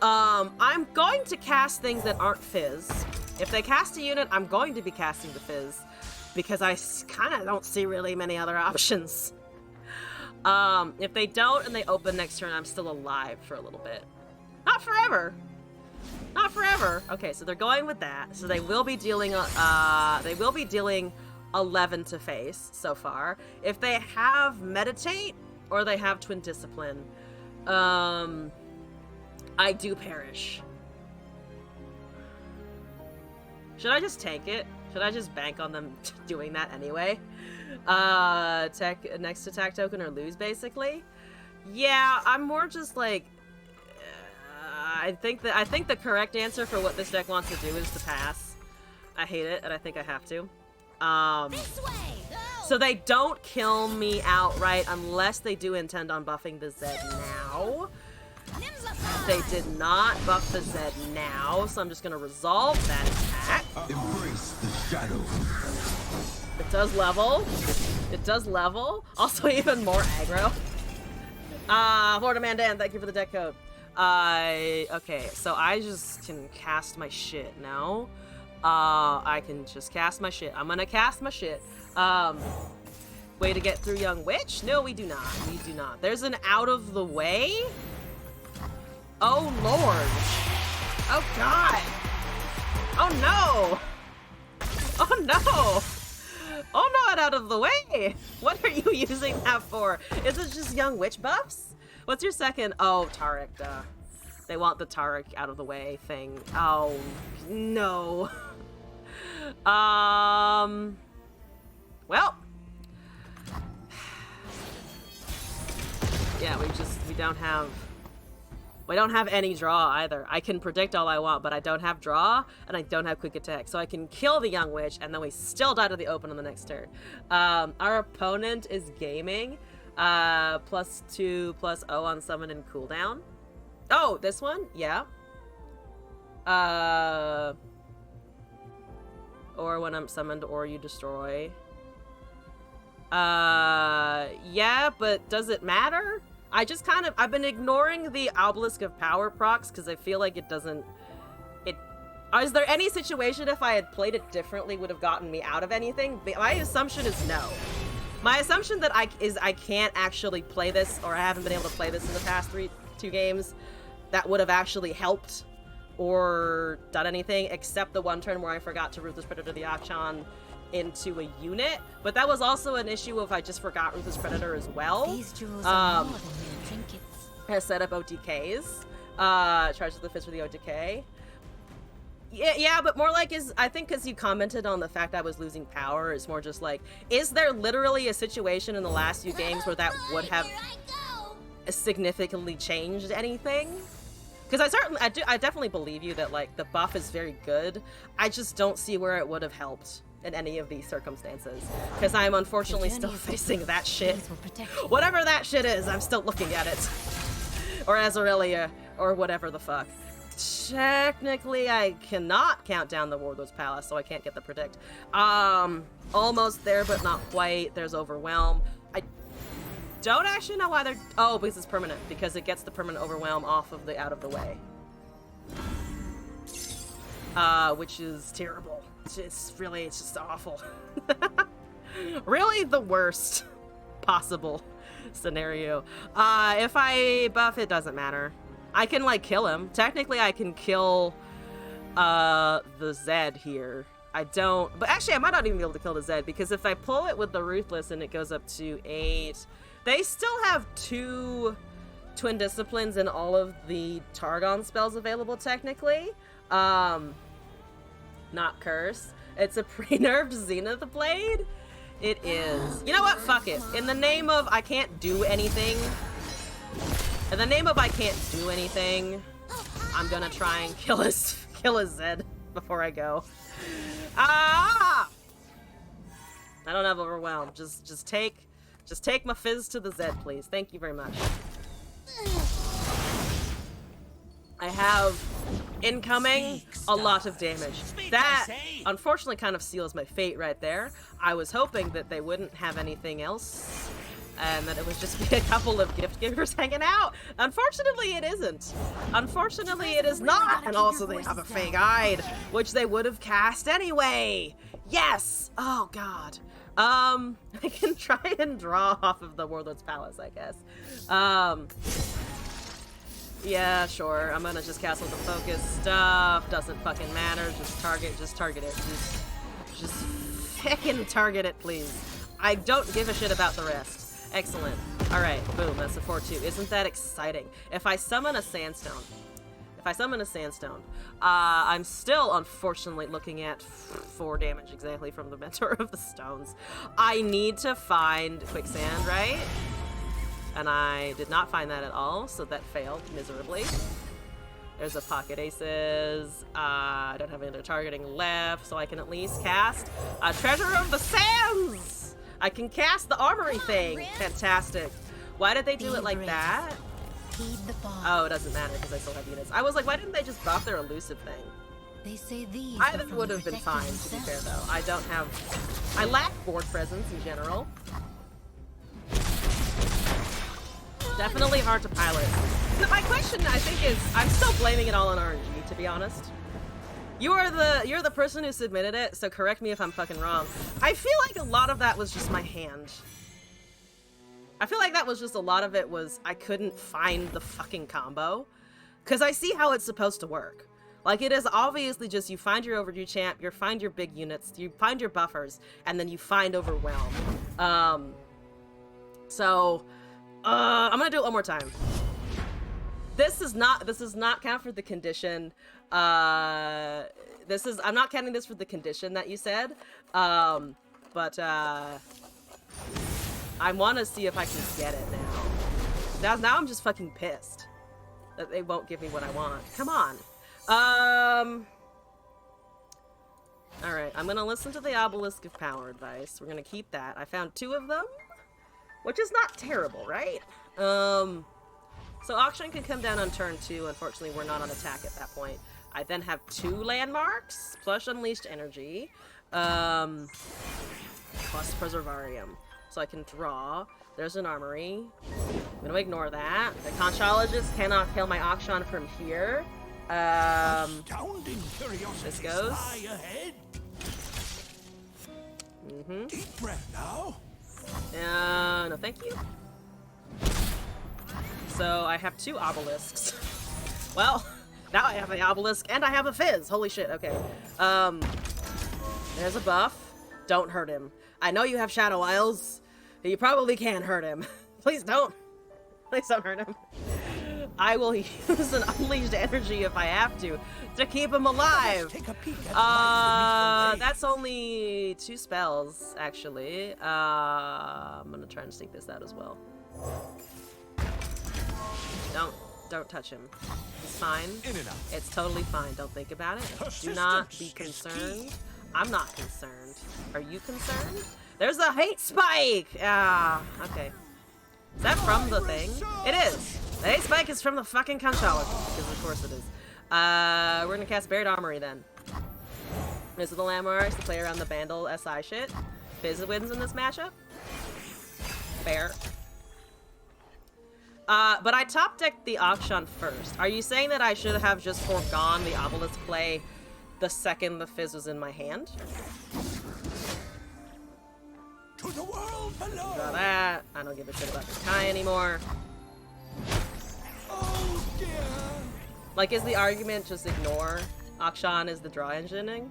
I'm going to cast things that aren't Fizz. If they cast a unit, I'm going to be casting the Fizz, because I kind of don't see really many other options. If they don't and they open next turn, I'm still alive for a little bit. Not forever. Not forever. Okay, so they're going with that. So they will be dealing 11 to face so far. If they have Meditate or they have Twin Discipline, I do perish. Should I just tank it? Should I just bank on them doing that anyway? Next attack token or lose, basically? Yeah, I'm more just like... I think the correct answer for what this deck wants to do is to pass. I hate it, and I think I have to. This way. So they don't kill me outright unless they do intend on buffing the Zed now. They did not buff the Zed now, so I'm just gonna resolve that attack. Embrace the shadow. It does level. It does level. Also even more aggro. Florida Mandan, thank you for the deck code. Okay, so I just can cast my shit now. I can just cast my shit. I'm gonna cast my shit. Way to get through Young Witch? No, we do not. We do not. There's an out of the way? Oh, Lord. Oh, God. Oh, no. Oh, no. Oh, not out of the way. What are you using that for? Is it just Young Witch buffs? What's your second? Oh, Tarek, duh. They want the Tarek out of the way thing. Oh, no. Well. Yeah, we don't have any draw either. I can predict all I want, but I don't have draw, and I don't have quick attack. So I can kill the Young Witch, and then we still die to the open on the next turn. Our opponent is gaming. +2/+0 on summon and cooldown. Oh, this one? Yeah. Or when I'm summoned or you destroy. Yeah, but does it matter? I've been ignoring the Obelisk of Power procs because I feel like it doesn't... Is there any situation if I had played it differently would have gotten me out of anything? My assumption is no. My assumption that I can't actually play this, or I haven't been able to play this in the past two games, that would have actually helped or done anything, except the one turn where I forgot to Ruthless Predator the Achan into a unit, but that was also an issue of I just forgot Ruthless Predator as well. These jewels are more than mere trinkets. I set up OTKs. Charge the Fist for the OTK. Yeah, but more like I think because you commented on the fact I was losing power, it's more just like, is there literally a situation in the last few games where that would have significantly changed anything? Because I definitely believe you that like the buff is very good. I just don't see where it would have helped in any of these circumstances, because I'm unfortunately still facing that shit. Whatever that shit is, I'm still looking at it. Or Azarelia, or whatever the fuck. Technically, I cannot count down the Warlord's Palace, so I can't get the predict. Almost there, but not quite. There's Overwhelm. I don't actually know why they're... Oh, because it's permanent, because it gets the permanent Overwhelm off of the out of the way. Which is terrible. It's just awful. Really the worst possible scenario. If I buff, it doesn't matter. I can, like, kill him. Technically, I can kill, the Zed here. I don't... But actually, I might not even be able to kill the Zed, because if I pull it with the Ruthless and it goes up to 8... They still have 2 Twin Disciplines and all of the Targon spells available, technically. Not Curse. It's a pre-nerfed Zenith Blade. It is. You know what? Fuck it. In the name of I can't do anything... In the name of I can't do anything, I'm gonna try and kill his Zed before I go. Ah! I don't have Overwhelm. Just take my Fizz to the Zed, please. Thank you very much. I have incoming a lot of damage. That unfortunately kind of seals my fate right there. I was hoping that they wouldn't have anything else and that it was just a couple of gift givers hanging out. Unfortunately, it isn't. Unfortunately, it is not. And also, they have a fake hide, which they would have cast anyway. Yes. Oh God. I can try and draw off of the Warlord's Palace, I guess. Yeah, sure. I'm gonna just cast all the focus stuff. Doesn't fucking matter. Just target it. Just fucking target it, please. I don't give a shit about the rest. Excellent. Alright, boom, that's a 4-2. Isn't that exciting? If I summon a sandstone, I'm still, unfortunately, looking at 4 damage exactly from the Mentor of the Stones. I need to find quicksand, right? And I did not find that at all, so that failed miserably. There's a pocket aces. I don't have any other targeting left, so I can at least cast a Treasure of the Sands! I can cast the armory thing! Fantastic. Why did they do it like that? Oh, it doesn't matter because I still have units. I was like, why didn't they just buff their elusive thing? They say these Either would have been fine, to be fair, though. I lack board presence in general. Definitely hard to pilot. So my question, I think, is I'm still blaming it all on RNG, to be honest. You're the person who submitted it, so correct me if I'm fucking wrong. I feel like a lot of that was just my hand. I feel like that was just a lot of it was I couldn't find the fucking combo. Because I see how it's supposed to work. Like, it is obviously just you find your overdue champ, you find your big units, you find your buffers, and then you find overwhelm. I'm gonna do it one more time. This is not count for the condition. I'm not counting this for the condition that you said. I want to see if I can get it now. Now I'm just fucking pissed that they won't give me what I want. Come on. Alright, I'm gonna listen to the Obelisk of Power advice. We're gonna keep that. I found 2 of them, which is not terrible, right? So Auction can come down on turn 2. Unfortunately, we're not on attack at that point. I then have 2 landmarks, plus Unleashed Energy, plus Preservarium. So I can draw. There's an armory. I'm gonna ignore that. The Conchologist cannot kill my Auction from here. This goes. Deep breath now. No, thank you. So I have 2 obelisks. Well, now I have the obelisk and I have a fizz. Holy shit, okay. There's a buff. Don't hurt him. I know you have Shadow Isles. You probably can't hurt him. Please don't. Please don't hurt him. I will use an Unleashed Energy if I have to keep him alive. Take a peek at That's only 2 spells, actually. I'm gonna try and sneak this out as well. Don't touch him. It's fine. It's totally fine. Don't think about it. Do not be concerned. I'm not concerned. Are you concerned? There's a hate spike! Ah, okay. Is that from the thing? It is! The hate spike is from the fucking Conchologist, because of course it is. We're gonna cast Buried Armory then. These are the landmarks to play around the Bandle SI shit. Fizz wins in this matchup. Fair. But I top decked the Auction first. Are you saying that I should have just foregone the Obelisk play the second the Fizz was in my hand? To the world below. Draw that. I don't give a shit about this Kai anymore. Oh dear. Like, is the argument just ignore Auction is the draw engineing?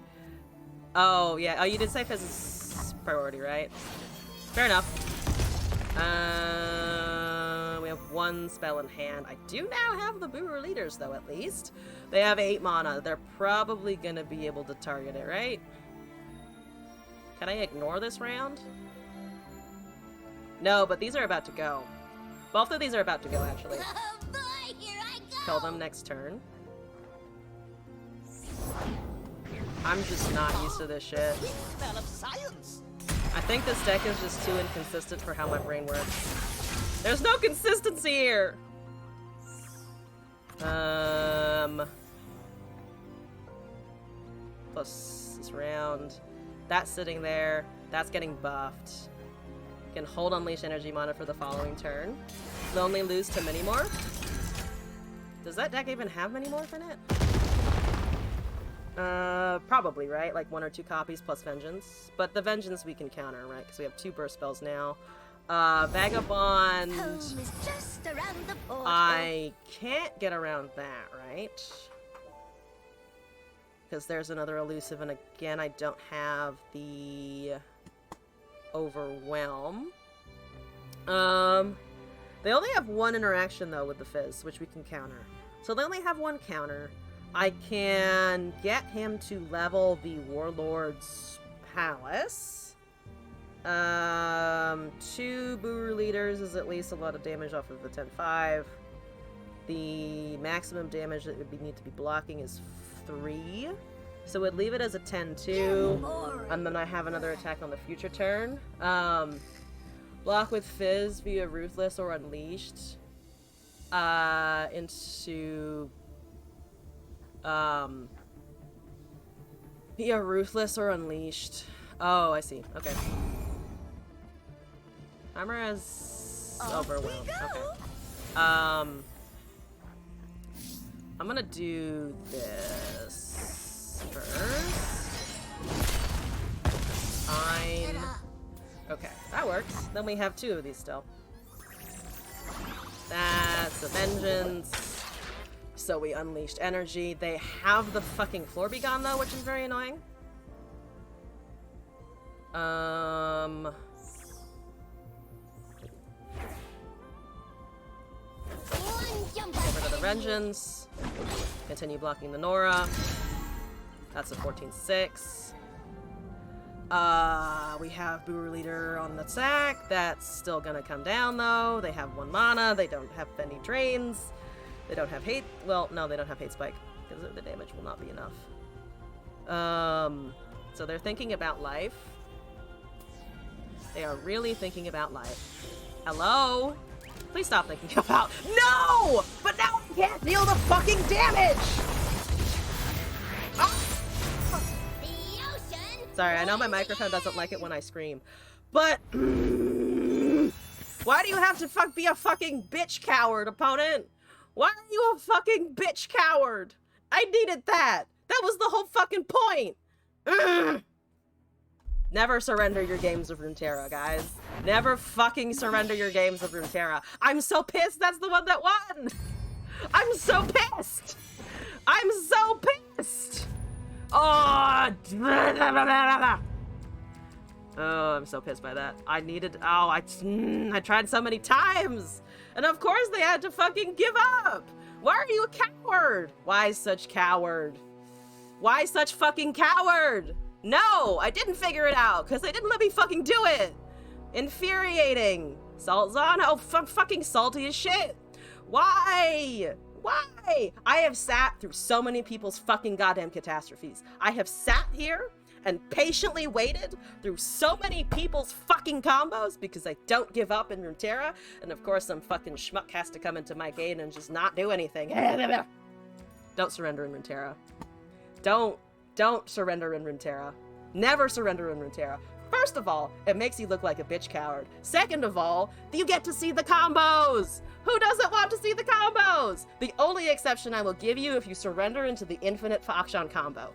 Oh, yeah. Oh, you did say Fizz is priority, right? Fair enough. We have 1 spell in hand. I do now have the Boomer Leaders, though, at least. They have 8 mana. They're probably gonna be able to target it, right? Can I ignore this round? No, but these are about to go. Both of these are about to go, actually. Oh boy, here I go. Kill them next turn. I'm just not used to this shit. Smell of science. I think this deck is just too inconsistent for how my brain works. There's no consistency here! Plus this round. That's sitting there. That's getting buffed. Can hold Unleash Energy mana for the following turn. They'll only lose to Minimorph. Does that deck even have Minimorph in it? Probably, right? Like 1 or 2 copies plus Vengeance. But the Vengeance we can counter, right? Because we have 2 burst spells now. Vagabond. Home is just around the portal. I can't get around that, right? Because there's another elusive, and again, I don't have the Overwhelm. They only have 1 interaction, though, with the Fizz, which we can counter. So they only have 1 counter. I can get him to level the Warlord's Palace. 2 Buru Leaders is at least a lot of damage off of the 10-5. The maximum damage that would need to be blocking is 3. So we'd leave it as a 10-2. And then I have another attack on the future turn. Block with Fizz via Ruthless or Unleashed. Into... via Ruthless or Unleashed. Oh, I see. Okay. Armor as Overwhelmed. Okay. I'm gonna do this first. Fine. Okay, that works. Then we have 2 of these still. That's a Vengeance. So we unleashed energy. They have the fucking floor be gone though, which is very annoying. Get rid of the Vengeance. Continue blocking the Nora. That's a 14-6. We have Buru Leader on the attack. That's still gonna come down though. They have 1 mana. They don't have any drains. They don't have hate. Well, no, they don't have hate spike because the damage will not be enough. So they're thinking about life. They are really thinking about life. Hello? Please stop thinking about. No! But now I can't deal the fucking damage! Ah! The ocean. Sorry, I know my microphone doesn't like it when I scream. But why do you have to be a fucking bitch coward, opponent? Why are you a fucking bitch coward? I needed that. That was the whole fucking point. Never surrender your games of Runeterra, guys. Never fucking surrender your games of Runeterra. I'm so pissed that's the one that won. I'm so pissed. I'm so pissed. Oh, oh, I'm so pissed by that. I needed, oh, I tried so many times. And of course they had to fucking give up. Why are you a coward? Why such coward? Why such fucking coward? No, I didn't figure it out because they didn't let me fucking do it. Infuriating. Salt Zon? Oh, I'm fucking salty as shit. Why? Why? I have sat through so many people's fucking goddamn catastrophes. I have sat here and patiently waited through so many people's fucking combos because I don't give up in Runeterra. And of course some fucking schmuck has to come into my game and just not do anything. Don't surrender in Runeterra. Don't surrender in Runeterra. Never surrender in Runeterra. First of all, it makes you look like a bitch coward. Second of all, you get to see the combos. Who doesn't want to see the combos? The only exception I will give you if you surrender into the infinite Fakshan combo.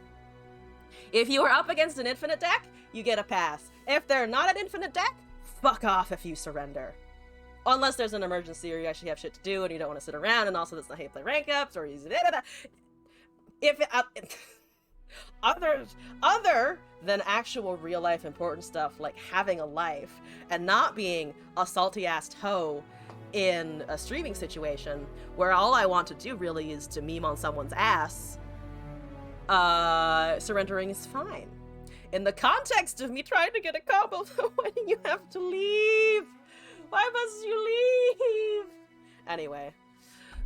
If you are up against an infinite deck, you get a pass. If they're not an infinite deck, fuck off if you surrender. Unless there's an emergency or you actually have shit to do and you don't want to sit around and also that's not how you play rank ups or use it. If it, other than actual real life important stuff like having a life and not being a salty ass hoe in a streaming situation where all I want to do really is to meme on someone's ass, surrendering is fine. In the context of me trying to get a combo, why do you have to leave? Why must you leave? Anyway,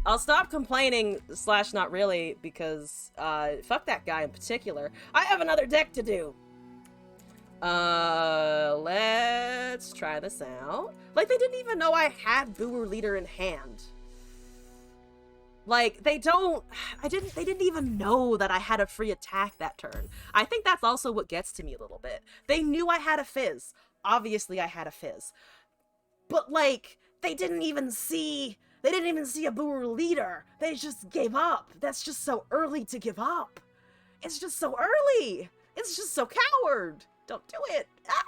I'll stop complaining / not really because fuck that guy in particular. I have another deck to do. Let's try this out. Like, they didn't even know I had Buru Leader in hand. Like, they didn't even know that I had a free attack that turn. I think that's also what gets to me a little bit. They knew I had a Fizz. obviously I had a fizz. But, like, they didn't even see a Boer leader. They just gave up. That's just so early to give up. It's just so early. It's just so coward. Don't do it. Ah!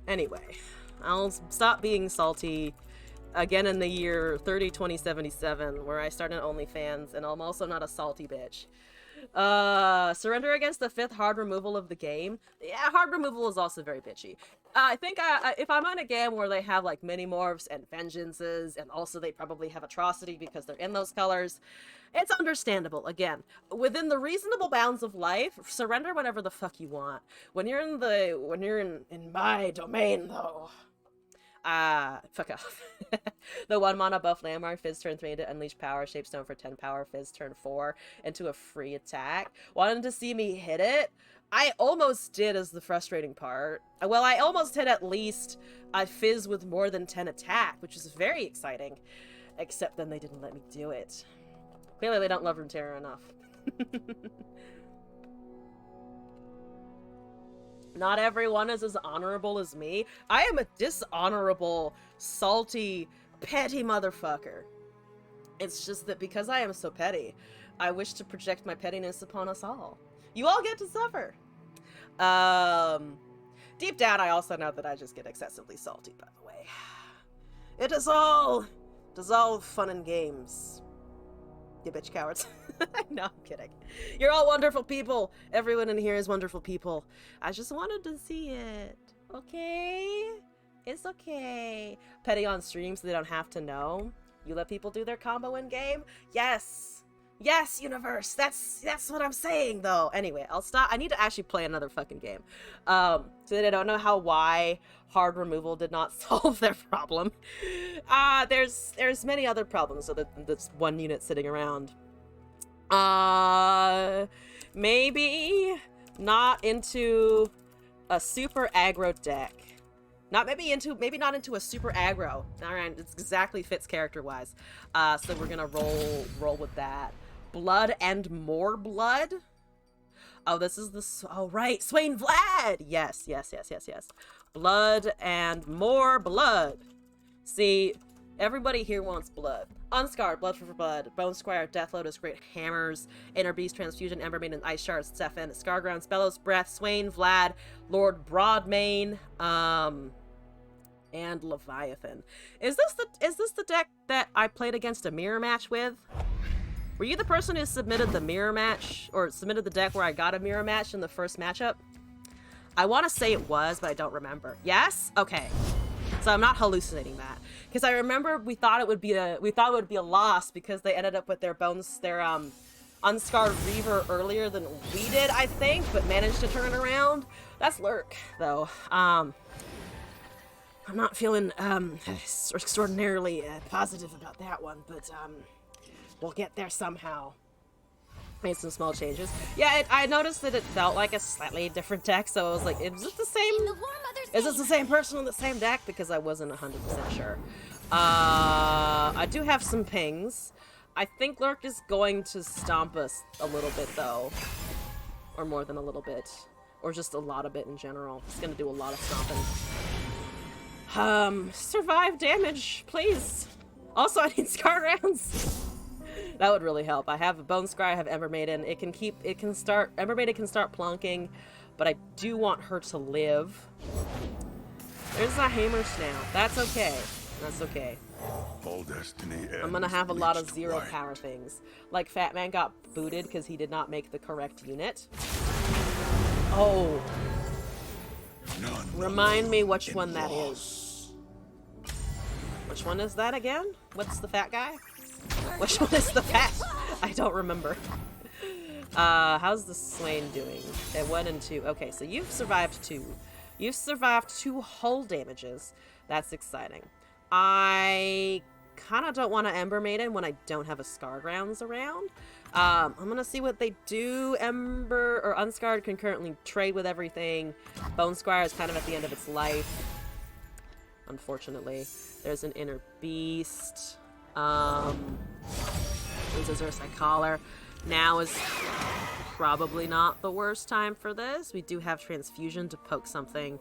Anyway, I'll stop being salty again in the year 30/2077, where I started OnlyFans, and I'm also not a salty bitch. Surrender against the 5th hard removal of the game. Yeah, hard removal is also very bitchy. I think if I'm on a game where they have like mini morphs and vengeances, and also they probably have atrocity because they're in those colors, it's understandable. Again, within the reasonable bounds of life, surrender whatever the fuck you want. When you're in my domain though, fuck off. The 1 mana buff landmark, Fizz turn 3 to unleash power, shape stone for 10 power, Fizz turn 4 into a free attack. Wanted to see me hit it? I almost did, as the frustrating part. Well, I almost hit at least a Fizz with more than 10 attack, which is very exciting. Except then they didn't let me do it. Clearly they don't love Runeterra enough. Not everyone is as honorable as me. I am a dishonorable, salty, petty motherfucker. It's just that because I am so petty, I wish to project my pettiness upon us all. You all get to suffer. Deep down, I also know that I just get excessively salty, by the way. It is all fun and games. You bitch cowards. No, I'm kidding. You're all wonderful people. Everyone in here is wonderful people. I just wanted to see it. Okay? It's okay. Petty on stream so they don't have to know. You let people do their combo in game? Yes. Yes, universe. That's what I'm saying, though. Anyway, I'll stop. I need to actually play another fucking game. So that I don't know why hard removal did not solve their problem. There's many other problems with this one unit sitting around. Maybe not into a super aggro deck. Maybe not into a super aggro. Alright, it exactly fits character-wise. So we're gonna roll with that. Blood and more blood? Oh, this is the... Oh, right. Swain Vlad! Yes. Blood and more blood. See, everybody here wants blood. Unscarred, blood for blood. Bone Squire, Death Lotus, Great Hammers, Inner Beast, Transfusion, Ember Maiden, Ice Shards, Stefan, Scargrounds, Bellows Breath, Swain Vlad, Lord Broadmane, and Leviathan. Is this the deck that I played against a mirror match with? Were you the person who submitted the mirror match, or submitted the deck where I got a mirror match in the first matchup? I want to say it was, but I don't remember. Yes? Okay. So I'm not hallucinating that. Because I remember we thought it would be a loss because they ended up with their Unscarred Reaver earlier than we did, I think, but managed to turn it around. That's Lurk, though. I'm not feeling extraordinarily positive about that one, but we'll get there somehow. Made some small changes. Yeah, I noticed that it felt like a slightly different deck, so I was like, is it the same? Is this the same person in the same deck? Because I wasn't 100% sure. I do have some pings. I think Lurk is going to stomp us a little bit, though. Or more than a little bit. Or just a lot of it in general. He's gonna do a lot of stomping. Survive damage, please. Also, I need Scar rounds. That would really help. I have a Bone Scry, I have Ember Maiden. Ember Maiden can start plonking, but I do want her to live. There's a Hammer Snail. That's okay. That's okay. All destiny I'm gonna have a lot of zero power things. Like Fat Man got booted because he did not make the correct unit. Oh. Remind me which one that is. Which one is that again? What's the fat guy? Which one is the fat? I don't remember. How's the Swain doing? At 1 and 2. Okay, so you've survived 2. You've survived 2 hull damages. That's exciting. I kind of don't want to Ember Maiden when I don't have a Scargrounds around. I'm gonna see what they do. Ember or Unscarred can currently trade with everything. Bone Squire is kind of at the end of its life. Unfortunately. There's an Inner Beast. This is Ursai Collar. Now is... probably not the worst time for this. We do have transfusion to poke something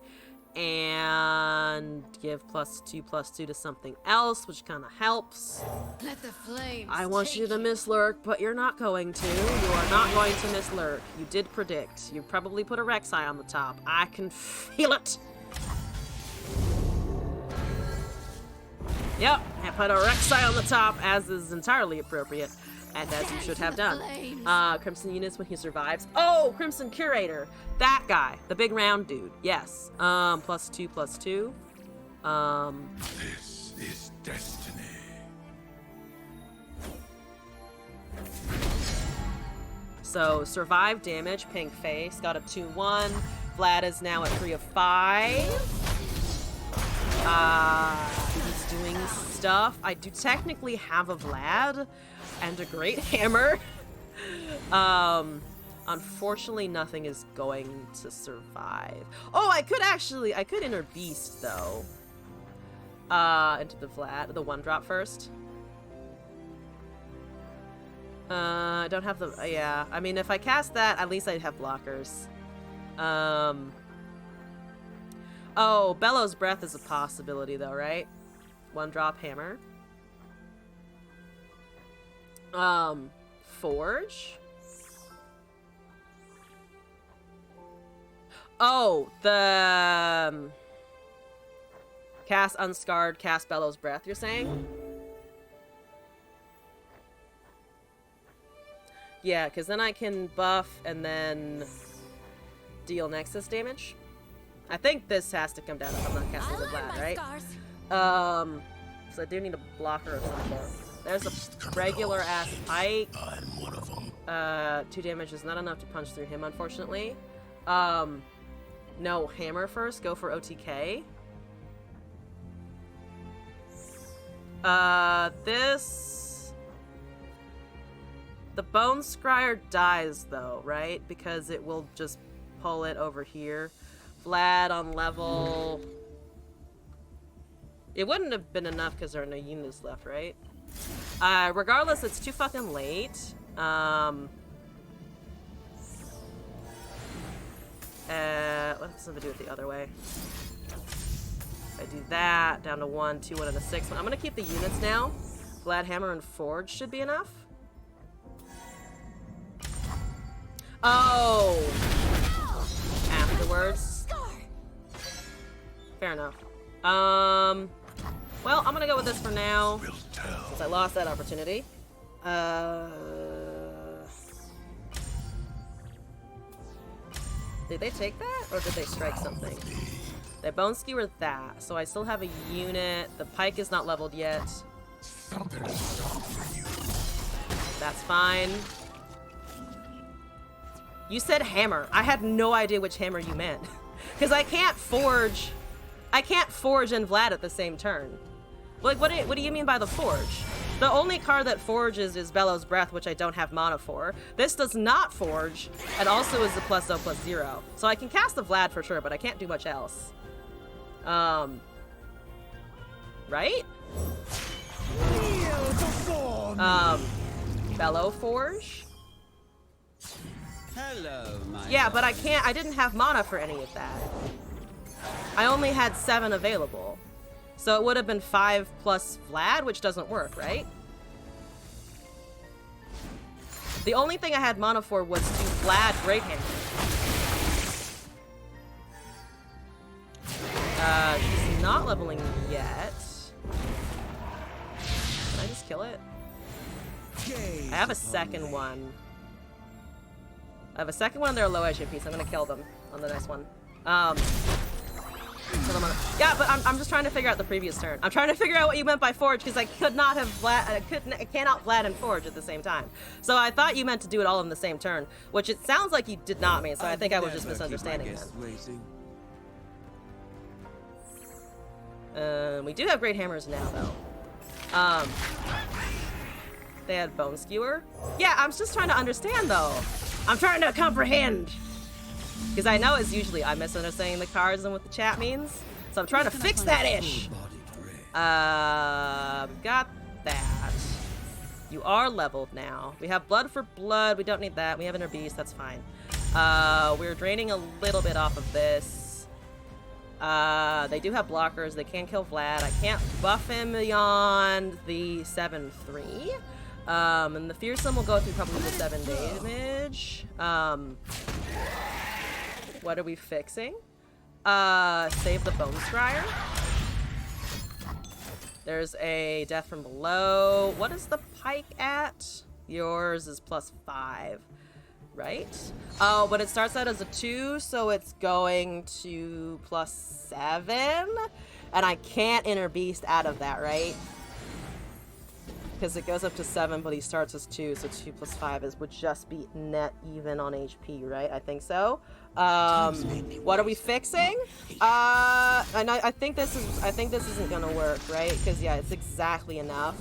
and give +2/+2 to something else, which kind of helps. Let the flames I want you to miss Lurk, but you're not going to. You are not going to miss Lurk. You did predict. You probably put a Rek'Sai on the top. I can feel it. Yep, I put a Rek'Sai on the top, as is entirely appropriate. And as you should have done. Crimson units when he survives. Oh, Crimson Curator. That guy. The big round dude. Yes. +2/+2. This is destiny. So, survive damage. Pink face. Got a 2/1. Vlad is now at 3 of 5. He's doing stuff. I do technically have a Vlad and a great hammer. Unfortunately, nothing is going to survive. Oh, I could enter Beast, though. Into the Vlad, the 1-drop first. I don't have the, yeah. I mean, if I cast that, at least I'd have blockers. Oh, Bellows Breath is a possibility, though, right? 1-drop hammer. Forge. Oh, the cast Unscarred, cast Bellows Breath, you're saying? Yeah, because then I can buff and then deal Nexus damage. I think this has to come down if I'm not casting the Vlad, right? So I do need a blocker of some sort. There's a regular ass pike. I'm one of them. 2 damage is not enough to punch through him, unfortunately. No, hammer first. Go for OTK. This... The Bone Scryer dies, though, right? Because it will just pull it over here. Vlad on level... It wouldn't have been enough because there are no units left, right? Regardless, it's too fucking late. Let's do it the other way. If I do that, down to 1, 2, 1, and a 6. I'm gonna keep the units now. Vlad, Hammer, and Forge should be enough. Oh! Afterwards. Fair enough. Well, I'm gonna go with this for now, since I lost that opportunity. Did they take that, or did they strike something? They bone skewered that, so I still have a unit. The pike is not leveled yet. That's fine. You said hammer. I had no idea which hammer you meant. Because I can't forge and Vlad at the same turn. Like, what do you mean by the forge? The only card that forges is Bellows Breath, which I don't have mana for. This does not forge, and also is the +0/+0. So I can cast the Vlad for sure, but I can't do much else. Right? Bellow Forge? Hello, my Yeah, but I didn't have mana for any of that. I only had 7 available. So it would have been 5 plus Vlad, which doesn't work, right? The only thing I had mana for was to Vlad Great Hammer. She's not leveling yet. Can I just kill it? I have a second one. I have a second one, they're low HP, so I'm gonna kill them on the next one. Yeah, but I'm just trying to figure out the previous turn. I'm trying to figure out what you meant by Forge, because I could not have Vlad, I cannot Vlad and Forge at the same time. So I thought you meant to do it all in the same turn, which it sounds like you did not mean, so I think I was just misunderstanding then. We do have great hammers now, though. They had Bone Skewer. Yeah, I'm just trying to understand, though. I'm trying to comprehend. Because I know it's usually I'm misunderstanding the cards and what the chat means. So I'm trying to fix that ish. Got that. You are leveled now. We have blood for blood. We don't need that. We have inner beast. That's fine. We're draining a little bit off of this. They do have blockers. They can kill Vlad. I can't buff him beyond the 7-3. And the fearsome will go through probably the 7 damage. What are we fixing? Save the Bone Scryer. There's a death from below. What is the pike at? Yours is +5, right? Oh, but it starts out as a 2, so it's going to +7. And I can't inner beast out of that, right? Because it goes up to 7, but he starts as 2, so 2 + 5 would just be net even on HP, right? I think so. What are we fixing? And I think this isn't gonna work, right? Because yeah, it's exactly enough.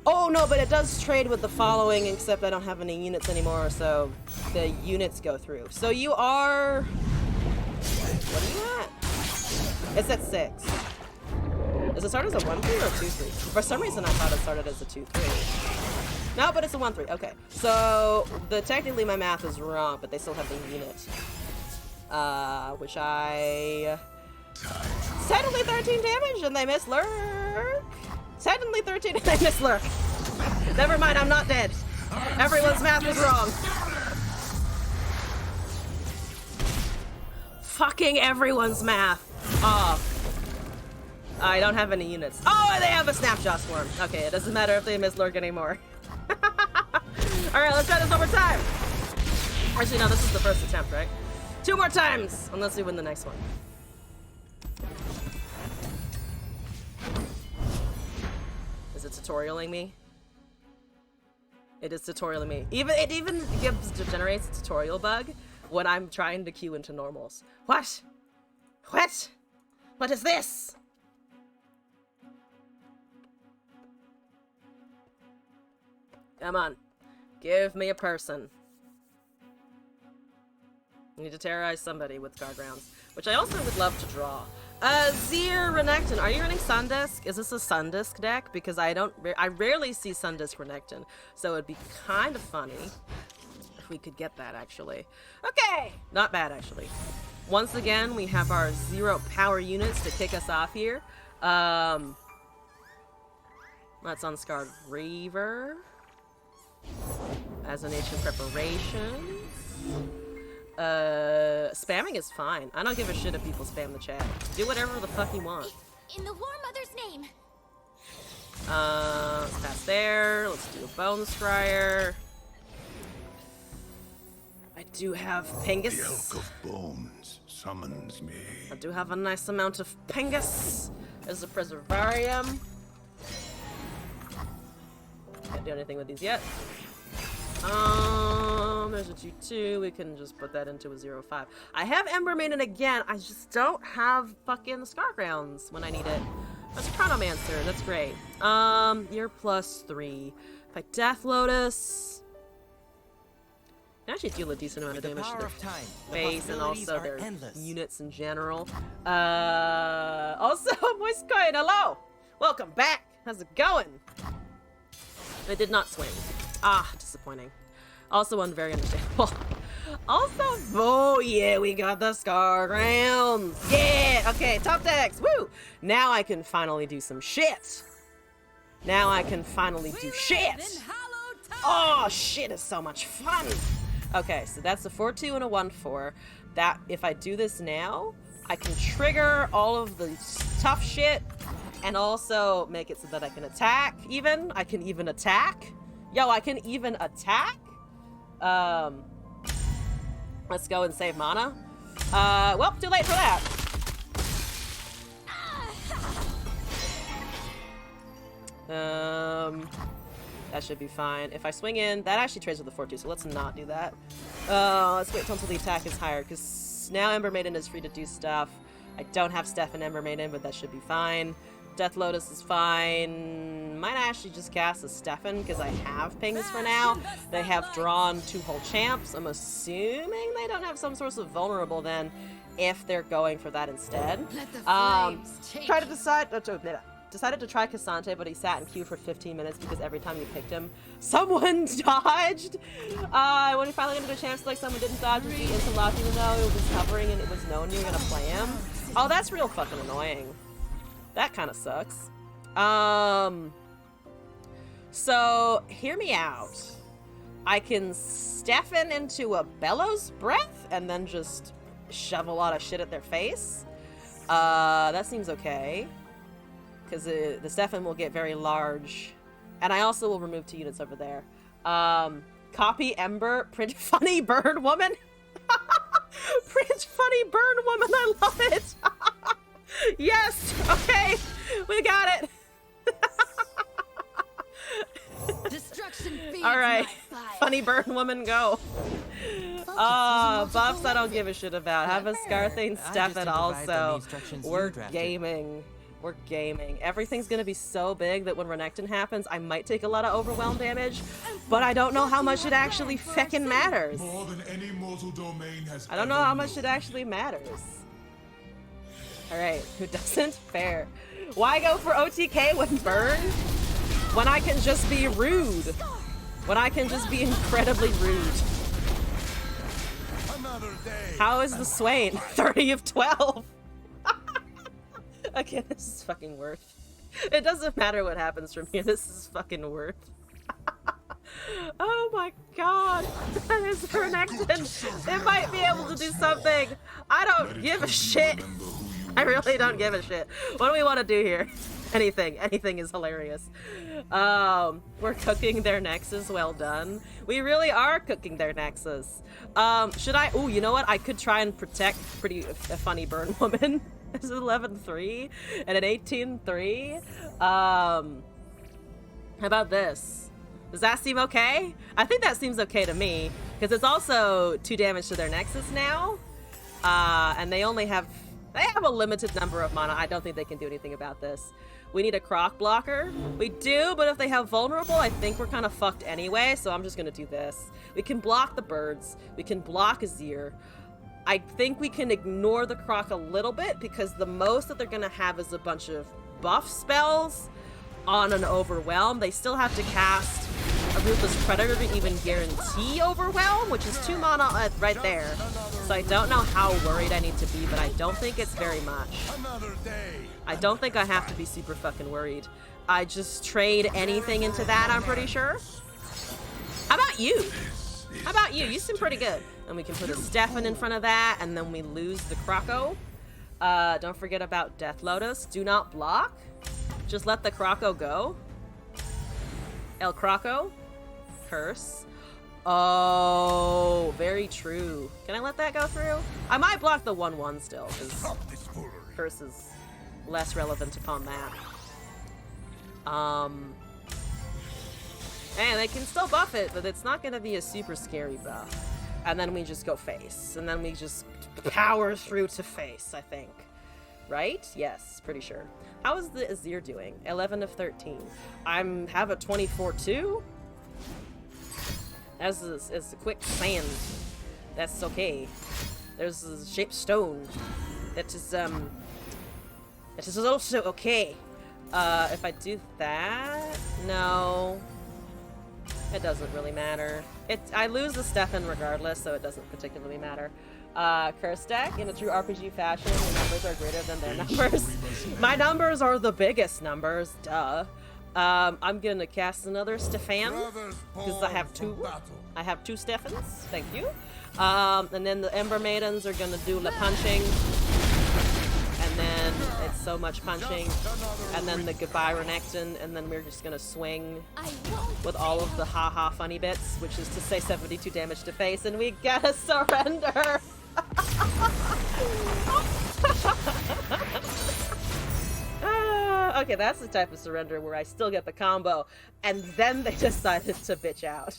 Oh no, but it does trade with the following, except I don't have any units anymore, so the units go through. So you are... What are you at? It's at 6. Does it start as a 1-3 or a 2-3? For some reason I thought it started as a 2-3. No, but it's a 1-3. Okay. So technically my math is wrong, but they still have the unit. Which I... Suddenly 13 damage and they miss lurk. Suddenly 13 and they miss lurk. Never mind, I'm not dead. Everyone's math was wrong. Fucking everyone's math. Oh. I don't have any units. Oh, they have a snapshot swarm. Okay, it doesn't matter if they miss lurk anymore. Alright, let's try this one more time. Actually, no, this is the first attempt, right? 2 more times, unless we win the next one. Is it tutorialing me? It is tutorialing me. It even generates a tutorial bug when I'm trying to queue into normals. What? What? What is this? Come on. Give me a person. I need to terrorize somebody with Gargrounds, which I also would love to draw. Zir Renekton, are you running Sundisk? Is this a Sundisk deck? Because I rarely see Sundisk Renekton, so it'd be kind of funny if we could get that, actually. Okay! Not bad, actually. Once again, we have our 0 power units to kick us off here. That's Unscarred Reaver. As an ancient preparation. Spamming is fine. I don't give a shit if people spam the chat. Do whatever the fuck you want. In the War Mother's name. Let's pass there. Let's do a Bone Scryer. I do have Pingus. The Elk of Bones summons me. I do have a nice amount of Pingus. There's a Preservarium. Can't do anything with these yet. There's a 2-2. We can just put that into a 0-5. I have Ember Maiden again. I just don't have fucking Scargrounds when I need it. That's Chronomancer. That's great. You're +3. If I Death Lotus, I actually deal a decent amount of damage to their face and also their units in general. Also, Moist Coin, hello! Welcome back! How's it going? I did not swing. Ah, disappointing. Also, very understandable. Also, oh yeah, we got the Scargrounds! Yeah! Okay, top decks! Woo! Now I can finally do some shit! Now I can finally do shit! Oh, shit is so much fun! Okay, so that's a 4-2 and a 1-4. That, if I do this now, I can trigger all of the tough shit and also make it so that I can attack even. I can even attack. Yo, I can even attack? Let's go and save mana. Well, too late for that. That should be fine. If I swing in, that actually trades with the 4-2, so let's not do that. Let's wait until the attack is higher, because now Ember Maiden is free to do stuff. I don't have Stefan Ember Maiden, but that should be fine. Death Lotus is fine. Might actually just cast a Stefan, because I have pings for now. They have drawn 2 whole champs. I'm assuming they don't have some source of vulnerable then, if they're going for that instead. Try to decide... decided to try Cassante, but he sat in queue for 15 minutes because every time you picked him, someone dodged. When he finally got a chance to like someone didn't dodge, he instant locked even though it was hovering and it was known you were gonna play him. Oh, that's real fucking annoying. That kind of sucks. So hear me out. I can Stefan into a bellows breath and then just shove a lot of shit at their face. That seems okay. Because the Stefan will get very large. And I also will remove 2 units over there. Copy Ember, print funny bird woman. Print funny bird woman, I love it. Yes, okay, we got it. Destruction feeds all right, my fire. funny bird woman, go. Buffs I don't give a shit about. Have a Scarthane Stefan also. We're gaming. We're gaming. Everything's gonna be so big that when Renekton happens, I might take a lot of overwhelm damage, but I don't know how much it actually feckin' matters. More than any mortal domain has I don't know how much it actually matters. Alright, who doesn't? Fair. Why go for OTK when burn? When I can just be rude. When I can just be incredibly rude. Another day. How is the Swain? 30 of 12. Okay, this is fucking worth. It doesn't matter what happens from here. This is fucking worth. Oh my god. That is Renekton. It might be able to do something. I don't give a shit. I really don't give a shit. What do we want to do here? Anything. Anything is hilarious. We're cooking their Nexus. Well done. We really are cooking their Nexus. Should I? Ooh, you know what? I could try and protect a funny burn woman. It's an 11-3 and an 18-3. How about this? Does that seem okay? I think that seems okay to me because it's also 2 damage to their Nexus now, and they have a limited number of mana. I don't think they can do anything about this. We need a Croc blocker. We do, but if they have vulnerable, I think we're kind of fucked anyway. So I'm just gonna do this. We can block the birds. We can block Azir. I think we can ignore the Croc a little bit because the most that they're gonna have is a bunch of buff spells on an Overwhelm. They still have to cast a Ruthless Predator to even guarantee Overwhelm, which is 2 mana right there. So I don't know how worried I need to be, but I don't think it's very much. Another day. I don't think I have to be super fucking worried. I just trade anything into that, I'm pretty sure. How about you? How about you? You seem pretty good. And we can put a Stefan in front of that, and then we lose the Croco. Don't forget about Death Lotus. Do not block. Just let the Croco go. El Croco. Curse. Oh, very true. Can I let that go through? I might block the 1/1 still, because Curse is less relevant upon that. And they can still buff it, but it's not going to be a super scary buff. And then we just go face. And then we just power through to face, I think. Right? Yes, pretty sure. How is the Azir doing? 11 of 13. Have a 24-2? As a quick sand. That's okay. There's a shaped stone. That is also okay. If I do that... No. It doesn't really matter. I lose the Stefan regardless, so it doesn't particularly matter. Curse deck, in a true RPG fashion, the numbers are greater than their numbers. My numbers are the biggest numbers, duh. I'm gonna cast another Stefan, because I have 2. I have 2 Stefans, thank you. And then the Ember Maidens are gonna do the punching. And then it's so much punching. And then the goodbye Renekton, and then we're just gonna swing with all of the haha funny bits, which is to say 72 damage to face, and we gotta surrender! Okay, that's the type of surrender where I still get the combo, and then they decided to bitch out.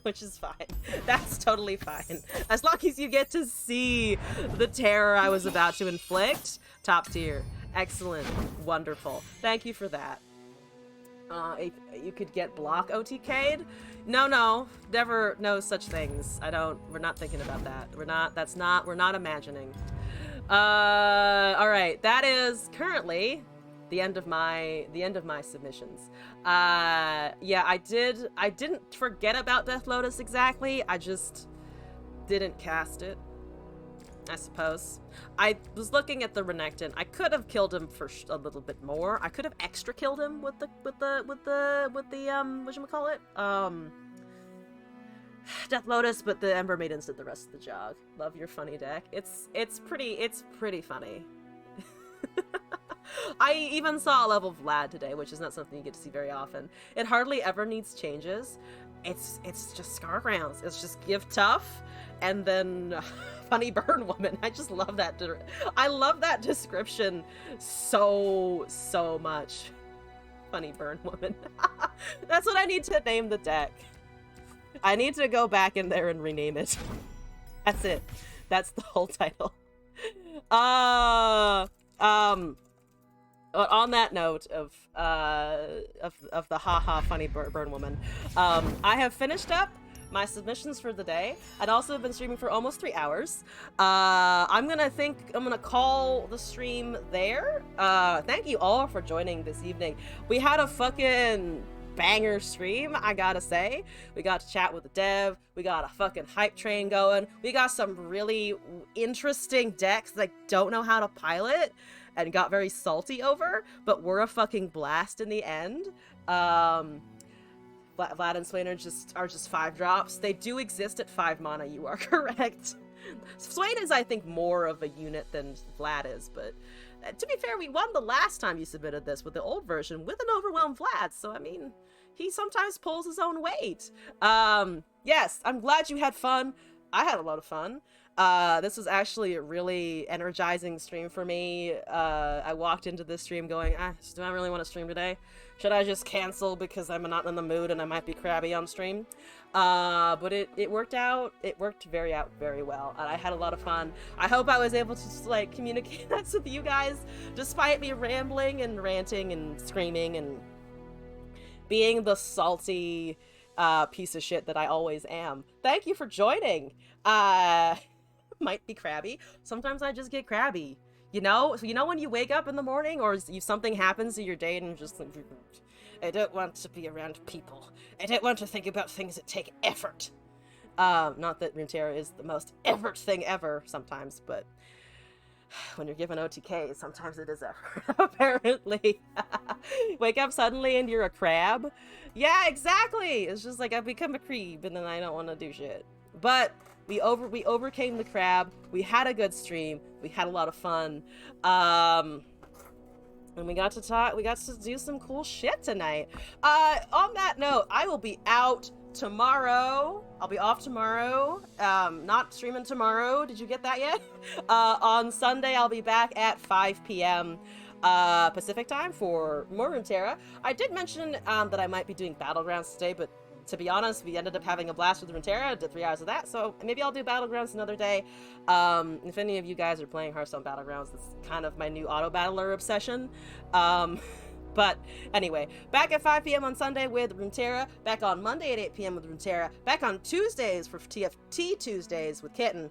Which is fine. That's totally fine. As long as you get to see the terror I was about to inflict, top tier. Excellent. Wonderful. Thank you for that. You could get block OTK'd? No, never, no such things. We're not thinking about that. We're not imagining. Alright, that is currently the end of my submissions. Yeah, I didn't forget about Death Lotus exactly. I just didn't cast it, I suppose. I was looking at the Renekton. I could have killed him for a little bit more. I could have extra killed him with the whatchamacallit? Death Lotus, but the Ember Maidens did the rest of the job. Love your funny deck. It's pretty funny. I even saw a level Vlad today, which is not something you get to see very often. It hardly ever needs changes. It's just Scargrounds. It's just give tough, and then funny burn woman. I just love that. I love that description so much. Funny burn woman. That's what I need to name the deck. I need to go back in there and rename it. That's it. That's the whole title. On that note of the haha funny burn woman, I have finished up my submissions for the day. I'd also been streaming for almost 3 hours. I'm gonna call the stream there. Thank you all for joining this evening. We had a fucking banger stream, I gotta say. We got to chat with the dev. We got a fucking hype train going. We got some really interesting decks that I don't know how to pilot and got very salty over, but were a fucking blast in the end. Vlad and Swain are just 5 drops. They do exist at 5 mana, you are correct. Swain is, I think, more of a unit than Vlad is, but to be fair, we won the last time you submitted this with the old version with an overwhelmed Vlad, so I mean, he sometimes pulls his own weight. Yes, I'm glad you had fun. I had a lot of fun. This was actually a really energizing stream for me. I walked into this stream going, do I really want to stream today? Should I just cancel because I'm not in the mood and I might be crabby on stream? But it worked out. It worked very well, and I had a lot of fun. I hope I was able to just, like, communicate that with you guys, despite me rambling and ranting and screaming and being the salty piece of shit that I always am. Thank you for joining. Might be crabby. Sometimes I just get crabby. You know when you wake up in the morning or something happens to your day and you're just like, I don't want to be around people. I don't want to think about things that take effort. Not that Runeterra is the most effort thing ever sometimes, but when you're given OTK, sometimes it is effort, apparently. Wake up suddenly and you're a crab? Yeah, exactly! It's just like I've become a creep and then I don't want to do shit. But we overcame the crab. We had a good stream. We had a lot of fun. And we got to talk. We got to do some cool shit tonight. On that note, I will be out tomorrow. I'll be off tomorrow. Not streaming tomorrow. Did you get that yet? On Sunday, I'll be back at 5 p.m. Pacific time for more Runeterra. I did mention that I might be doing Battlegrounds today, but to be honest, we ended up having a blast with Runeterra. Did 3 hours of that, so maybe I'll do Battlegrounds another day. If any of you guys are playing Hearthstone Battlegrounds, it's kind of my new auto-battler obsession. But anyway, back at 5 p.m. on Sunday with Runeterra, back on Monday at 8 p.m. with Runeterra, back on Tuesdays for TFT Tuesdays with Kitten,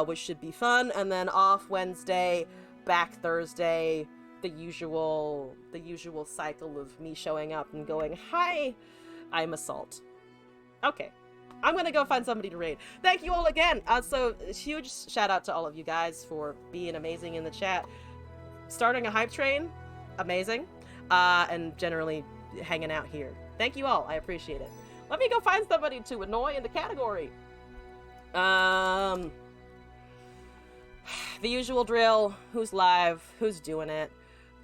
which should be fun, and then off Wednesday, back Thursday, the usual cycle of me showing up and going, hi, I'm Assault. Okay. I'm gonna go find somebody to raid. Thank you all again. So huge shout out to all of you guys for being amazing in the chat. Starting a hype train, amazing. And generally hanging out here. Thank you all. I appreciate it. Let me go find somebody to annoy in the category. The usual drill. Who's live? Who's doing it?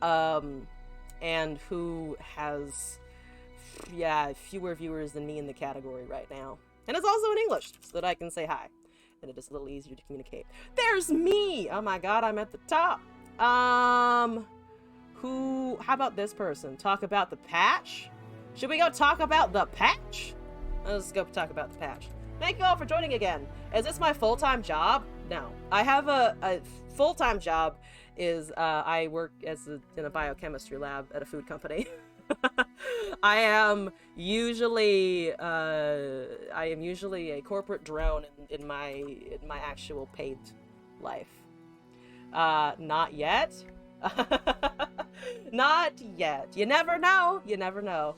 And who has fewer viewers than me in the category right now. And it's also in English, so that I can say hi. And it is a little easier to communicate. There's me! Oh my god, I'm at the top. How about this person? Talk about the patch? Should we go talk about the patch? Let's go talk about the patch. Thank you all for joining again. Is this my full-time job? No. I have a full-time job is I work in a biochemistry lab at a food company. I am usually a corporate drone in my actual paid life. Not yet. Not yet. You never know. You never know.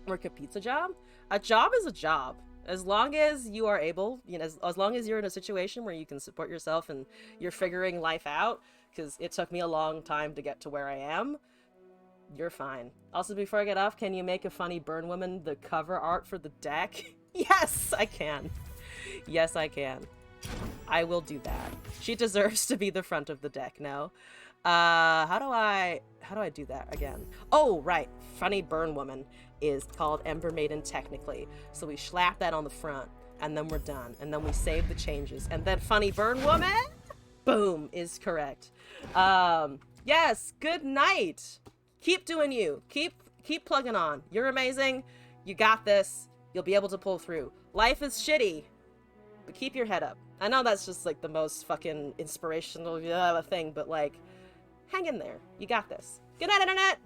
Work a pizza job? A job is a job. As long as you are able, you know, as long as you're in a situation where you can support yourself and you're figuring life out, because it took me a long time to get to where I am, you're fine. Also, before I get off, can you make a funny burn woman the cover art for the deck? Yes, I can. Yes, I can. I will do that. She deserves to be the front of the deck now. How do I do that again? Oh, right. Funny burn woman is called Ember Maiden technically. So we slap that on the front and then we're done. And then we save the changes. And then funny burn woman, boom, is correct. Yes, good night. Keep doing you. Keep plugging on. You're amazing. You got this. You'll be able to pull through. Life is shitty, but keep your head up. I know that's just like the most fucking inspirational thing, but like, hang in there. You got this. Good night, Internet!